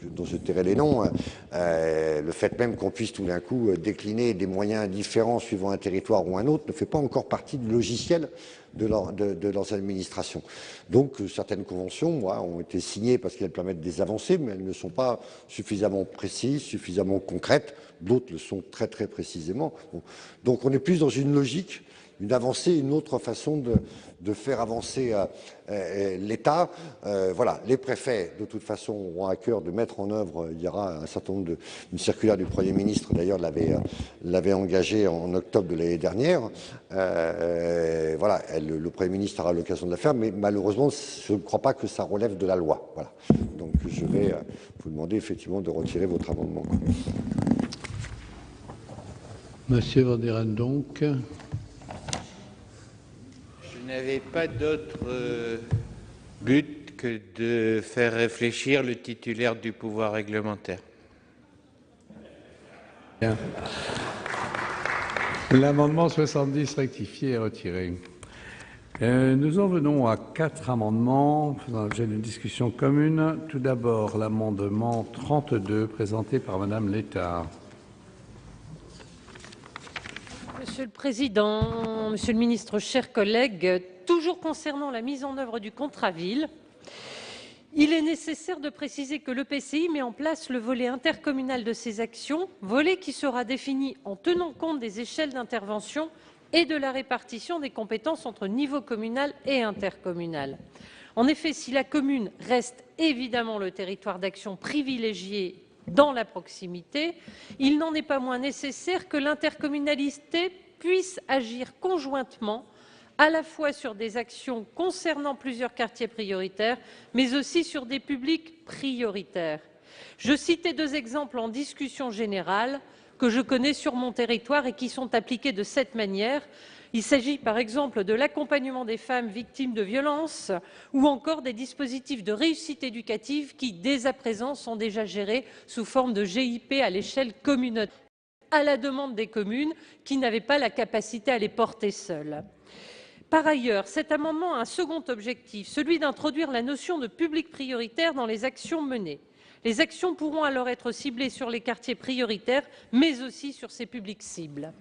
dont je tairai les noms, le fait même qu'on puisse tout d'un coup décliner des moyens différents suivant un territoire ou un autre ne fait pas encore partie du logiciel de leurs administrations. Donc certaines conventions ont été signées parce qu'elles permettent des avancées, mais elles ne sont pas suffisamment précises, suffisamment concrètes. D'autres le sont très très précisément. Bon. Donc on est plus dans une logique, une avancée, une autre façon de faire avancer l'État. Voilà, les préfets, de toute façon, auront à cœur de mettre en œuvre, il y aura un certain nombre une circulaire du Premier ministre, d'ailleurs, l'avait engagé en octobre de l'année dernière. Voilà, le Premier ministre aura l'occasion de la faire, mais malheureusement, je ne crois pas que ça relève de la loi. Voilà. Donc, je vais vous demander effectivement de retirer votre amendement. Monsieur Van der Endonck. Je n'avais pas d'autre but que de faire réfléchir le titulaire du pouvoir réglementaire. Bien. L'amendement 70 rectifié est retiré. Nous en venons à 4 amendements faisant l'objet d'une discussion commune. Tout d'abord, l'amendement 32 présenté par Madame Létard. Monsieur le Président, Monsieur le Ministre, chers collègues, toujours concernant la mise en œuvre du contrat ville, il est nécessaire de préciser que l'EPCI met en place le volet intercommunal de ses actions, volet qui sera défini en tenant compte des échelles d'intervention et de la répartition des compétences entre niveau communal et intercommunal. En effet, si la commune reste évidemment le territoire d'action privilégié dans la proximité, il n'en est pas moins nécessaire que l'intercommunalité puisse agir conjointement à la fois sur des actions concernant plusieurs quartiers prioritaires, mais aussi sur des publics prioritaires. Je citais 2 exemples en discussion générale que je connais sur mon territoire et qui sont appliqués de cette manière. Il s'agit par exemple de l'accompagnement des femmes victimes de violences ou encore des dispositifs de réussite éducative qui, dès à présent, sont déjà gérés sous forme de GIP à l'échelle communautaire, à la demande des communes qui n'avaient pas la capacité à les porter seules. Par ailleurs, cet amendement a un second objectif, celui d'introduire la notion de public prioritaire dans les actions menées. Les actions pourront alors être ciblées sur les quartiers prioritaires, mais aussi sur ces publics cibles.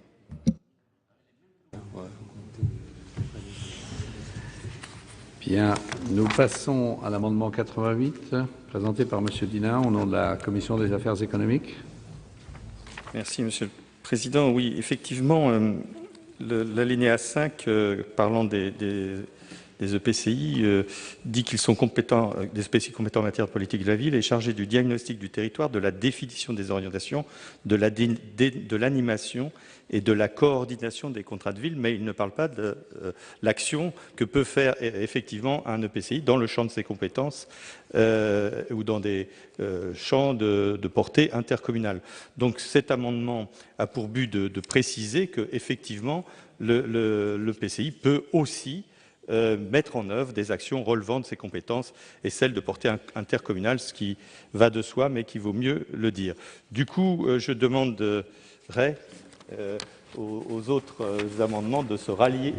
Bien, nous passons à l'amendement 88, présenté par M. Dinin, au nom de la Commission des affaires économiques. Merci, Monsieur le Président. Oui, effectivement, l'alinéa 5, parlant des EPCI, dit qu'ils sont compétents, des EPCI compétents en matière de politique de la ville et chargés du diagnostic du territoire, de la définition des orientations, de l'animation et de la coordination des contrats de ville, mais il ne parle pas de l'action que peut faire effectivement un EPCI dans le champ de ses compétences ou dans des champs de portée intercommunale. Donc cet amendement a pour but de préciser que effectivement l'EPCI peut aussi mettre en œuvre des actions relevant de ses compétences et celles de portée intercommunale, ce qui va de soi, mais qui vaut mieux le dire. Du coup, je demanderai aux autres amendements de se rallier,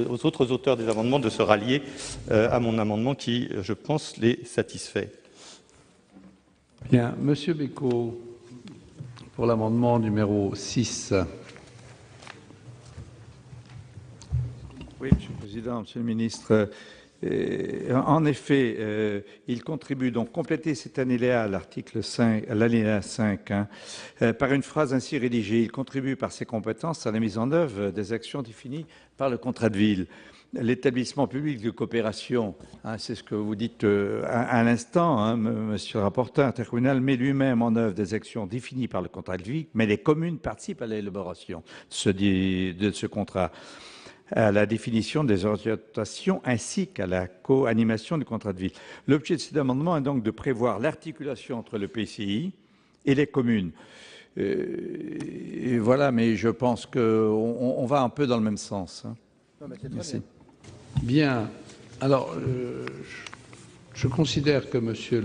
aux autres auteurs des amendements de se rallier à mon amendement qui, je pense, les satisfait. Bien, Monsieur Bécaud, pour l'amendement numéro 6. Oui, Monsieur le Président, Monsieur le Ministre. En effet, il contribue donc compléter cet alinéa à l'article 5, l'alinéa 5, par une phrase ainsi rédigée. Il contribue par ses compétences à la mise en œuvre des actions définies par le contrat de ville. L'établissement public de coopération, c'est ce que vous dites à l'instant, monsieur le rapporteur intercommunal, met lui-même en œuvre des actions définies par le contrat de ville, mais les communes participent à l'élaboration de ce contrat, à la définition des orientations ainsi qu'à la co-animation du contrat de ville. L'objet de cet amendement est donc de prévoir l'articulation entre le PCI et les communes. Et voilà, mais je pense qu'on va un peu dans le même sens. Merci. Bien. Alors, je considère que monsieur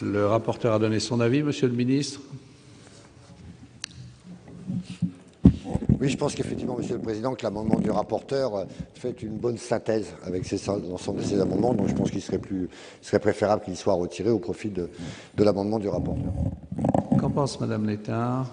le rapporteur a donné son avis. Monsieur le ministre. Oui, je pense qu'effectivement, Monsieur le Président, que l'amendement du rapporteur fait une bonne synthèse avec l'ensemble de ces amendements. Donc, je pense qu'il serait préférable qu'il soit retiré au profit de l'amendement du rapporteur. Qu'en pense Madame Létard?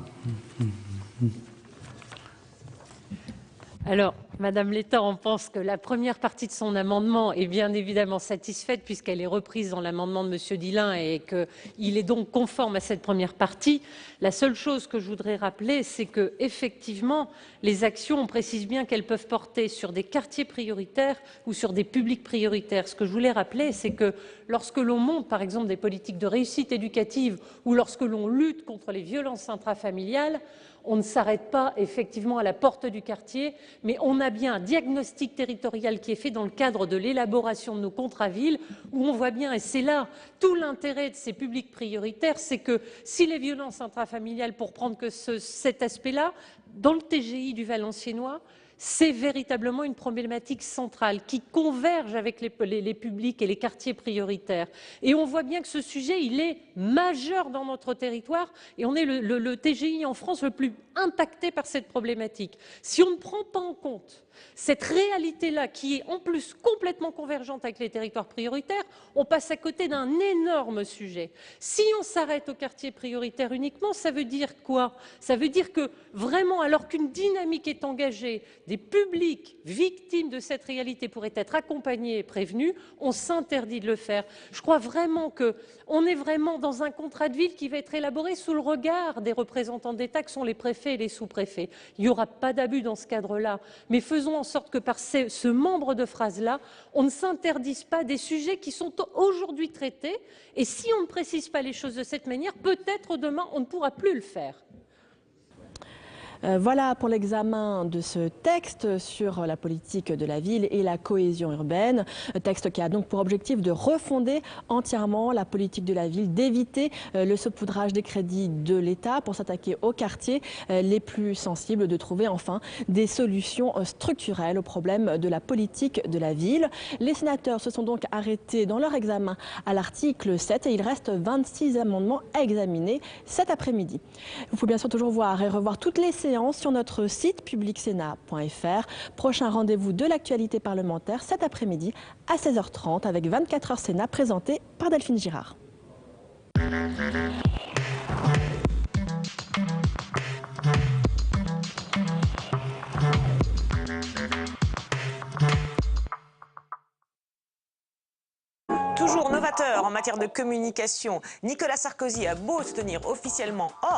Alors, Madame Létard, on pense que la première partie de son amendement est bien évidemment satisfaite puisqu'elle est reprise dans l'amendement de Monsieur Dinin et qu'il est donc conforme à cette première partie. La seule chose que je voudrais rappeler, c'est que effectivement, les actions, on précise bien qu'elles peuvent porter sur des quartiers prioritaires ou sur des publics prioritaires. Ce que je voulais rappeler, c'est que lorsque l'on monte, par exemple, des politiques de réussite éducative ou lorsque l'on lutte contre les violences intrafamiliales, on ne s'arrête pas effectivement à la porte du quartier, mais on a bien un diagnostic territorial qui est fait dans le cadre de l'élaboration de nos contrats villes, où on voit bien, et c'est là tout l'intérêt de ces publics prioritaires, c'est que si les violences intrafamiliales, pour prendre que cet aspect-là, dans le TGI du Valenciennois, c'est véritablement une problématique centrale qui converge avec les publics et les quartiers prioritaires. Et on voit bien que ce sujet, il est majeur dans notre territoire et on est le TGI en France le plus impacté par cette problématique. Si on ne prend pas en compte cette réalité-là, qui est en plus complètement convergente avec les territoires prioritaires, on passe à côté d'un énorme sujet. Si on s'arrête aux quartiers prioritaires uniquement, ça veut dire quoi? Ça veut dire que vraiment, alors qu'une dynamique est engagée, des publics victimes de cette réalité pourraient être accompagnés et prévenus, on s'interdit de le faire. Je crois vraiment qu'on est vraiment dans un contrat de ville qui va être élaboré sous le regard des représentants d'État que sont les préfets et les sous-préfets. Il n'y aura pas d'abus dans ce cadre-là, mais faisons en sorte que par ce membre de phrase-là, on ne s'interdise pas des sujets qui sont aujourd'hui traités. Et si on ne précise pas les choses de cette manière, peut-être demain, on ne pourra plus le faire. Voilà pour l'examen de ce texte sur la politique de la ville et la cohésion urbaine. Texte qui a donc pour objectif de refonder entièrement la politique de la ville, d'éviter le saupoudrage des crédits de l'État pour s'attaquer aux quartiers les plus sensibles, de trouver enfin des solutions structurelles aux problèmes de la politique de la ville. Les sénateurs se sont donc arrêtés dans leur examen à l'article 7 et il reste 26 amendements à examiner cet après-midi. Vous pouvez bien sûr toujours voir et revoir toutes les séances sur notre site publicsénat.fr. Prochain rendez-vous de l'actualité parlementaire cet après-midi à 16h30 avec 24h Sénat présenté par Delphine Girard. novateur en matière de communication. Nicolas Sarkozy a beau se tenir officiellement hors